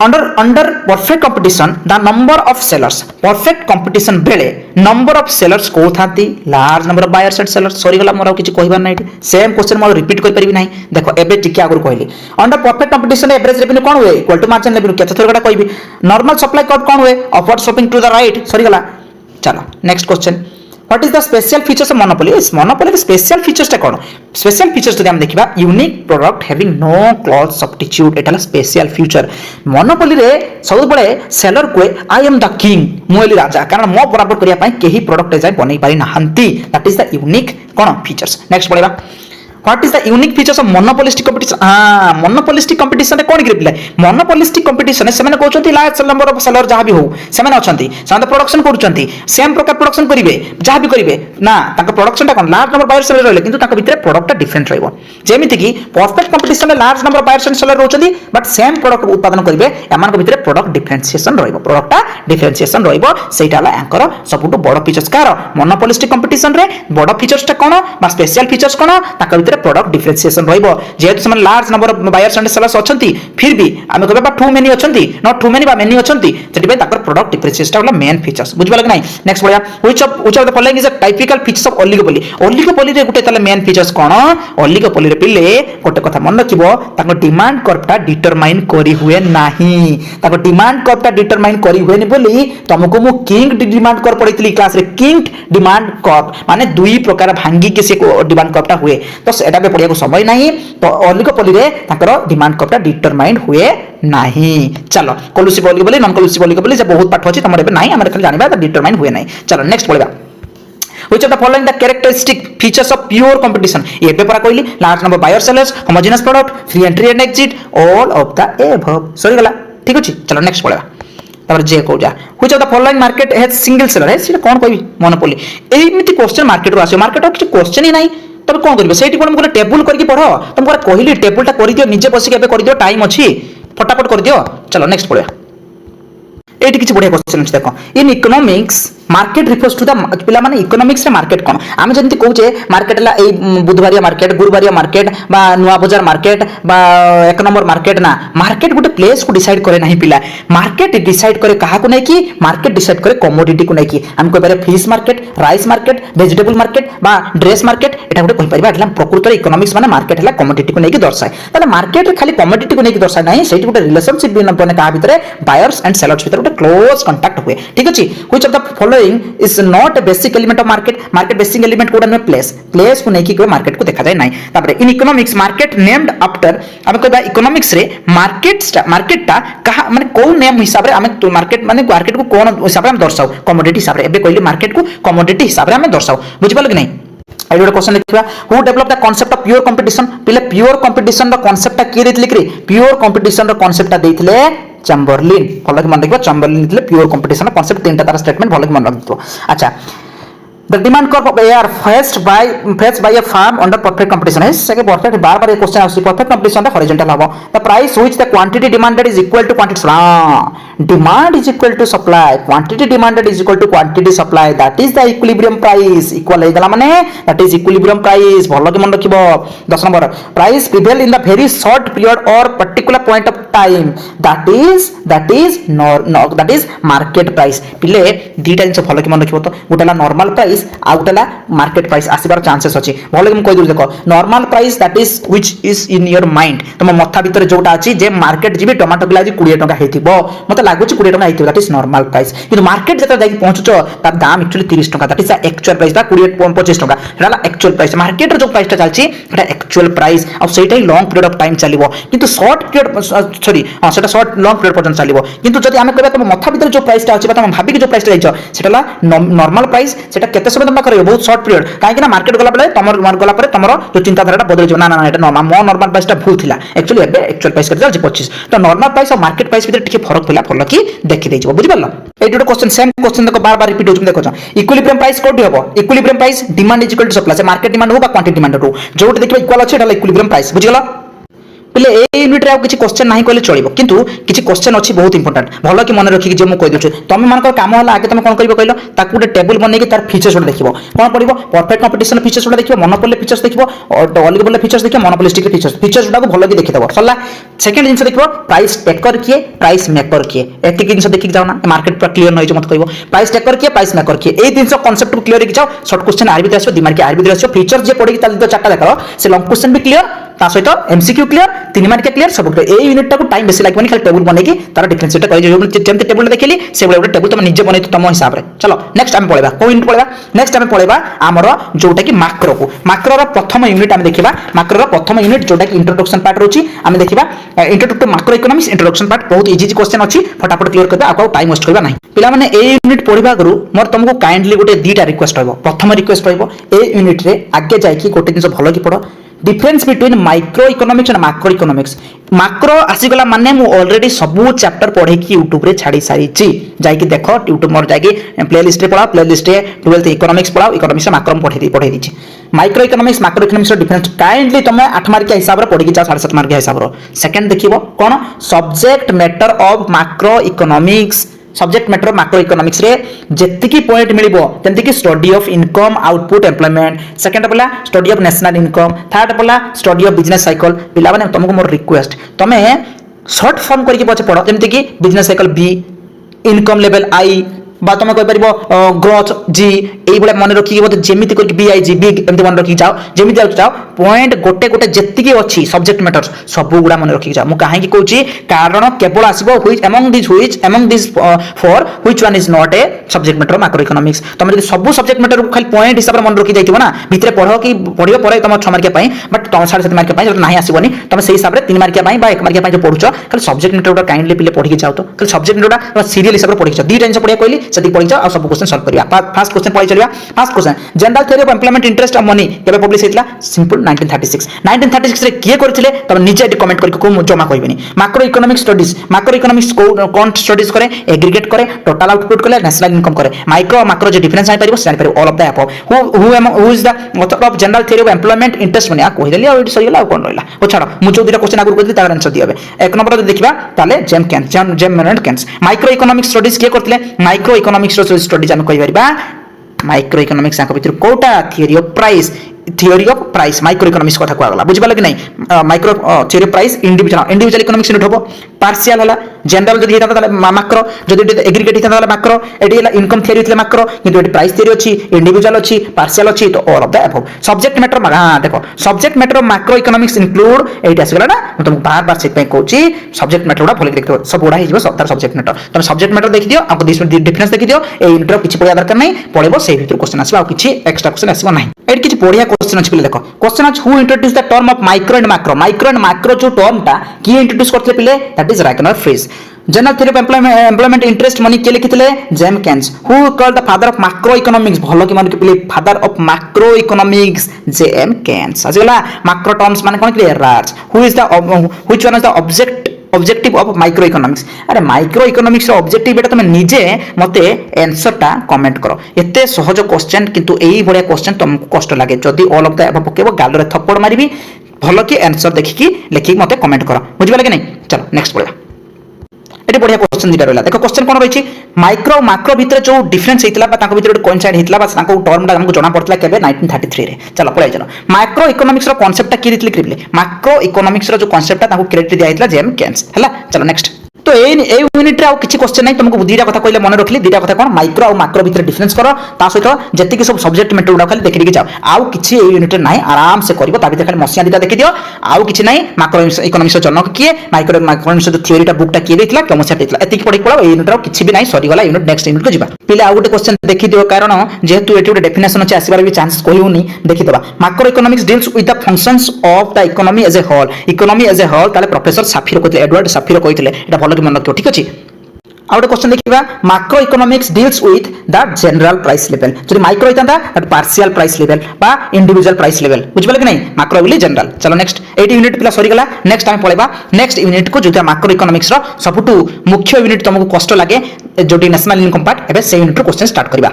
under perfect competition the number of sellers perfect competition बेले नंबर ऑफ सेलर्स को थाती large number of buyers and sellers sorry गला मोर किछि कहबा नै सेम क्वेश्चन मोर रिपीट कर परिबि नै देखो एबे टिके आगुर कहली under perfect competition average revenue कोन होय इक्वल टू मार्जिन रेवेन्यू केते थोर गटा कहबी नॉर्मल सप्लाई कर्व कोन होय upward sloping to the right sorry गला चलो next question what is the special features of monopoly इस मोनोपोली के स्पेशल फीचर्स टा कोन स्पेशल फीचर्स जदि हम देखिबा unique product having no close substitute एटा स्पेशल फीचर मोनोपोली रे सब बळे सेलर को आई एम द किंग मोइली राजा कारण मो बराबर करिया पई केही प्रोडक्ट जाय बनै पारि नाहंती दैट इज द यूनिक कोन फीचर्स नेक्स्ट पढिबा What is the unique features of monopolistic competition? Monopolistic competition रे कोन ग्रिप ले monopolistic competition से माने कहउछंती लार्ज नंबर ऑफ सेलर जहां भी हो से माने अछंती से प्रोडक्शन करूछंती सेम प्रकार प्रोडक्शन करिवे जहां भी करिवे ना ताका प्रोडक्शन ता कोन लार्ज नंबर बायर सेलर रहले किंतु ताका भितरे प्रोडक्ट डिफरेंट रहइबो जेमिति कि परफेक्ट कंपटीशन में लार्ज नंबर बायर सेलर रहउछंती बट सेम प्रोडक्ट उत्पादन करिवे एमान को भितरे प्रोडक्ट डिफरेंशिएशन रहइबो प्रोडक्ट डिफरेंशिएशन रहइबो सेटाला एंकर सबुटु बड़ फीचर्स कार मोनोपोलिस्टिक कंपटीशन रे बड़ फीचर्स ता कोन बा स्पेशल फीचर्स कोन ताका प्रोडक्ट डिफरेंशिएशन रहइबो जेहेतु समान large number of buyers and sellers अछंती फिर भी आमे कहबा टू मेनी अछंती नॉट टू मेनी बा मेनी अछंती सेति बे ताकर प्रोडक्ट डिफरेंशिएशन वाला मेन फीचर्स बुझबा लग नै नेक्स्ट बढिया which of the following is a typical features of oligopoly रे गुटे तले मेन फीचर्स कोन ओलिगोपोली रे पिले गोटे कथा मन रखिबो ताको डिमांड कर्वटा डिटरमाइन करी हुए नाही ताको डिमांड कर्वटा डिटरमाइन करी हुए नि बोली तुमको मु किंग डिमांड कर्व पढितली क्लास रे किंग डिमांड कर्व माने दुई प्रकार भांगी के से डिमांड कर्वटा हुए तो एटा बे पढिया को समय नाही तो ओलिगोपोली रे ताकर डिमांड कर्वटा डिटरमाइन हुए नाही चलो कोलुसिव ओलिगोपोली नॉन कोलुसिव ओलिगोपोली जे बहुत पाठ अछि तमरे बे नाही हमरे खाली जानिबा डिटरमाइन हुए नाही चलो next पढिबा which of the following the characteristic features of pure competition ये पेपर कहली large number buyer sellers homogeneous product free entry and exit all of the above sorry गला ठीक अछि चलो नेक्स्ट पळेबा तापर जे को जा which of the following market has single seller है सीटा कोन कहबी मोनोपोली एमिति क्वेश्चन मार्केट रो आसे मार्केट किछ क्वेश्चन ही नाही तब कोन करबे सेठी कोन मोर टेबल करके पढो तुम को कहली टेबल टा करि दियो निजे बसी के कर दियो टाइम अछि फटाफट कर दियो चलो नेक्स्ट पळेबा एटी किसी बढ़िया क्वेश्चन देख in economics market refers to the पिला माने इकोनॉमिक्स रे मार्केट कोन आमे जंती कहूचे मार्केट ला ए बुधवारिया मार्केट गुरुवारिया मार्केट बा नुआ बाजार मार्केट बा एक नंबर मार्केट ना मार्केट गोटे प्लेस को डिसाइड करे नहीं पिला मार्केट डिसाइड करे कहा को नहीं कि मार्केट डिसाइड करे कमोडिटी को नहीं कि हम कोइ पारे fish market rice market vegetable market बा ड्रेस मार्केट एटा गोटे कहि परिबा एटा प्रकृत रे इकोनॉमिक्स माने मार्केट हला कमोडिटी को नहीं कि दर्शाए ताले मार्केट रे खाली कमोडिटी को नहीं कि दर्शाए नहीं सेठी गोटे रिलेशनशिप बिना बने कहा भितरे बायर्स एंड सेलर्स भितरे गोटे क्लोज कांटेक्ट हुए ठीक अछि which of the following is not a basic element of market basic element code में प्लेस को नहीं कि मार्केट को देखा जाए नहीं तापर इन इकोनॉमिक्स मार्केट नेम्ड आफ्टर हम कहबा इकोनॉमिक्स रे मार्केट ता कहा माने कोन नेम हिसाब रे हम मार्केट माने मार्केट को कोन हिसाब रे हम दर्शाऊ कमोडिटी हिसाब रे एबे कहली मार्केट को कमोडिटी हिसाब रे हम दर्शाऊ बुझि पालो कि नहीं आई गोटे क्वेश्चन देखिबा who develop the concept of pure competition पिले प्योर कंपटीशन रो कांसेप्ट ता की देतले कि प्योर कंपटीशन रो कांसेप्ट ता देथिले चैम्बरलिन भलो कि मन रखिबा चैम्बरलिन दिले प्योर कंपटीशन कांसेप्ट तीनटा तार स्टेटमेंट भलो कि मन रखितो अच्छा The demand curve of air faced by a farm under perfect competition is second perfect बार बार ये क्वेश्चन आसी perfect competition ता horizontal हबो the price which the quantity demanded is equal to quantity demand is equal to supply quantity demanded is equal to quantity supply that is the equilibrium price equal हे गला माने that is equilibrium price भलो कि मन रखिबो 10 number price prevail in the very short period or particular point of time that is market price पिले दीटा जिंस भलो कि मन रखिबो तो गोटेला normal price आउटला मार्केट प्राइस आसीबार चांसेस अछि भले हम कहि दउ देखो normal price that is which is in your mind तुम मथा भीतर जोटा अछि जे मार्केट जिबे टमाटो किलो आज 20 टका हेतिबो मते लागु छि 20 टका हेतिबो दैट इज नॉर्मल प्राइस किंतु मार्केट जता जाई पहुंचछो तार दाम एक्चुअली 30 टका दैट इज एक्चुअल प्राइस दा 20 25 टका हेला एक्चुअल प्राइस मार्केट रो जो प्राइस ता चलछि एटा एक्चुअल प्राइस आ सेटा ही लॉन्ग पीरियड ऑफ टाइम चलिबो किंतु शॉर्ट पीरियड सॉरी हां सेटा शॉर्ट लॉन्ग पीरियड पर्यंत चलिबो किंतु जदि हम कहबा तुम मथा भीतर जो प्राइस ता अछि बा तुम भाबी के जो प्राइस ता जाइछो सेटाला नॉर्मल प्राइस सेटा केते समय तुम करियो बहुत शॉर्ट पीरियड काहे ना मार्केट गला बेले तमर मार गला परे तमरो जो चिंता धाराटा बदल जो ना ना एटा नॉर्मल मो नॉर्मल प्राइस टा भूल थिला एक्चुअली एबे एक्चुअल प्राइस कर जाल 25 तो नॉर्मल प्राइस और मार्केट प्राइस भीतर टिके फरक थिला फल की देखि देइ जबो बुझि परलो एटा तो क्वेश्चन सेम क्वेश्चन देखो बार बार रिपीट होछ देखो इक्विलिब्रियम प्राइस कोडी हबो equilibrium price demand is equal to supply से मार्केट डिमांड हो बा क्वांटिटी डिमांड हो जोट देखिबा इक्वल अछि एटा इक्विलिब्रियम प्राइस बुझि गलो पहले ए यूनिट रे किछि क्वेश्चन नाही कहले चलिबो किंतु किछि क्वेश्चन अछि बहुत इंपोर्टेंट भलो कि मन रखि कि जे म कहि दछु तमे मानकर काम होला आगे तमे कोन करिवो कहलो ताकू ଗୋଟେ टेबल बनै कि तार फीचर्स उडा देखिबो कोन पडिबो परफेक्ट कंपटीशन फीचर्स उडा देखिबो मोनोपोली फीचर्स देखिबो और ऑलिगोपोली फीचर्स देखिबो मोनोपोलिस्टिक फीचर्स उडा को भलो कि देखि देबो सल्ला सेकंड जिंस देखिबो प्राइस टेकर किए प्राइस मेकर किए एति जिंस देखि जाउ ना मार्केट पर क्लियर नै जो मत कहबो प्राइस टेकर किए प्राइस मेकर किए ए जिंस कांसेप्ट को क्लियर कि जाउ शॉर्ट क्वेश्चन आर भी आसो दिमाग के आर भी आसो फीचर जे पडि कि ताल चारटा देखो से लॉन्ग क्वेश्चन भी क्लियर ता सहित एमसीक्यू क्लियर 3 मार्क क्लियर सब ए यूनिट टा को टाइम बेसी लागबनी खाली टेबल बनै कि तार डिफरेंशिएट करै जो जेमते टेबल देखिली से बले टेबल तुम निजे बनै तुम हिसाब रे चलो नेक्स्ट हम पळेबा को यूनिट पळेबा नेक्स्ट हम पळेबा हमरो जोटा कि माक्रो रो प्रथम यूनिट हम देखिबा माक्रो रो प्रथम यूनिट जोटा कि इंट्रोडक्शन पार्ट रोची हम देखिबा introduction to macro economics introduction part बहुत इजी क्वेश्चन अछि फटाफट क्लियर करबा आको टाइम वेस्ट करबा नाही पिला माने ए यूनिट पढिबा गरु मोर तुमको काइंडली गोटे दीटा रिक्वेस्ट होबो प्रथम रिक्वेस्ट होबो ए यूनिट रे आगे जाय कि गोटे दिन भलो कि पढो difference between micro economics and macro economics macro आसीगला माने मु ऑलरेडी सबु चैप्टर पढे कि YouTube रे छाडी सारी ची जाय कि देखो YouTube मोर जाय कि प्लेलिस्ट रे पढा प्लेलिस्ट रे 12th इकोनॉमिक्स पढाओ इकोनॉमिक्स मैक्रो पढे दी micro economics macro economics difference kindly तमे 8 मार्क के हिसाब रे पढि कि जा 7.5 मार्क के हिसाब रो सेकंड देखिबो कोन subject matter of macro economics subject matter macro economics रे जेतिकी पॉइंट मिलिबो जेंति कि study of income output employment second पला study of national income third पला स्टडी ऑफ बिजनेस साइकिल पिला माने तुमको मोर रिक्वेस्ट तमे शॉर्ट फॉर्म करके पछे पढो जेंति कि business cycle B income level I बा तुम कहि परिबो ग्रोथ जी एई बळे मन रखि कि जेमिति करके बीआईजी बिग एमति मन रखि जाओ जेमिति जाओ पॉइंट गोटे गोटे जेतिकी अछि सब्जेक्ट मैटर्स सब गुडा मन रखि जाओ मु काहे कि कहूची कारण केवल आसीबो which among this four which one is not a subject matter macro economics तुम जदि सब सब्जेक्ट मैटर खाली पॉइंट हिसाब रे मन रखि जाइतिबो ना भितरे पढो कि पढियो परे तुम 6 मार्क पई बट तुम 7.5 मार्क पई नाही आसीबोनी तुम सेही हिसाब रे 3 मार्क पई बा 1 मार्क पई जो पढुचो खाली सब्जेक्ट मैटर काइंडली पिले पढि जाओ तो खाली सब्जेक्ट मैटर सीरियल हिसाब रे पढि जाओ दी टाइम से पढिया कहली सदी पढि जाओ आ सब क्वेश्चन सॉल्व करिया फर्स्ट क्वेश्चन पढि चलियो देखिबा first question general theory of employment interest of money केबे पब्लिश हेतला सिंपल 1936 रे किए करथिले तब नीचे एटी कमेंट करके को जमा कहबेनी माइक्रो इकोनॉमिक्स कौन स्टडीज करे एग्रीगेट करे टोटल आउटपुट करे नेशनल इनकम करे माइक्रो जो डिफरेंस जानि परिबो जानि परिबो all of the above who is the author of general theory of employment interest money आ कहि देली और सही गेला कोन रहला ओ छाड़ मु जो दुटा क्वेश्चन आगु कहली तार आंसर दियबे एक नंबर जदि देखिबा ताले जेम मेनन केन्स माइक्रो इकोनॉमिक्स स्टडीज किए करथिले माइक्रो इकोनॉमिक्स स्टडीज हम कहि परिबा माइक्रो इकोनॉमिक्स आंक भितर कोटा theory of price micro economics कथा कहला बुझ पाले कि नहीं micro theory of price individual economics unit होबो पार्शियल हला जनरल जदि हेता ताले मैक्रो जदि एग्रीगेट हेता ताले मैक्रो एडी हला इनकम थियोरी थले मैक्रो किंतु एडी प्राइस थियोरी अछि इंडिविजुअल अछि पार्शियल अछि तो all of the above subject matter हां देखो subject matter of macro economics include एटा आसी गला ना म तुम बार बार सेट पे कहूची सब्जेक्ट मैटर उडा भले देखियो सब उडा हिजबो सब तार सब्जेक्ट मैटर तुम सब्जेक्ट मैटर देखि दियो आपको डिफरेंस देखि दियो ए यूनिट किछि पढिया दरकार नै पढिबो सेही भितर क्वेश्चन आसीबा आ किछि एक्स्ट्रा क्वेश्चन आसीबो नै एडी किछि पढिया क्वेश्चन अछि पिले देखो क्वेश्चन अछि who introduce the term of micro and macro जो टर्म टा की इंट्रोड्यूस करथले पिले that is Ragnar Frisch general theory of employment interest money के लिखितले James Keynes who called the father of macro economics भलो कि मन के पिले father of macro economics James Keynes आजला मैक्रो टर्म्स माने कोन क्लियर राज who is the which one is the objective of micro economics अरे माइक्रो इकोनॉमिक्स रो ऑब्जेक्टिव बेटा तुम निजे मते आंसर टा कमेंट करो एते सहज क्वेश्चन किंतु एई बढिया क्वेश्चन तुमको कष्ट लागे जदी ऑल ऑफ द अब पकेबो गालरे थप्पड़ मारिबी भलो कि आंसर देखि लेखि मते कमेंट करो बुझि पाले कि नहीं चलो नेक्स्ट पढा एटे बढ़िया क्वेश्चन दिटा रहला देखो क्वेश्चन कोन रहिछि माइक्रो मैक्रो भीतर जो डिफरेंस हेतला बा ताको भीतर कोइंसाइड हेतला बा ताको टर्म दा हमको जणा पड़तला केबे 1933 रे चलो पळाइ चलो माइक्रो इकोनॉमिक्स रो कांसेप्ट टा की दितले क्रिबले माइक्रो इकोनॉमिक्स रो जो कांसेप्ट टा ताको क्रेडिट दिया हेतला जेम केन्स हला चलो नेक्स्ट तो ए यूनिट रे आ किछि क्वेश्चन नै तुमको दुईटा कथा कहले मन रखली दुईटा कथा कोन माइक्रो और मैक्रो भीतर डिफरेंस करो ता सहित जति कि सब सब्जेक्ट मैटर उडा खाली देखि देखि जाओ आउ किछि ए यूनिट रे नै आराम से करबो ता भीतर खाली मसिया दिटा देखि दियो आउ किछि नै मैक्रो इकोनॉमिक्स रो जनक किए माइक्रो इकोनॉमिक्स रो थ्योरी टा बुक टा किए देतला के मसिया देतला एति पढि पळो ए यूनिट रो किछि भी नै सरी गला यूनिट नेक्स्ट यूनिट को जिबा पिले आउ गोटे क्वेश्चन देखि दियो कारण जेहेतु एटी गोटे डेफिनेशन अछि आसीबार भी चांस कोइ होनी देखि दबा macro economics deals with the functions of the economy as a whole ताले प्रोफेसर साफिर कहले एडवर्ड साफिर कहले एटा भलो कि मन रखियो ठीक अछि आउट क्वेश्चन देखिबा macro economics deals with the general price level जदि माइक्रो इतांदा दैट पार्शियल प्राइस लेवल बा इंडिविजुअल प्राइस लेवल बुझबले कि नहीं माइक्रो विल जनरल चलो नेक्स्ट 8 यूनिट पिला सरी गला नेक्स्ट टाइम पळेबा नेक्स्ट यूनिट को जोटा मैक्रो इकोनॉमिक्स रो सबटु मुख्य यूनिट तुमको कष्ट लागे जोटी नेशनल इनकम पार्ट एबे से यूनिट रो क्वेश्चन स्टार्ट करबा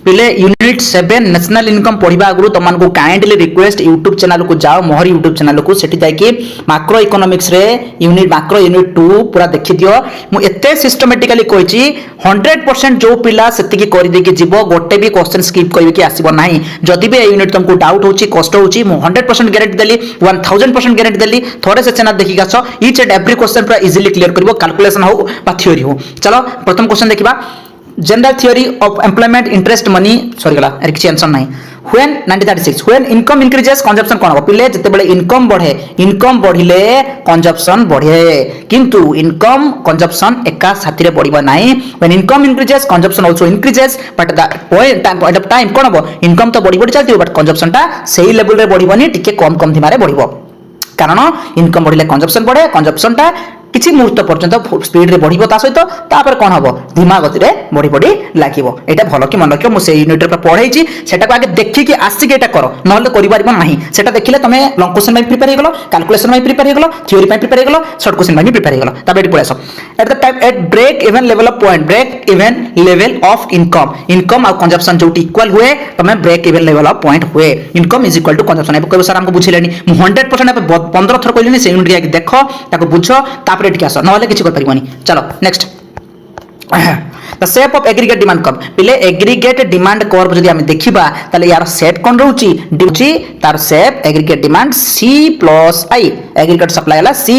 पिले यूनिट 7 नेशनल इनकम पढिबा आगु तमन को काइंडली रिक्वेस्ट YouTube चैनल को जाओ मोहर YouTube चैनल को सेठी जाय कि मैक्रो इकोनॉमिक्स रे मैक्रो यूनिट 2 पूरा देखि दियो मु एते सिस्टमैटिकली कहछि 100% जो पिला सेति की करि देके जीवो गोटे भी क्वेश्चन स्किप करबे कि आसीबो नाही जदि भी ए यूनिट तुमको डाउट होछि कष्ट होछि मु 100% गारंटी देली 1000% गारंटी देली थोड़े से चैनल देखि गाछो ईच एंड एवरी क्वेश्चन पूरा इजीली क्लियर करबो कैलकुलेशन हो बा थ्योरी हो चलो प्रथम क्वेश्चन देखिबा general theory of employment interest money sorry गला अरे किछि आंसर नाही when 1936 when income increases consumption कोन हो पिले जते बेले इनकम बढ़िले कंजप्शन बढ़े किंतु इनकम कंजप्शन एका साथी रे बढ़िबा नाही when income increases consumption also increases but the point of time कोन हो इनकम तो बढ़ी चलती बट कंजप्शन टा सही लेवल रे बढ़िबनी टिके कम धिमारे बढ़िबो कारण इनकम बढ़िले कंजप्शन बढ़े कंजप्शन टा किछि मुहूर्त पर्यंत स्पीड रे बढ़िबो ता सहित तापर कोन हबो धीमा गति रे बढ़ी लागिबो एटा भलो कि मन रखियो मु से यूनिट रे पढाइछि सेटा को आगे देखि कि आसी के एटा करो नहले करि पारिबो नाही सेटा देखिले तमे लॉन्ग क्वेश्चन में प्रिपेयर हे गेलो कैलकुलेशन में प्रिपेयर हे गेलो थ्योरी में प्रिपेयर हे गेलो शॉर्ट क्वेश्चन में प्रिपेयर हे गेलो तबे एटी पळासो at the time at break even level of point break even level of income और कंजप्शन जोटी इक्वल हुए तमे break even level of point हुए income is equal to consumption ए कहबो सर हमको बुझिलेनी 100% 15 थर कहलिनी से यूनिट के देखो ताको बुझो तापर एटी आसो नहले किछि कर परिबोनी चलो next the shape of aggregate demand curve पिले एग्रीगेट डिमांड कर्व जदि हम देखिबा ताले यार सेट कोन रहउची डिची तार shape aggregate demand C + I aggregate supply हला C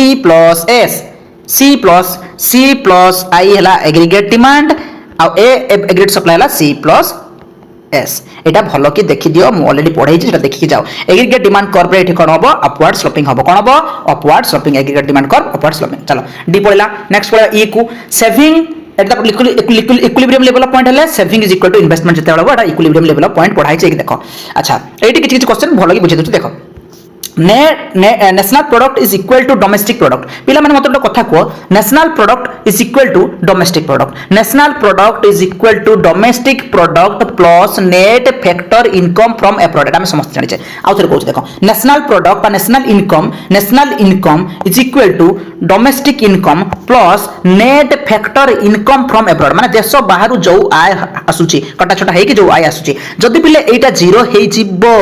+ I हला एग्रीगेट डिमांड आ एग्रीगेट सप्लाई हला C + S एटा भलो कि देखि दियो मु ऑलरेडी पढाई छी एटा देखि के जाओ एग्रीगेट डिमांड कर्व रे एठी कोन होबो अपवर्ड स्लोपिंग होबो कोन होबो upward sloping aggregate demand curve upward sloping चलो डी पड़ला नेक्स्ट पड़ला ई को saving at the equilibrium level of point हले saving is equal to investment जते हबो एटा इक्विलिब्रियम लेवल ऑफ पॉइंट पढाई छी देखो अच्छा एठी किछ क्वेश्चन भलो कि बुझे दछु देखो national product is equal to domestic product पिला माने मत कथा को national product is equal to domestic product national product is equal to domestic product plus net factor income from abroad हम समझ जानि छै आ थोर कहू देखो national product বা national income is equal to domestic income plus net factor income from abroad माने देश बाहर जो आय आसुची कटा छोटा हे कि जो आय आसुची जदी पिले एटा जीरो हे जिवो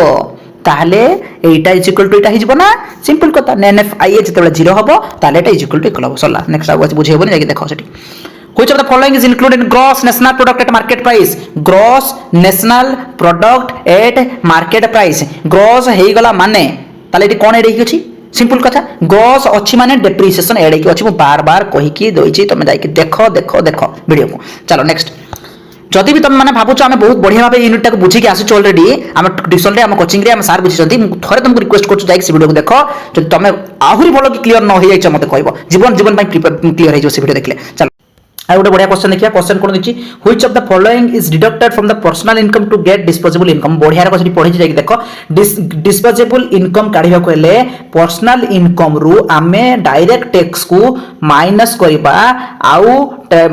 ताहले एटा इज इक्वल टू एटा हिजबो ना सिंपल कथा एनएफ आईए जेतबे जीरो हबो ताहले एटा इज इक्वल टू इक्वल हबो सल्ला नेक्स्ट आगो बुझेबो नै देखो सेठी which of the following is included in gross national product at market price gross national product at market price gross हेई गला माने ताले एटी कोन एडी अछि सिंपल कथा ग्रॉस अछि माने डेप्रिसिएशन एडी कि अछि मु बार-बार कहि कि दोइछि तमे जाई कि देखो वीडियो को चलो नेक्स्ट जदि भी तुम मैंने भावुच आम बहुत बढ़िया भाव यूनिटा को बुझी आसुच ऑलरेडी आम ट्यूशन आम कोचिंग रे आम सार बुझी थे तुमको रिक्वेस्ट कर वीडियो को देख जो तुम आहरी भल कि क्लीयर न हो मत कह जीवन क्लीयर हो वीडियो देखले चलो आई गोटे बढ़िया क्वेश्चन देखिए क्वेश्चन कौन देखिए which of the following is deducted from the personal income to get disposable income बढ़िया रे पढ़ी जाई देखो डिस्पोजेबल इनकम काढिबा को हेले पर्सनल इनकम रु आमे डायरेक्ट टैक्स को माइनस करबा आउ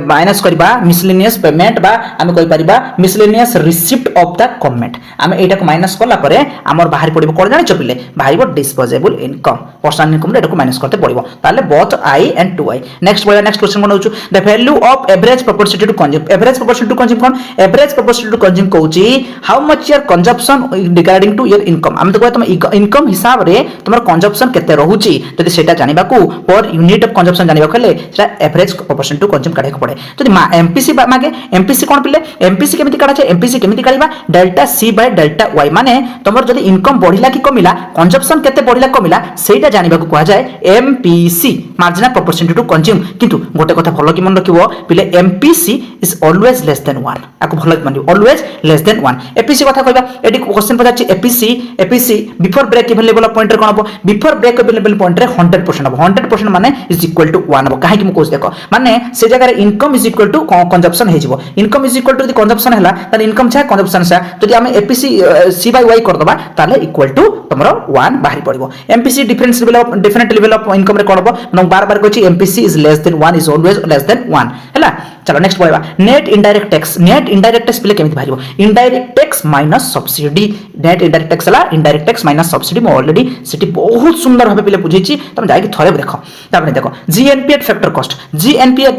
माइनस करबा मिसलेनियस पेमेंट बा आमे कहि परिबा miscellaneous receipt of the government आमे एटा को माइनस करला परे हमर बाहर पड़िबो कोन जानि चपिले बाहरिबो डिस्पोजेबल इनकम पर्सनल इनकम रे एटा को माइनस करते पड़िबो ताले both I and 2i next question कोन होछु the value of average proportion to consume average proportion to consume कौन average proportion to consume कहउची how much your consumption regarding to your income हम तो कहै तुम इनकम हिसाब रे तुमर कंजम्पशन केते रहउची जदि सेटा जानिबा को पर यूनिट ऑफ कंजम्पशन जानिबा खले सेटा एवरेज प्रोपोर्शन टू कंज्यूम काढे पड़े जदि एमपीसी मागे एमपीसी कोन पिले एमपीसी केमिति काढा छै एमपीसी केमिति काढिबा delta C by delta Y माने तुमर जदि इनकम बढ़िला कि कमिला कंजम्पशन केते बढ़िला कमिला सेटा जानिबा को कहा जाय MPC marginal proportion to consume किंतु गोटे कथा भलो कि मन रखिबो पिले MPC is always less than 1 आको भलो कि मानिबो ऑलवेज लेस देन 1 एपीसी कथा कहबा एडी क्वेश्चन पछा छै APC before break even level of point रे कोन हबो before break even level point रे 100% हबो 100% माने इज इक्वल टू 1 हबो काहे कि म कोस देखो माने से जगह रे income is equal to consumption हे जिवो इनकम इज इक्वल टू यदि कंजम्पशन हला त इनकम छा कंजम्पशन छा जदि हम एपीसी सी बाय वाई कर दबा ताले इक्वल टू तमरो 1 बाहरी पड़िबो MPC different level of income रे करबो न बार-बार कहछि MPC is less than 1 is always less than 1 हला चलो नेक्स्ट पढिबा नेट इनडायरेक्ट टैक्स पिले केमिति भारिबो indirect tax minus subsidy net indirect tax हला इनडायरेक्ट टैक्स माइनस सब्सिडी म ऑलरेडी सिटी बहुत सुंदर भाबे पिले बुझैछि तुम जाई कि थरे देखो तापरे देखो जीएनपी एट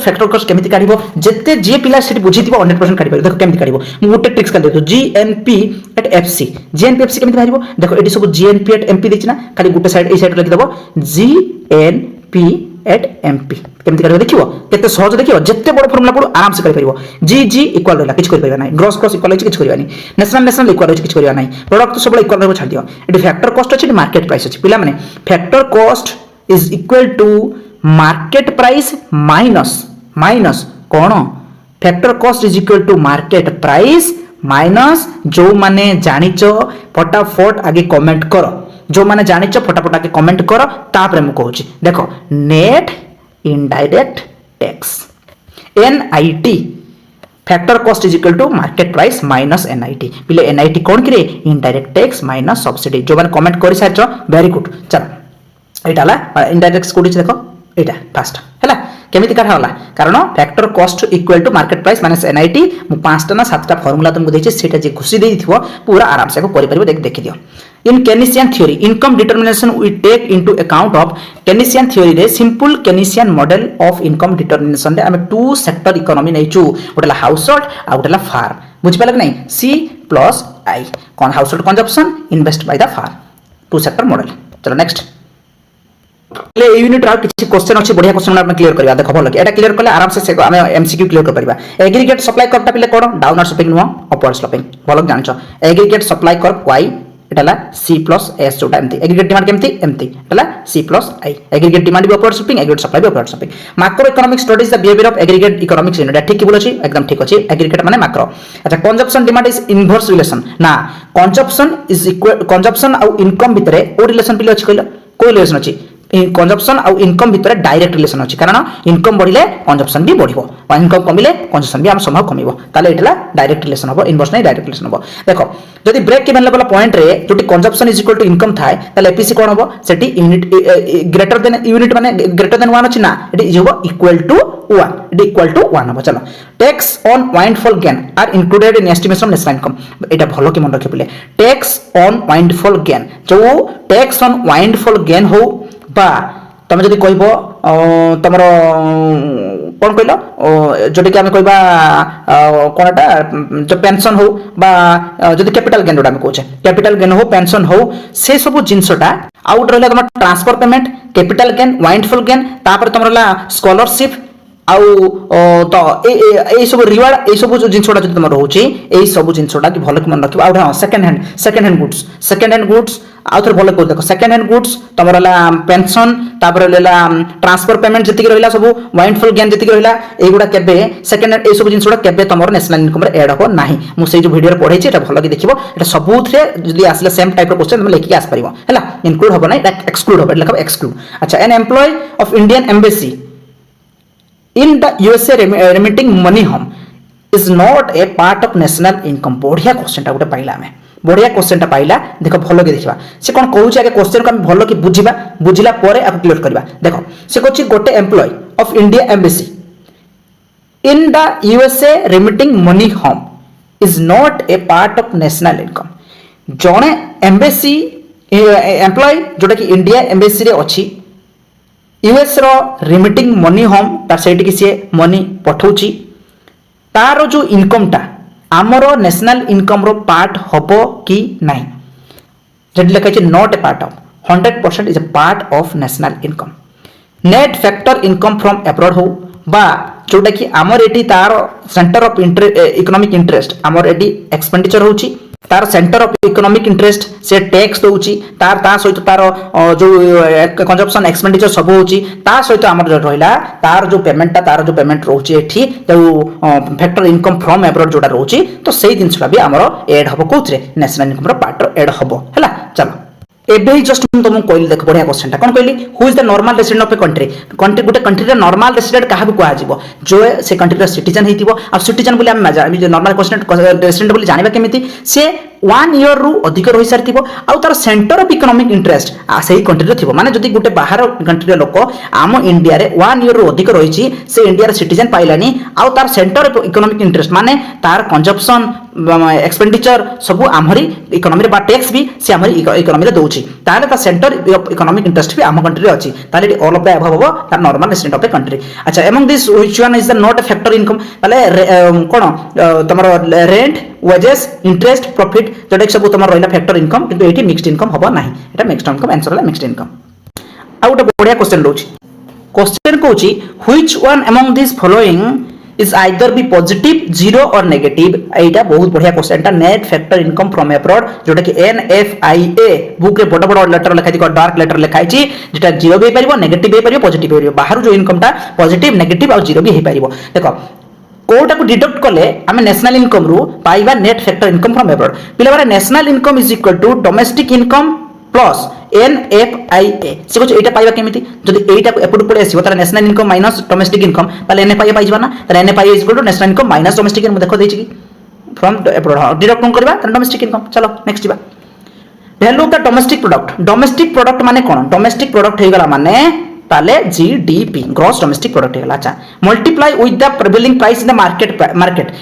फैक्टर कॉस्ट केमिति काढिबो जत्ते जे पिला सिटी बुझिथिबो 100% काढिबो देखो केमिति काढिबो मु गोटे ट्रिक्स का देखो जीएनपी एट एफसी केमिति भारिबो देखो एडी सब जीएनपी एट एमपी दिछि ना खाली गोटे साइड ए साइड लिखि देबो जीएनपी एट एमपी केमति कर देखियो केते सहज देखियो जत्ते बड़ फार्मूला पडो आराम से कर परिबो जी इक्वल रहला किछ कर परिबा नै ग्रॉस इक्वल होछि किछ करबा नै नेशनल इक्वल होछि किछ करबा नै प्रोडक्ट सब इक्वल रहबो छाड़ दियो एटी फैक्टर कॉस्ट अछि मार्केट प्राइस अछि पिला माने factor cost is equal to market price minus कोन factor cost is equal to market price minus जो माने जानिचो फटाफट आगे कमेंट करो जो माने जानिचो फटाफट आगे कमेंट करो तापरे मु कहूची देखो net indirect tax NIT factor cost is equal to market price minus NIT पिले एनआईटी कोन करे इनडायरेक्ट टैक्स माइनस सब्सिडी जो माने कमेंट करि सारचो वेरी गुड चलो एटाला इनडायरेक्ट कोड देखो एटा फास्ट हैला केमिति काढा होला कारण factor cost equal to market price minus NIT मु पांचटा ना सातटा फार्मूला तुमको देछि सेटा जे घुसी देइथिबो पूरा आराम से को करि परिबो देखि दियो in Keynesian theory income determination we take into account of Keynesian theory रे simple Keynesian model of income determination रे हम टू सेक्टर इकोनॉमी नैचू गोटेला हाउस होल्ड आ गोटेला फार्म बुझि पालक नै सी प्लस आई कोन household consumption invest by the firm two sector model चलो नेक्स्ट ले यूनिट रा किछि क्वेश्चन अछि बढ़िया क्वेश्चन आपण क्लियर करबा देखो भलो एटा क्लियर करले आराम से हम एमसीक्यू क्लियर कर परबा एग्रीगेट सप्लाई करता पिले कोन downward sloping no upward sloping भलो जानछो एग्रीगेट सप्लाई कर y एटाला c प्लस s जोटा एमती एग्रीगेट डिमांड केमती एमती एटाला c plus i aggregate demand भी अपवर्ड स्लोपिंग एग्रीगेट सप्लाई भी upward sloping macro economic studies the behaviour of aggregate economics unit ठीक की बोल अछि एकदम ठीक अछि एग्रीगेट माने मैक्रो अच्छा consumption demand is inverse relation ना कंजम्पशन इज इक्वल कंजम्पशन और इनकम भितरे ओ रिलेशन पिले अछि कहलो को रिलेशन अछि कंजप्शन आउ इनकम भितर डायरेक्ट रिलेशन अछि कारण इनकम बढ़िले कंजप्शन भी बढ़िबो और इनकम कमिले कंजप्शन भी हम संभव कमिबो ताले एटला डायरेक्ट रिलेशन हबो इनवर्स नै डायरेक्ट रिलेशन हबो देखो जदि ब्रेक इवन लेवल पॉइंट रे जोटी consumption is equal to income थाए ताले एपीसी कोन हबो सेटी यूनिट ग्रेटर देन यूनिट माने ग्रेटर देन 1 अछि ना एटी हबो इक्वल टू 1 एटी इक्वल टू 1 हबो चलो tax on windfall gain are included in estimation of national income एटा भलो कि मन रखिबले टैक्स ऑन वाइंडफॉल गेन जो टैक्स ऑन वाइंडफॉल गेन हो बा तमे जदि कहबो तमर कोन कहलो जदि कि हम कहबा कोनटा जो पेंशन हो बा जदि कैपिटल गेन जोटा हम कहछे कैपिटल गेन हो पेंशन हो से सब जिंसटा आउट रहला तमर transfer payment capital gain windfall gain तापर तमर रहला स्कॉलरशिप आउ तो ए सब रिवार्ड ए सब जो जिंसटा जदि तमर होची ए सब जिंसटा कि भलो कि मन रखिबा आउ सेकंड हैंड गुड्स आउ थोर भलो कर देखो सेकंड हैंड गुड्स तमर रहला पेंशन तापर रहला ट्रांसफर पेमेंट जति रहला सब वाइंडफॉल गेन जति रहला एगुडा केबे सेकंड हैंड ए सब जिंसटा केबे तमर नेशनल इनकम रे ऐड हो नाही मु सेई जो वीडियो रे पढै छी एटा भलो कि देखिबो एटा सबुथरे जदि आसले सेम टाइप रो क्वेश्चन हम लेखि आस परिबो हैला इंक्लूड होबो नै एटा एक्सक्लूड होबो लेखब एक्सक्लूड अच्छा an employ of Indian embassy in the USA remitting money home is not a part of national income बढ़िया क्वेश्चन टा गोटे पाइला हमें बढ़िया क्वेश्चन टा पाइला देखो भलो कि देखिबा से कोन कहूची आगे क्वेश्चन को हम भलो कि बुझिला परे आप क्लियर करबा देखो से कहूची गोटे employ of India embassy in the USA remitting money home is not a part of national income जणे एम्बेसी एम्प्लॉय जोटा कि इंडिया एम्बेसी रे अछि यूएस रो रिमिटिंग मनी होम तार सेठी कि से मनी पठौची तार जो इनकम टा हमरो नेशनल इनकम रो पार्ट होबो कि नाही जदि लिखा छै not a part of 100% is a part of national income net factor income from abroad हो बा जोटा कि हमर एटी तार सेंटर ऑफ इकोनॉमिक इंटरेस्ट हमर एटी एक्सपेंडिचर होची तार सेंटर ऑफ इकोनॉमिक इंटरेस्ट से टैक्स दोउची तार सहित तार जो कंजप्शन एक्सपेंडिचर सब होची तार सहित हमर जो रहला तार जो पेमेंट रहउची एठी जो फैक्टर इनकम फ्रॉम अब्रॉड जोटा रहउची तो सेही दिनसला भी हमर ऐड हबो कोथरे नेशनल इनकम रो पार्ट ऐड हबो हला चलो एबे जस्ट तुम कहली देख बढ़िया क्वेश्चन टा कोन कहली who is the normal resident of a country गोटे कंट्री रे नॉर्मल रेसिडेंट काहा भी कहा जिवो जो से कंट्री रा सिटीजन हेतिबो आ सिटीजन बोली हम नॉर्मल क्वेश्चन रेसिडेंट बोली जानिबा केमिति से 1 ईयर रु अधिक रही सारथिबो आ तार सेंटर ऑफ इकोनॉमिक इंटरेस्ट आ सही कंट्री रे थिबो माने जदी गोटे बाहर कंट्री रे लोक आम इंडिया रे 1 ईयर रु अधिक रहिछि से इंडिया रे सिटीजन पाइलानी आ तार सेंटर ऑफ इकोनॉमिक इंटरेस्ट माने तार कंजप्शन एक्सपेंडिचर सब आमरी इकोनॉमी रे बा टैक्स भी से आमरी इकोनॉमी रे दोछि ताले ता सेंटर ऑफ इकोनॉमिक इंटरेस्ट भी आम कंट्री रे अछि ताले ऑल ऑफ द अबव हबो तार normal resident of a country अच्छा among this which one is the not a factor income ताले कोन तमरो रेंट वेजेस इंटरेस्ट प्रॉफिट जोटा सब तुम रहा फैक्टर इनकम किंतु एटी मिक्स्ड इनकम हम ना एटा मिक्स्ड इनकम आंसर है मिक्स्ड इनकम आ गोटे बढ़िया क्वेश्चन रोची क्वेश्चन कहूची which one among this following is either be positive zero or negative एटा बहुत बढ़िया क्वेश्चन टा net factor income from abroad जोटा कि NFIA बुक रे बड़ बड़ लेटर लिखाई छी डार्क लेटर लिखाई छी जेटा जीरो भी हे परिबो नेगेटिव भी हे परिबो पॉजिटिव भी हे परिबो बाहर जो इनकम टा पॉजिटिव नेगेटिव और जीरो भी हे परिबो देखो कोटा को डिडक्ट कले आम नेशनल इनकम रु पाइबा net factor income from abroad पिला national income is equal to domestic income plus NFIA से कुछ एटा पाइबा केमिति जदि एटा एपड पड़े आसीबो तार national income minus domestic income ताले NFIA पाइबा ना तार NFIA is equal to national income minus domestic income देखो देछि कि फ्रॉम अब्रॉड डिडक्ट कोन करबा तार डोमेस्टिक इनकम चलो नेक्स्ट बा value of the domestic product माने कोन डोमेस्टिक प्रोडक्ट हे गला माने ताले GDP ग्रॉस डोमेस्टिक प्रोडक्ट हेला अच्छा multiply with the prevailing price in the market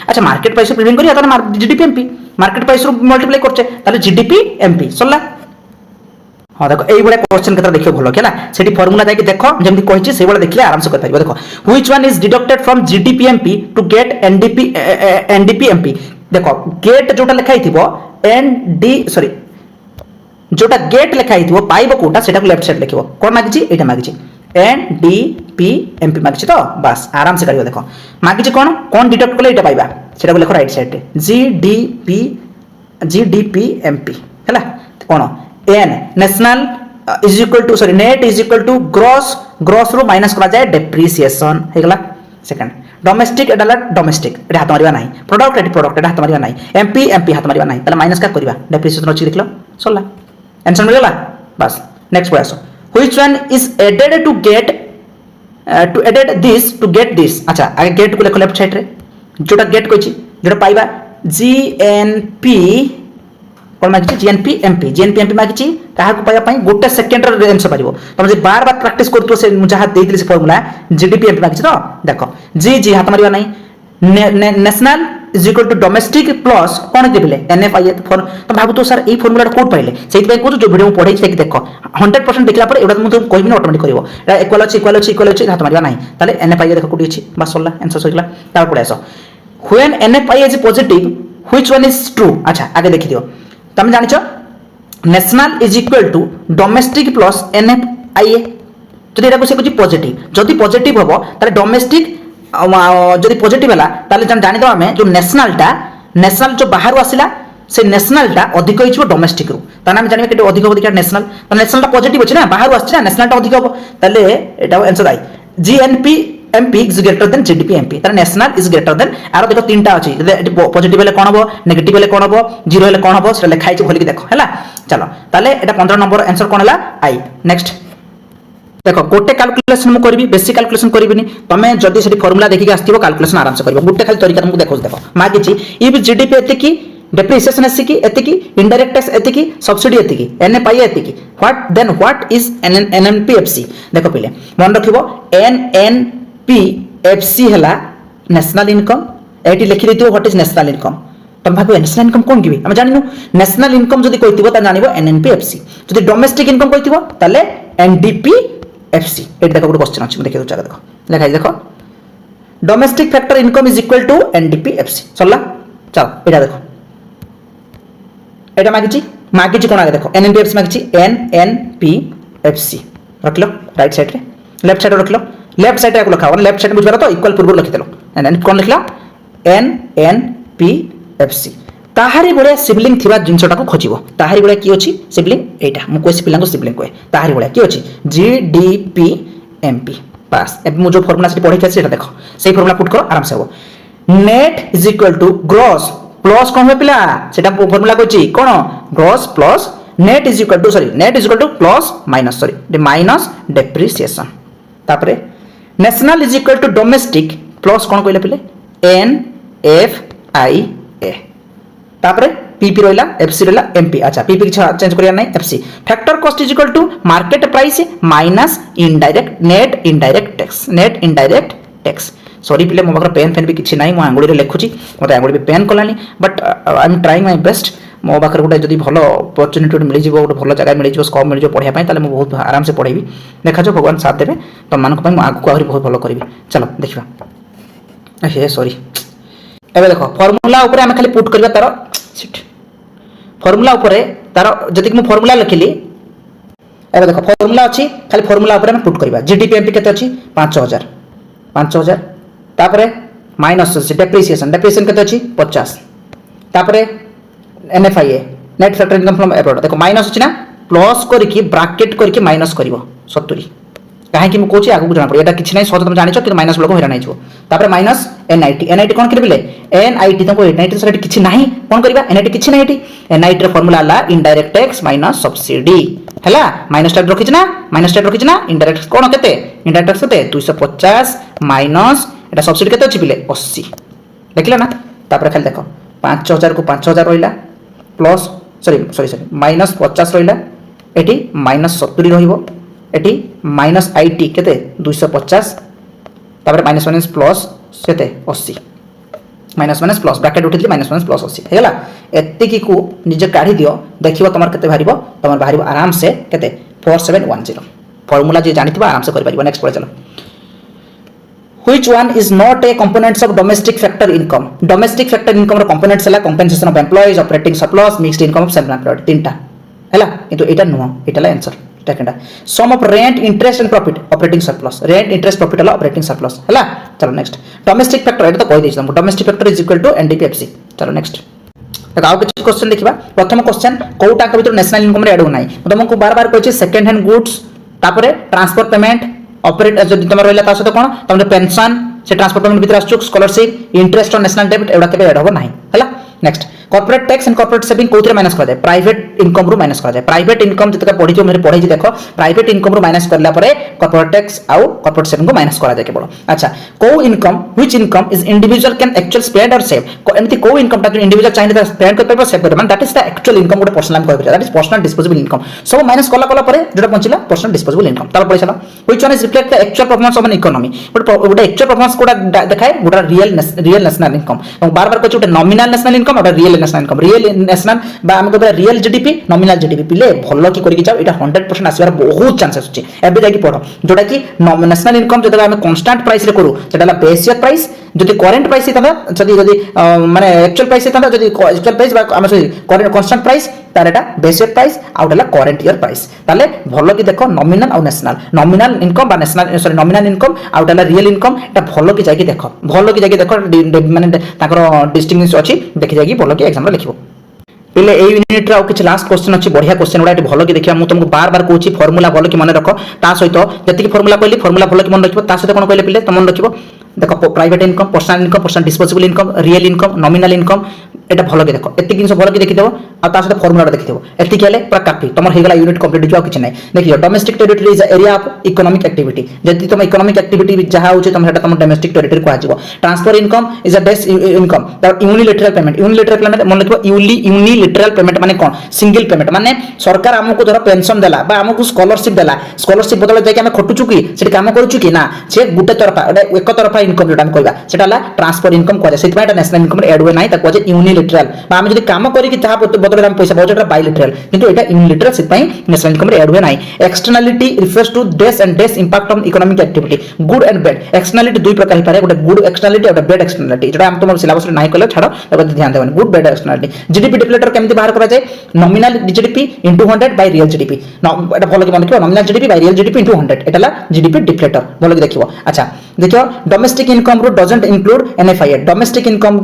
अच्छा मार्केट प्राइस प्रिवेलिंग करिया ताले GDP MP market price row multiply करछे ताले GDP MP सल्ला हां देखो एई बडा क्वेश्चन केतरा देखियो भलो केला सेठी फार्मूला जाय कि देखो जेमति कहिछि सेई बडा देखले आराम से कर पारिबो देखो which one is deducted from GDP MP to get NDP MP देखो गेट जोटा लिखाई थिबो जोटा गेट लिखाई थिबो पाइबो कोटा सेटा को लेफ्ट साइड लिखिबो कोन मागिछि एटा मागिछि NDP MP मागिछि तो बस आराम से करियो देखो मागिछि कोन डिडक्ट करले एटा पाइबा सेटा को लिखो राइट साइड रे GDP MP हैला कोन N national is equal to net is equal to gross रो माइनस करा जाए डेप्रिसिएशन हे गला सेकंड डोमेस्टिक एडाला डोमेस्टिक एटा हाथ मारिबा नाही प्रोडक्ट एटा हाथ मारिबा नाही MP हाथ मारिबा नाही तले माइनस का करबा डेप्रिसिएशन अछि देखलो सल्ला आंसर मिल गला बस next question which one is added to get to added this to get this अच्छा आगे गेट को लिख लेफ्ट साइड रे जोटा गेट कहछि जोटा पाइबा जीएनपी कौन मागिछि जीएनपी एमपी मागिछि ताहा को पाइबा पई गोटे सेकेंड रे आंसर पारिबो तुम जे बार बार प्रैक्टिस करतो से जहा देइतली से फार्मूला जीडीपी एमपी मागिछि तो देखो जी हाथ मारिबा नै national is equal to domestic plus कौन देबले एनएफआई फॉर तो भाबु तो सर ए फार्मूला कोड पाइले सेति पई को जो वीडियो में पढै छै देखो 100% देखला पर एडा तुम कहबी ना ऑटोमेटिक करबो एटा इक्वल अछि हाथ मारिबा नै ताले एनएफआई देखो कोडी अछि बस सोला आंसर सइला तार पडे आसो when NFI is positive which one is true अच्छा आगे देखि दियो तुम जानिछो national is equal to domestic plus NFI जदि एटा को से कुछ पॉजिटिव जदि पॉजिटिव हबो ताले डोमेस्टिक जदि पॉजिटिव हला ताले जानि दो हमें जो नेशनल जो बाहर आसिला से नेशनल टा अधिक होइछो डोमेस्टिक रु ताने हम जानिबे केते अधिक होबो देखा नेशनल तो नेशनल टा पॉजिटिव अछि ना बाहर आछि ना नेशनल टा अधिक होबो ताले एटा answer I GNP MP is greater then GDP MP ताने नेशनल इज ग्रेटर देन आरो देखो तीनटा अछि जदि पॉजिटिव हेले कोन हबो नेगेटिव हेले कोन हबो जीरो हेले कोन हबो से लिखाइ छै खोलि देखो हैला चलो ताले एटा 15 नंबर आंसर कोन हला आई नेक्स्ट देखो गोटे कैलकुलेशन मु करबी बेसिक कैलकुलेशन करबिनी तमे जदी सेठी फार्मूला देखि के आस्तिबो कैलकुलेशन आराम से करबो गोटे खाली तरीका तुमको देखो मागी छी इफ जीडीपी एते की डेप्रिसिएशन एसे की एते की इनडायरेक्ट टैक्स एते की सब्सिडी एते की एनएफआई एते की व्हाट इज एनएनपीएफसी देखो पहिले मन रखिबो एनएनपीएफसी हला नेशनल इनकम एटी लिखि दियो व्हाट इज नेशनल इनकम तुम भाबो नेशनल इनकम कोन गिबी हम जानिनु नेशनल इनकम जदी कहितिबो ता जानिबो एनएनपीएफसी जदी डोमेस्टिक इनकम कहितिबो ताले एनडीपी एफसी एट देखो क्वेश्चन अछि देखियो जगह देखो लिखाइ देखो domestic factor income is equal to NDP FC चलला चल एटा देखो एटा मागिची कोन आगे देखो एनएनपीएफसी मागिची एनएनपीएफसी रखलो राइट साइड रे लेफ्ट साइड रखलो लेफ्ट साइड रे लखाओ लेफ्ट साइड बुझबार तो इक्वल पूर्व लिखि देलो एन कोन लिखला एनएनपीएफसी ताहारी बड़े सिबलिंग थिबा जिंसटा को खोजिबो ताहारी बड़े की अछि सिबलिंग एटा मु कोइ सिबलिंग को सिबलिंग कोइ ताहारी बड़े की अछि जीडीपी एमपी पास अब मु जो फार्मूला से पढै छै सेटा देखो सही फार्मूला पुट करो आराम से हो net is equal to gross plus कोन हो पिला सेटा फार्मूला कोछि कोन gross plus net is equal to plus minus minus depreciation तापरे national is equal to domestic plus कोन कहले पिले एनएफआई ए तापरे पीपी रहला एफसी रहला एमपी अच्छा पीपी की चेंज करिया नै FC factor cost is equal to market price minus net indirect tax sorry पिले मो बकर पेन भी किछि नै मो आंगुली रे लेखुची मते आंगुली भी पेन कोलानी but I am trying my best मो बकर गोटे जदी भलो अपॉर्चुनिटी मिली जिवो गोटे भलो जगह मिली जिवो स्कोप मिली जिवो पढिया पई ताले मो बहुत आराम से पढेबी देखा जो भगवान साथ देबे तो मान को पई मो आगु आहुरी बहुत भलो करबी चलो देखिबा हे सॉरी एबे देखो फार्मूला ऊपर हम खाली पुट करबा तारो फार्मूला ऊपर तार जति मु फार्मूला लिखिली एबे देखो फार्मूला अछि खाली फार्मूला ऊपर हम पुट करबा जीडीपी एमपी केते अछि 5000 तापरे माइनस डेप्रिसिएशन केते अछि 50 तापरे NFI net factor income from abroad देखो माइनस अछि ना प्लस करके ब्रैकेट करके माइनस करिवो 70 काहे कि मु कोछि आगु जाना पड़े एटा किछ नै सत तुम जानिछो कि माइनस लोग हेरा नै छो तापर माइनस एनआईटी कोन करबिले एनआईटी तुमको एनआईटी सर किछ नाही कोन करबा एनआईटी किछ नै एटी एनआईटी रे फार्मूला ला इनडायरेक्ट टैक्स माइनस सब्सिडी हला माइनस टैक्स रखिछ ना इनडायरेक्ट कोन केते इनडायरेक्ट टैक्स केते 250 माइनस एटा सब्सिडी केते अछि बिले 80 देखिला ना तापर खाली देखो 5000 को 5000 रहिला प्लस सॉरी माइनस 50 रहिला एटी माइनस 70 रहिबो एटी माइनस आईटी केते 250 तापर माइनस प्लस केते 80 माइनस प्लस ब्रैकेट उठितली माइनस प्लस 80 हेला एतिकी को निजे काढी दियो देखिबो तमर केते भारिबो तमर भारिबो आराम से केते 4710 फार्मूला जे जानितबा आराम से करि परिबो नेक्स्ट पढे चलो Which one is not a components of domestic factor income? Domestic factor income row components हला compensation of employees, operating surplus, mixed income of self-employed तीनटा हला किंतु एटा नुह एटा ला answer second sum of rent interest and profit operating surplus rent interest profit हला operating surplus हला चलो नेक्स्ट डोमेस्टिक फैक्टर एटा तो कहि दैछ हम domestic factor is equal to NDPFC चलो नेक्स्ट देखो आउ किछ क्वेश्चन देखिबा प्रथम क्वेश्चन कोटा के भीतर नेशनल इनकम रे एड हो नाही तुमको बार-बार कहै सेकंड हैंड गुड्स तापरे ट्रांसपोर्ट पेमेंट ऑपरेट जदि तुम रहला ता सतो कोन तुमरे पेंशन से ट्रांसपोर्ट पेमेंट भीतर आछो स्कॉलरशिप इंटरेस्ट ऑन नेशनल डेब्ट एडा केबे एड हो नाही हला next corporate tax and corporate saving कोथरे माइनस करा जाए प्राइवेट इनकम रु माइनस करा जाए प्राइवेट इनकम जतका पढी जो मेरे पढी देखो प्राइवेट इनकम रु माइनस करला परे कॉर्पोरेट टैक्स आउ कॉर्पोरेट सेविंग को माइनस करा जाए केवल अच्छा को income which income is individual can actual spend और सेव एमती को इनकम ता जो इंडिविजुअल चाहिए स्पेंड कर परबो सेव कर माने that is the actual income गोटे पर्सनल हम कहबे that is personal disposable income सब माइनस कला परे जोटा पहुंचला पर्सनल डिस्पोजेबल इनकम तार पड़े चला which one is reflect the actual performance of an economy but गोटे एक्चुअल परफॉर्मेंस कोडा देखाए गोटा रियल नेशनल इनकम बार बार कहछ गोटे नॉमिनल नेशनल इनकम और real national income real national बा हम कहबे रियल जीडीपी नॉमिनल जीडीपी पिले भलो की करके जाओ एटा 100% आसीबार बहुत चांसेस अछि एबे जाकी पढो जोटा कि नेशनल इनकम जदि हम कांस्टेंट प्राइस रे करू सेटा बेस ईयर प्राइस जदि करेंट प्राइस हिता जदि माने एक्चुअल प्राइस हिता जदि एक्चुअल प्राइस बा हम सॉरी करेंट कांस्टेंट प्राइस तार एटा बेस ईयर प्राइस आउटला करेंट ईयर प्राइस ताले भलो की देखो नॉमिनल और नेशनल नॉमिनल इनकम बा नेशनल सॉरी नॉमिनल इनकम आउटला रियल इनकम एटा भलो की जाकी देखो भलो की जाकी देखो माने ताकर डिस्टिंग्विश अछि देखि जाकी भलो की एग्जाम रे लिखिबो पहले ए यूनिट रा किछ लास्ट क्वेश्चन अछि बढ़िया क्वेश्चन उडा भलो की देखिया मु तुमको बार बार कहूची फार्मूला भलो की मन रखो ता सहित जति की फार्मूला कहली फार्मूला भलो की मन रखिबो ता सहित कोन कहले पिले त मन रखिबो देखो private income personal disposable income real income nominal income एटा भलो की देखो एति जिंस भलो की देखि देबो आ ता सहित फार्मूला देखि देबो एति केले पूरा काफी तमर हेगला यूनिट कंप्लीट जो किछ नै देखियो domestic territory is area of economic activity जति तुम इकोनॉमिक एक्टिविटी जहा होचे तुम हेटा तुम डोमेस्टिक टेरिटरी को आजिबो transfer income is a base income that unilateral payment मन लिखबो यूनिलैटरल पेमेंट माने कोन सिंगल पेमेंट माने सरकार हमको धर पेंशन देला बा हमको स्कॉलरशिप बदला जाय कि हम खटुचु कि सेठी काम करूचु कि ना से गुटे तरफा एक तरफा इनकम जोटा हम कहबा सेटाला ट्रांसफर इनकम कहजा सेति पाटा नेशनल इनकम एड होय नै ता कहजे यूनिलैटरल बा हम जदि काम करी कि ताहा बदला हम पैसा बजेट बायलैटरल किंतु एटा यूनिलैटरल सेति पई नेशनल इनकम एड होय नै एक्सटर्नलिटी रिफर्स टू डेस एंड डेस impact on economic activity good and bad externality दुई प्रकार ही पारे गोटे गुड एक्सटर्नलिटी और बैड एक्सटर्नलिटी जोटा हम तुम सिलेबस रे नै कहले छाड़ो एबे ध्यान देबन good bad externality GDP deflator केमति बाहर करा जाय nominal GDP into 100 by real GDP एटा भलो की मन देखियो nominal GDP by real GDP into 100 एटाला जीडीपी डिप्लेटर भलो की देखियो अच्छा देखियो डोमेस्टिक इनकम रो doesn't include NFIA domestic income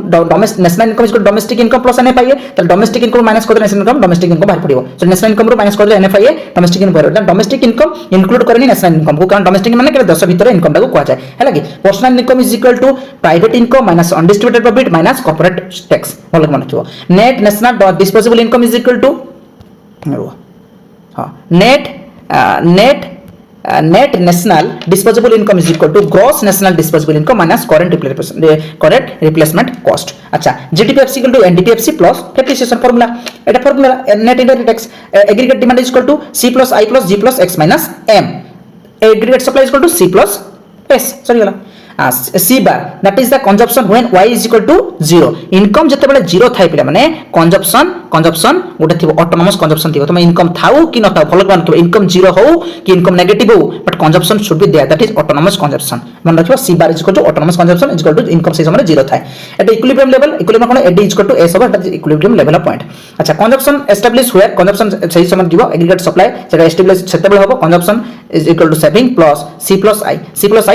national income is domestic income plus NFIA त डोमेस्टिक इनकम माइनस कर नेशनल इनकम डोमेस्टिक इनकम बाहर पड़ियो so national income rho minus कर एनएफआईए डोमेस्टिक इनकम बाहर डोमेस्टिक इनकम इंक्लूड करनी national income को कारण domestic माने के 10 भीतर इनकम टाको कोआ जाय हैला कि personal income is equal to private income minus undistributed profit minus corporate tax भलो की मन रखियो net national disposable income is equal to हां net national disposable income is equal to gross national disposable income minus current replacement cost अच्छा GDPFC equal to NDPFC plus depreciation formula एटा formula net indirect tax aggregate demand is equal to C plus I plus G plus X minus M aggregate supply is equal to C plus S sorry गला C bar that is the consumption when y is equal to 0 income जते बेले 0 Thai पिला माने consumption गोटे थिबो autonomous consumption थिबो तमे income थाउ कि न थाउ फॉलो मान के इनकम 0 हो कि इनकम नेगेटिव हो but consumption should be there that is autonomous consumption मन रखिबो C bar is equal to autonomous consumption is equal to income से समय 0 थाइ एटा इक्विलिब्रियम लेवल इक्विलिब्रियम कोन AD is equal to S over that is equilibrium level of point अच्छा consumption establish हुए consumption सही समय दिबो एग्रीगेट सप्लाई सेटा एस्टैब्लिश सेते बेले होबो consumption is equal to saving plus C plus I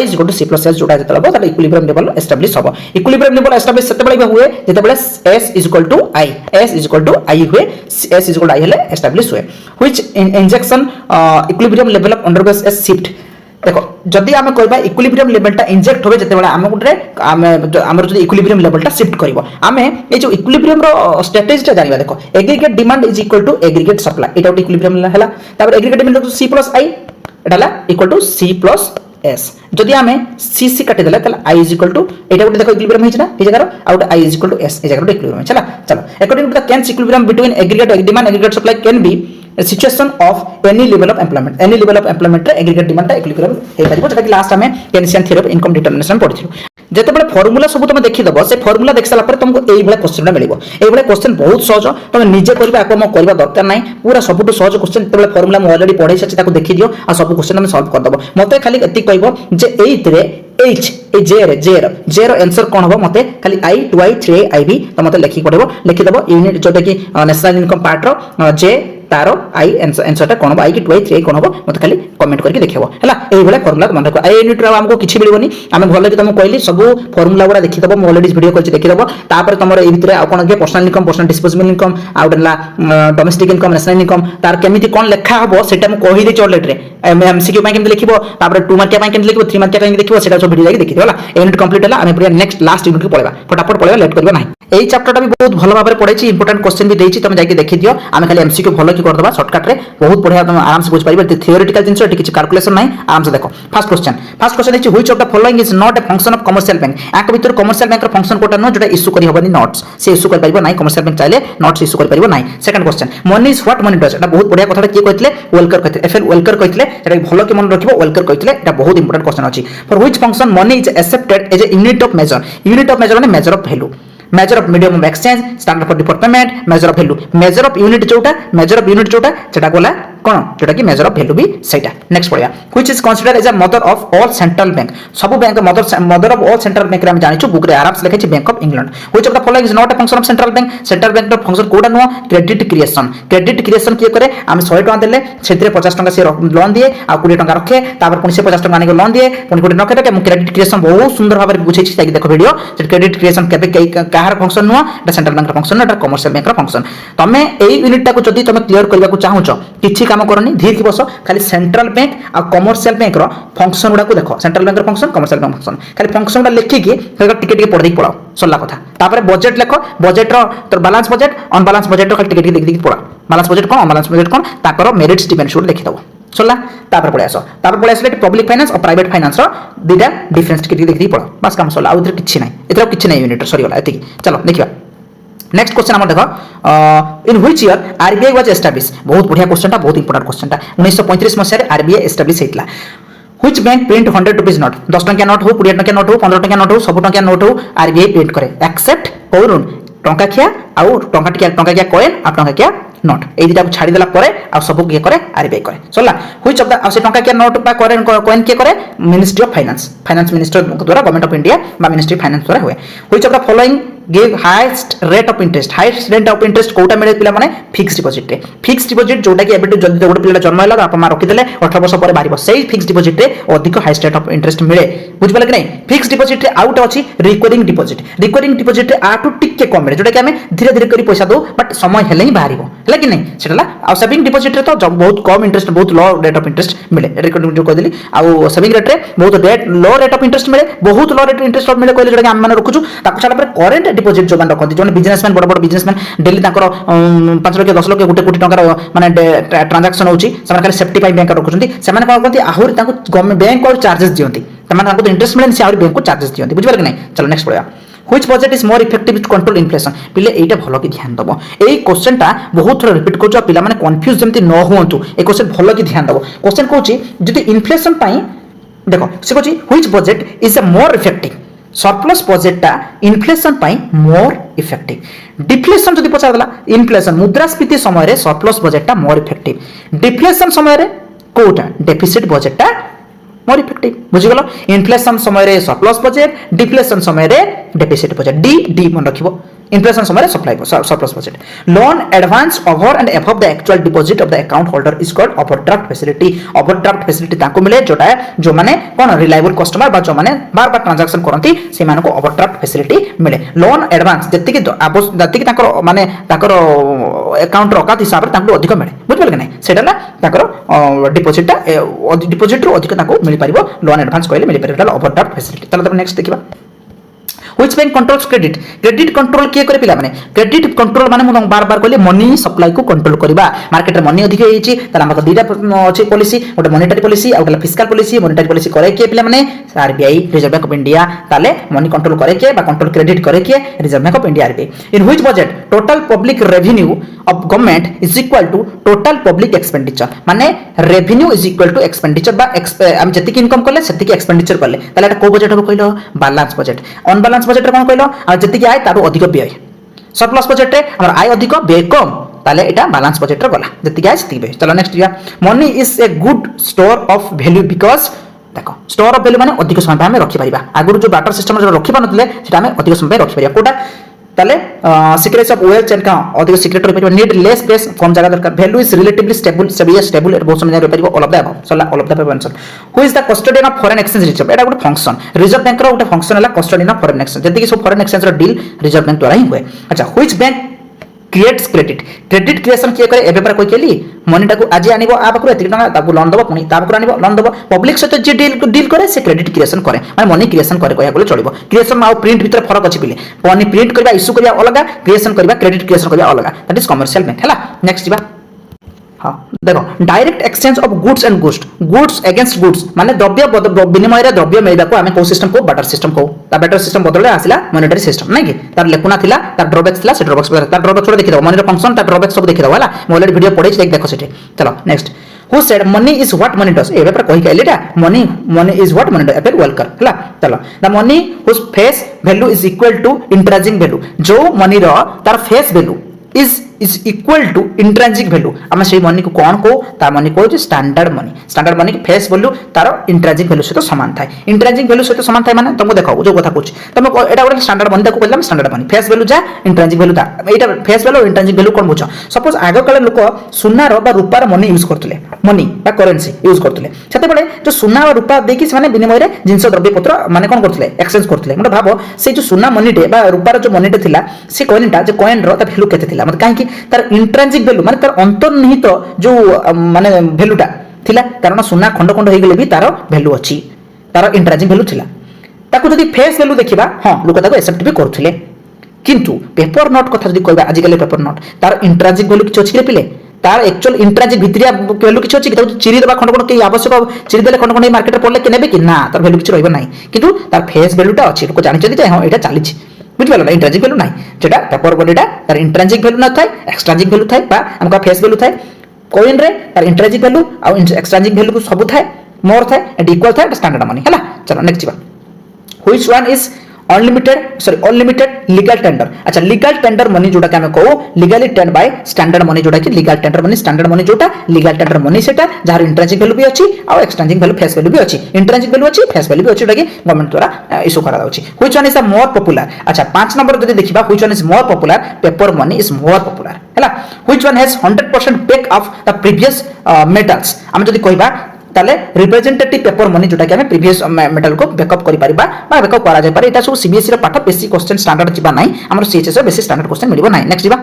is equal to C plus S जोटा जते लबो दैट इक्विलिब्रियम लेवल एस्टैब्लिश होबो इक्विलिब्रियम लेवल एस्टैब्लिश सेते बेले हुए जते बेले S is equal to I हुए S is equal to I हेले एस्टैब्लिश हुए which injection equilibrium level of undergoes a shift देखो जदि आमे कहबा इक्विलिब्रियम लेवलटा इंजेक्ट होबे जते बेले आमे गुटरे हमर जदि इक्विलिब्रियम लेवलटा शिफ्ट करबो आमे ए जो इक्विलिब्रियम रो स्ट्रेटजीटा जानिबा देखो aggregate demand is equal to aggregate supply एटा इक्विलिब्रियम हला तापर aggregate demand C plus I एटाला equal to C plus S जदि आमे C काटि देला तले I is equal to एटा गुटे देखो इक्विलिब्रियम हिचना ए जगह आउट I is equal to S ए जगह इक्विलिब्रियम चला चलो according to the Keynes equilibrium between aggregate demand aggregate supply can be a situation of any level of employment रे एग्रीगेट डिमांड ता इक्विलिब्रियम हे परिबो जेटा कि लास्ट हमें Keynesian theory of income determination पढिथिलु जते बळे फार्मूला सब तुम देखि दबो से फार्मूला देख साला पर तुमको एई बळे क्वेश्चन मिलिबो एई बळे क्वेश्चन बहुत सहज तुम निजे करबा आको म करबा दरकार नै पूरा सबटु सहज क्वेश्चन तबळे फार्मूला म ऑलरेडी पढै छै ताको देखि दियो आ सब क्वेश्चन हम सॉल्व कर दबो मते खाली एति कहबो जे एई रे H ए जे रो आंसर कोन हो मते खाली I 2I 3I B तो मते लिखि पड़बो लिखि दबो यूनिट जोटा कि नेशनल इनकम पार्ट रो जे तार आई आंसरटा कौन हम आई कि 2i 3i कौन हम मत खाली कमेंट करके देखियो हला एई भले फार्मूला मन रखो ए यूनिट रा हमको किछि मिलबोनी आमे भले कि तुम कहली सब फार्मूला गुडा देखि दबो ऑलरेडी वीडियो करछि देखि दबो तापर तमर ए भितरे आ कोन के personal income personal disposable income आउटला डोमेस्टिक इनकम नेशनल इनकम तार केमिति कोन लेखा हबो सेटा हम कहि दे ऑलरेडी रे एमसीक्यू पाई केमिति लिखिबो तापर 2 मार्क पाई केमिति लिखिबो 3 मार्क पाई देखिबो सेटा सब वीडियो जाके देखि हला यूनिट कंप्लीट हला आमे पूरा नेक्स्ट लास्ट यूनिट को पळेबा फटाफट पळेबा लेट करबा नाही এই চ্যাপ্টারটা भी बहुत भलो भाबरे पढाइछि इंपोर्टेंट क्वेश्चन भी देछि तुम जाके देखि दियो आमे खाली एमसीक्यू भलो की कर दबा शॉर्टकट रे बहुत बढ़िया तुम आराम से बुझ पाइबे थियोरेटिकल जिंस एटी किछि कैलकुलेशन नाही आराम से देखो first question is which of the following is not a function of commercial bank आक भीतर कमर्शियल बैंक रो फंक्शन कोटा न जोटा इशू करि हबनी नोट्स से इशू कर पाइबो नाही कमर्शियल बैंक चाहिले नोट्स इशू कर पाइबो नाही second question money is what money does एटा बहुत बढ़िया कथा के कहथिले वेलकर कहथिले एफएल वेलकर कहथिले एटा भलो के मन रखिबो वेलकर कहथिले एटा बहुत इंपोर्टेंट क्वेश्चन अछि for which function money is accepted as a unit of measure माने measure of value measure of medium of exchange standard for default payment measure of value measure of unit जोटा सेटा गोला कोन जोटा कि major of value भी सेटा next पढिया which is considered as a mother of all central bank सब bank mother of all central bank रे हम जानिछु बुक रे आराम से लिखै छै bank of England which of the following is not a function of central bank रो फंक्शन कोडा नो क्रेडिट क्रिएशन किए करे हम 100 टका देले सेतिरे 50 टका से लोन दिए आ 20 टका रखे तापर पुनी से 50 टका आने लोन दिए पुनी 20 टका के क्रेडिट क्रिएशन बहुत सुंदर भाबरे बुझै छी देखो वीडियो क्रेडिट क्रिएशन केबे काहर फंक्शन नो एटा सेंट्रल बैंक रो फंक्शन एटा कमर्शियल बैंक रो फंक्शन तमे एई यूनिट टा को जदी तमे क्लियर करबा को चाहूछो किछि काम करनी धीर की बस खाली सेंट्रल बैंक आ कमर्शियल बैंक रो फंक्शन गुडा को देखो सेंट्रल बैंक रो फंक्शन कमर्शियल बैंक फंक्शन खाली फंक्शन गुडा लिखि के टिके टिके पढ देख पड़ाओ सल्ला कथा तापर बजट लेखो बजट रो तो बैलेंस बजट अनबैलेंस बजट रो खाली टिके टिके देख पड़ाओ बैलेंस बजट कोन अनबैलेंस बजट कोन ताकर मेरिट्स डिपेंडेंट लिखि दबो सल्ला तापर पड़े आसले पब्लिक फाइनेंस और प्राइवेट फाइनेंस रो दुटा डिफरेंस टिके देख पड़ो बस काम सल्ला आउत्र किछि नै एतरा किछि नै यूनिट सरी गला एति चलो देखिबा नेक्स्ट क्वेश्चन हम देखो in which year RBI was establish बहुत बढ़िया क्वेश्चन ता बहुत इंपोर्टेंट क्वेश्चन ता 1935 मसिया रे आरबीआई एस्टैब्लिश हेतला which bank print 100 rupees note 10 टंका नोट हो 20 टंका नोट हो 15 टंका नोट हो 100 टंका नोट हो आरबीआई प्रिंट करे एक्सेप्ट कोरुन टंका खिया आ टंका खिया कॉइन आ टंका खिया नोट ए दिटा छाड़ी देला परे आ सब के करे आरबीआई करे सल्ला व्हिच ऑफ द से टंका के नोट बा कॉइन के करे मिनिस्ट्री ऑफ फाइनेंस मिनिस्टर द्वारा गवर्नमेंट ऑफ इंडिया बा मिनिस्ट्री फाइनेंस द्वारा हुए which of the following give highest rate of interest कोटा मिले पिला माने फिक्स्ड डिपॉजिट जोटा कि एबेटू जल्दी गोटे पिला जन्म होला आपा मा रखि देले 18 वर्ष पर बारिबो सेही फिक्स्ड डिपॉजिट रे अधिक हाईएस्ट रेट ऑफ इंटरेस्ट मिले बुझ पाले कि नहीं फिक्स्ड डिपॉजिट रे आउट अछि रिकरिंग डिपॉजिट रे आटू टिके कम मिले जोटा कि हमें धीरे धीरे करी पैसा दो बट समय हेले ही बाहरिबो हैला कि नहीं सेटला आ सेविंग डिपॉजिट रे तो बहुत कम इंटरेस्ट बहुत लो रेट ऑफ इंटरेस्ट मिले रिकरिंग जो कहली आ सेविंग रेट रे बहुत लो रेट ऑफ इंटरेस्ट मिले बहुत लो रेट इंटरेस्ट मिले कहले जोटा कि हम माने रखुछु ताको छाडा पर करेंट डिपॉजिट जो माने रखती जो बिजनेसमैन बड़ बिजनेसमैन डेली 5 लाख 10 लाख 1 कोटी टंकार माने ट्रांजैक्शन होची से खाली सेफ्टी पाई बैंक रखुछंती से माने कोन करती आहुरी ताको गवर्नमेंट बैंक और चार्जेस दियंती तमाने ताको इंटरेस्ट मिले से आहुरी बैंक को चार्जेस दियंती बुझिबार कि नहीं चलो नेक्स्ट पढिया which budget is more effective to control inflation पिले एटा भलो की ध्यान दबो एई क्वेश्चन टा बहुत थोड़ा रिपीट करजो पिला माने कंफ्यूज जमती न होंतु ए क्वेश्चन भलो की ध्यान दबो क्वेश्चन कहूची जदि इन्फ्लेशन पाई देखो से कहूची which budget is a more effective surplus budget टा इन्फ्लेशन पाई मोर इफेक्टिव डिफ्लेशन जदि पचार दला इन्फ्लेशन मुद्रास्फीति समय रे सरप्लस बजेट टा मोर इफेक्टिव डिफ्लेशन समय रे कोटा डेफिसिट बजेट टा मोर इफेक्टिव बुझी गलो इन्फ्लेशन समय रे सरप्लस बजेट डिफ्लेशन समय रे डेफिसिट बजेट डी मन रखिबो इन्फ्लेशन समय supply surplus budget loan advance over and above the actual deposit of the account holder is called overdraft facility ताको मिले जोटा जो माने कोन रिलायबल कस्टमर बा जो माने बार बार ट्रांजैक्शन करंती से मानको ओवरड्राफ्ट फैसिलिटी मिले लोन एडवांस जति ताकर माने ताकर अकाउंट रकात हिसाब रे ताको अधिक मिले बुझबल कि नहीं सेटाला ताकर डिपॉजिट रो अधिक ताको मिल परिबो लोन एडवांस कहले मिल परिबो ओवरड्राफ्ट फैसिलिटी तले नेक्स्ट देखिबा which bank controls credit control किए करे पिला माने क्रेडिट कंट्रोल माने मु बार बार कहले मनी सप्लाई को कंट्रोल करबा मार्केट रे मनी अधिक होईची तला हमर दुईटा अछि पॉलिसी गोटे मॉनेटरी पॉलिसी आ गोटे फिस्कल पॉलिसी मॉनेटरी पॉलिसी करे के पिला माने RBI Reserve Bank of India ताले मनी कंट्रोल करे के बा कंट्रोल क्रेडिट करे के Reserve Bank of India RBI in which budget total public revenue of government is equal to total public expenditure माने revenue is equal to expenditure बा हम जति इनकम करले सेति एक्सपेंडिचर करले ताले एटा को बजट हो कहलो बैलेंस बजट अनबैलेंस बजट रे कोन कहलो आ जति आय तारो अधिक व्यय सरप्लस बजट रे हमर आय अधिक व्यय कम ताले एटा बैलेंस बजट रे गला जति आय सेति व्यय चलो नेक्स्ट दिया money is a good store of value because देखो स्टोर ऑफ वैल्यू माने अधिक समय हम रखि परिबा आगुर जो बाटर सिस्टम रे रखि पानतले सेटा हम अधिक समय रखि परिबा कोटा ताले सिक्रेट्स ऑफ वेल्थ चेन का अधिक सिक्रेट रही परिबो नीड लेस स्पेस कम जगह दरकार वैल्यू इज रिलेटिवली स्टेबल बहुत समय रही परिबो ऑल ऑफ द अबव सला all of the above answer who is the custodian of foreign exchange reserve एटा गोटे फंक्शन रिजर्व बैंक रो गोटे फंक्शन हला कस्टोडियन ऑफ फॉरेन एक्सचेंज जति कि सब फॉरेन एक्सचेंज रो डील रिजर्व बैंक द्वारा ही हुए अच्छा which bank creates credit creation किए करे एबे पर कोई केली मनीटा को आज आनिबो आ बकरो एतिक टका ताकू लोन दबो पुनी ता बकरो आनिबो लोन दबो पब्लिक सहित जे डील करे से क्रेडिट क्रिएशन करे माने मनी क्रिएशन करे कहया बोले चलिबो क्रिएशन आ प्रिंट भीतर फरक अछि बिले मनी प्रिंट करबा इश्यू करबा अलगा क्रिएशन करबा क्रेडिट क्रिएशन करबा अलगा दैट इज कमर्शियल बैंक हला नेक्स्ट जीवा हां देखो direct exchange of goods and goods against goods माने द्रव्य विनिमय रे द्रव्य मेइबा को हमें को सिस्टम को बाटर सिस्टम को ता बाटर सिस्टम बदलले आसिला मॉनेटरी सिस्टम नै कि तार लेकुना थिला तार ड्रॉबैक्स थिला से ड्रॉबैक्स तार ड्रॉबैक्स देखि दो मनी रो फंक्शन तार ड्रॉबैक्स सब देखि दो हला मैं ऑलरेडी वीडियो पढै छी देखो सेठी चलो next who said money is what money does एबे पर कहि कहलेटा money is what money does एबे वेलकर हला चलो the money whose face value is equal to intrinsic value जो मनी रो तार face value is equal to intrinsic value आम से मनी को कौन को ता मनी को स्टैंडर्ड मनी की फेस वैल्यू तार इंट्रिंसिक वैल्यू सहित समान थाए इंट्रिंसिक वैल्यू सहित समान थाए माने तुमको देखो जो कथा कहूँ तुम एटा गोटे स्टैंडर्ड मनी ताको कहला स्टैंडर्ड मनी फेस वैल्यू जा इंट्रिंसिक वैल्यू ता एटा फेस वैल्यू इंट्रिंसिक वैल्यू कोन बुझ सपोज आगो काले लोक सुनार बा रूपार मनी यूज करथले मनी बा करेंसी यूज करथले सेते बेले जो सुना और रूपा देकी से माने विनिमय रे जिंस द्रव्य पत्र माने कोन करथले एक्सचेंज करथले मतलब भाबो से जो सुना मनी डे बा रूपार जो मनी डे थिला से कॉइनटा जो कॉइन रो ता वैल्यू केते थिला मतलब काहे कि तार इंट्रिंसिक वैल्यू माने तार अंतर्निहित जो माने वैल्यूटा थिला कारण सुना खंड खंड हे गेले भी तार वैल्यू अछि तार इंट्रिंसिक वैल्यू थिला ताको जदी फेस वैल्यू देखिबा हां लोक ताको एक्सेप्ट भी करथले किंतु पेपर नोट कथा जदी कहबा आज काले पेपर नोट तार इंट्रिंसिक वैल्यू किछ अछि रे पिले तार एक्चुअल इंट्रिंसिक भितरिया वैल्यू किछ अछि कि ताको चिरी देबा खंड खंड के आवश्यक चिरी देले खंड खंड मार्केट रे पड़ले के नेबे कि ना तार वैल्यू किछ रहइबो नै किंतु तार फेस वैल्यूटा अछि लोक जानि चली हां एटा चाली छी बुझिपाल इंट्रिंसिक वैल्यू ना जेटा पेपर बॉडीटा तार इंट्रिंसिक वैल्यू न थाए एक्सट्रिंसिक वैल्यू थाए बा हमका फेस वैल्यू थाए कॉइन रे तार इंट्रिंसिक वैल्यू आ एक्सट्रिंसिक वैल्यू सब थाए मोर थाए एंड इक्वल थाए स्टैंडर्ड मनी हला चलो नेक्स्ट जीवा which one is unlimited legal tender अच्छा लीगल टेंडर मनी जोटा के हमें कहू legally tend by standard money जोटा कि legal tender money standard money जोटा लीगल टेंडर मनी सेटा जार इंट्रिंसिक वैल्यू भी अछि आ एक्सट्रिंसिक वैल्यू फेस वैल्यू भी अछि इंट्रिंसिक वैल्यू अछि फेस वैल्यू भी अछि जोटा कि गवर्नमेंट द्वारा इशू करा जाउछि which one is the more popular अच्छा 5 नंबर जदी देखिबा which one is more popular paper money is more popular हला which one has 100% back of the previous metals हम जदी कहबा ताले रिप्रेजेंटेटिव पेपर मनी जोटा कि हमें प्रीवियस मेटल को बैकअप करि परिबा बा बैकअप करा जाय पारे एटा सब सीबीएसई रो पाठ बेसिक क्वेश्चन स्टैंडर्ड जिबा नै हमर सीएचएस रो बेसिक स्टैंडर्ड क्वेश्चन मिलिबो नै नेक्स्ट जिबा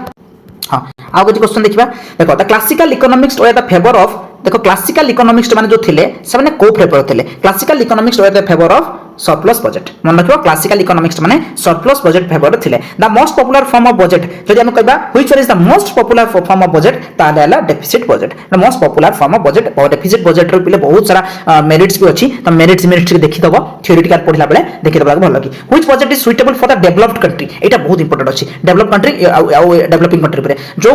हां आउ किछ क्वेश्चन देखिबा देखो the classical economics were the favour of देखो क्लासिकल इकोनॉमिक्स माने जो थिले से माने को फेवर थिले classical economics were the favour of surplus budget मन रखियो क्लासिकल इकोनॉमिक्स माने सरप्लस बजट फेवर थिले the most popular form of budget जदि हम कहबा which one is the most popular form of budget ताले हला deficit budget the most popular form of budget और डेफिसिट बजट रो पिले बहुत सारा मेरिट्स भी अछि त मेरिट्स के देखि दबो थ्योरेटिकल पढिला बेले देखि दबा भल लगी which budget is suitable for the developed country एटा बहुत इंपोर्टेंट अछि डेवलप्ड कंट्री डेवलपिंग कंट्री पर जो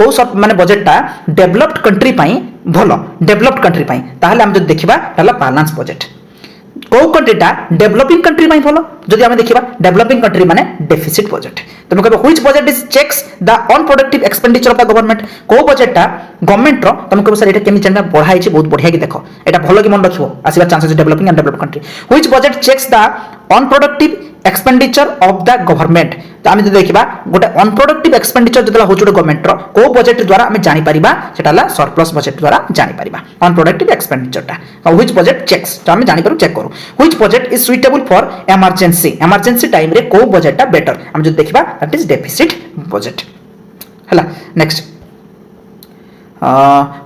को सब माने बजटटा डेवलप्ड कंट्री पई भलो डेवलप्ड कंट्री पई ताहले हम जदि देखिबा हला बैलेंस बजट को कंट्रीटा डेवलपिंग कंट्री पई भलो जदि हम देखिबा डेवलपिंग कंट्री माने डेफिसिट बजट तुम कहबो which budget is checks the unproductive expenditure of the government को बजटटा गवर्नमेंट रो तुम कहबो सर एटा केमि चंदा बढ़ाई छी बहुत बढ़िया कि देखो एटा भलो कि मन रखिबो आसीबा chances developing and developed country which budget checks the unproductive expenditure of the government तो आम देखा गोटे अनप्रोडक्टिव एक्सपेंडिचर जो हो गवर्नमेंट को बजेट द्वारा आम जानी परिबा सेटा सरप्लस बजेट द्वारा जानी परिबा अनप्रोडक्टिव एक्सपेंडिचरटा व्हिच बजेट चेक्स तो आम जानि पारू चेक करू which budget is suitable for emergency time रे को बजेटटा बेटर आम जो देखिबा दैट इज डेफिसिट बजेट हला next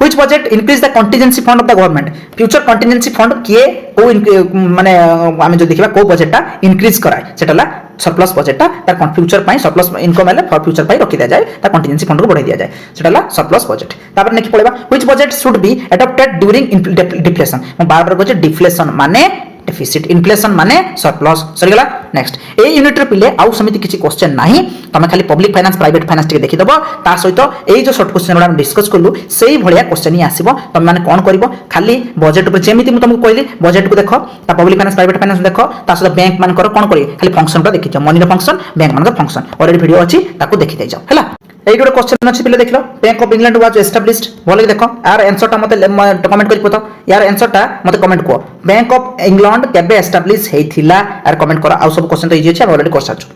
which budget increase the contingency fund of the government future contingency fund किए को माने आमे जो देखिबा को बजेटटा इंक्रीज कराय सेटाला सरप्लस बजेटटा तार फ्यूचर पई सरप्लस इनकम आले फॉर फ्यूचर पई रखि दिया जाय तार कंटिजेंसी फंड को बढ़ाई दिया जाय सेटाला सरप्लस बजेट तापर नेक्स्ट पळेबा which budget should be adopted during deflation बार बार कहै डिफ्लेशन माने डेफिसिट इन्फ्लेशन माने सरप्लस सरी गला नेक्स्ट ए यूनिट रे पिले आउ समिति किछि क्वेश्चन नाही तमे खाली पब्लिक फाइनेंस प्राइवेट फाइनेंस टिके देखि दबो ता सहित एई जो शॉर्ट क्वेश्चन हम डिस्कस करलु सेही भलिया क्वेश्चन ही आसीबो तमे माने कोन करबो खाली बजेट ऊपर जेमिति मु तुमको कहली बजेट को देखो ता पब्लिक फाइनेंस प्राइवेट फाइनेंस देखो ता सहित बैंक मान करो कोन करी खाली फंक्शन टा देखि जाओ मनी रो फंक्शन बैंक मान का फंक्शन ऑलरेडी वीडियो अछि ताको देखि दे जाओ हला एई गोटे क्वेश्चन अछि पिले देखलो bank of England was established बोले देखो यार आंसर टा मते कमेंट करि पतो यार आंसर टा मते कमेंट को बैंक ऑफ इंग्लैंड केबे एस्टैब्लिश हेथिला यार कमेंट करो आ सब क्वेश्चन तो इजी अछि हम ऑलरेडी कर साचो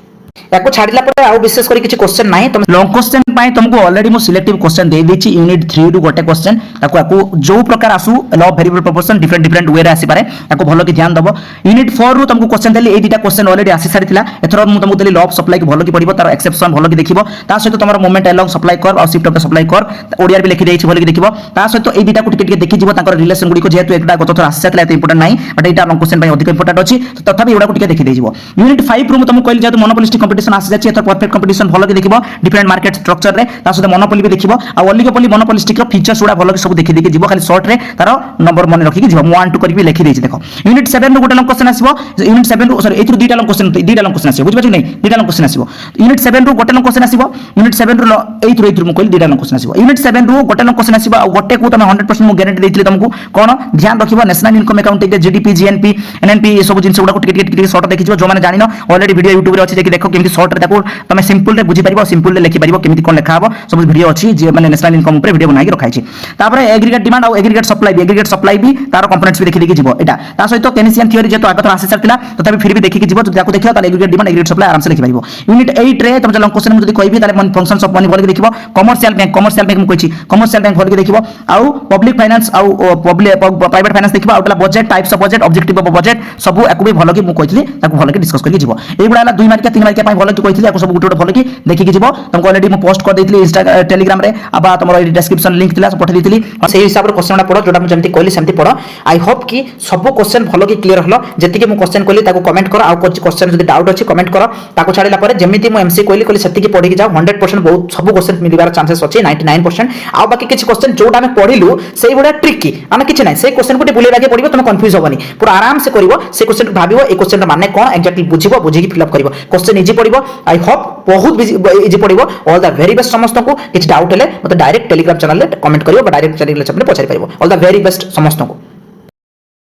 याको छाडिला पर आउ विशेष करी किछि क्वेश्चन नाही तुम लॉन्ग क्वेश्चन पाए तुमको ऑलरेडी मु सिलेक्टिव क्वेश्चन दे देछि यूनिट 3 रु गोटे क्वेश्चन ताको जो प्रकार आसु law of variable proportion different way रे आसी पारे ताको भलो कि ध्यान दबो यूनिट 4 रु तुमको क्वेश्चन देली ए दुटा क्वेश्चन ऑलरेडी आसी सारिथिला एथरो मु तुमको देली लॉ ऑफ सप्लाई के भलो कि पडिबो तार एक्सेप्शन भलो कि देखिबो ता सहित तमरो मोमेंट अलोंग सप्लाई कर और शिफ्ट ऑफ द सप्लाई कर ओडिआर भी लिखि देछि भलो कि देखिबो ता सहित ए दुटा को टिके देखि जिवो ताकर रिलेशन गुडी को जेहेतु एकटा गत थोर आसी सारिथिला एते इंपोर्टेंट नाही बट एटा लॉन्ग क्वेश्चन पय अधिक इंपोर्टेंट अछि तथापि एडा को टिके देखि देजिवो यूनिट 5 रु मु तुमको कहली जेहेतु मोनोपोलिस्टिक कंपटीशन आसी जाछि एतर परफेक्ट कंपटीशन भलो कि देखिबो डिफरेंट मार्केट स्ट्रक्चर रे ता सहित मोनोपोली भी देखिबो आ ओलिगोपोली मोनोपोलिस्टिक रो फीचर्स उडा भलो कि सब देखि देखि जिवो खाली शॉर्ट रे तार नंबर मन रखि कि जिवो 1 2 करि भी लिखि देछि देखो यूनिट 7 रु गोटे लॉन्ग क्वेश्चन आसीबो यूनिट 7 रु सॉरी एथु दुटा लॉन्ग क्वेश्चन आसीबो बुझि पाछु नै दुटा लॉन्ग क्वेश्चन आसीबो यूनिट 7 रु गोटे लॉन्ग क्वेश्चन आसीबो यूनिट 7 रु एथु मु कहली दुटा लॉन्ग क्वेश्चन आसीबो यूनिट 7 रु गोटे लॉन्ग क्वेश्चन आसीबो आ गोटे को तमे 100% मु गारंटी देथिले तुमको कोन ध्यान रखिबो नेशनल इनकम अकाउंटिंग रे जीडीपी जीएनपी एनएनपी ए सब जिंस गुडा को टिके शॉर्ट देखि जो माने जानिनो ऑलरेडी वीडियो YouTube रे अछि जे देखो केमति शॉर्ट रे ताको तमे सिंपल रे बुझि परिबो सिंपल रे लिखि परिबो केमति कोन लेखा हबो सब वीडियो अछि जे माने नेशनल इनकम ऊपर वीडियो बनाई रखाइ छी तापरे एग्रीगेट डिमांड और एग्रीगेट सप्लाई भी तार कंपोनेंट्स भी देखि जिवो एटा ता सहित केनेसियन थ्योरी जे तो आगत आसी सरतिला तथापि फिर भी देखि जिवो जदि ताको देखियो ताले एग्रीगेट डिमांड एग्रीगेट सप्लाई आराम से लिखि परिबो यूनिट 8 रे तमे लॉन्ग क्वेश्चन जदि कहबी ताले फंक्शंस ऑफ मनी बोल के देखिबो कमर्शियल बैंक मु कहिछि कमर्शियल बैंक बोल के देखिबो आउ पब्लिक फाइनेंस आउ प्राइवेट फाइनेंस देखिबो आउटला budget types of budget objective of budget सब एकु भी भलो कि मु कहितली ताको भलो कि डिस्कस करि जिवो एगुडा हला 2 मार्किया 3 मार्किया पय भलो कि कहितली आको सब गुटे भलो कि देखि जिवो तुमको ऑलरेडी मु पोस्ट कर देइतली इंस्टा टेलीग्राम रे आबा तमरो डिस्क्रिप्शन लिंक थिला पठा देइतली और सेही हिसाब रे क्वेश्चन पढो जोटा मु जेमति कहली सेमति पढो आई होप कि सब क्वेश्चन भलो कि क्लियर हलो जति कि मु क्वेश्चन कहली ताको कमेंट करो आउ कुछ क्वेश्चन जदि डाउट अछि कमेंट करो ताको छाडिला परे जेमिति मु एमसी कहली सेति कि पढि कि जाओ 100% बहुत सब क्वेश्चन मिलिबार चांसेस अछि 99% आउ बाकी किछ क्वेश्चन जोटा हम पढिलु सेही बडा ट्रिकी आमे किछ नै से क्वेश्चन को बुले लागे पडिबो तुम कंफ्यूज होबनी पूरा आराम से करिवो से क्वेश्चन भाबिवो ए क्वेश्चन रा माने कोन एक्जेक्टली बुझिवो बुझि कि फिल अप करिवो क्वेश्चन इजी पडिवो आई होप बहुत इजी पडिवो ऑल द वेरी बेस्ट समस्त को किछ डाउट हेले मते डायरेक्ट टेलीग्राम चैनल रे कमेंट करिवो डायरेक्ट चैनल रे पछारि पाइबो ऑल द वेरी बेस्ट समस्त को।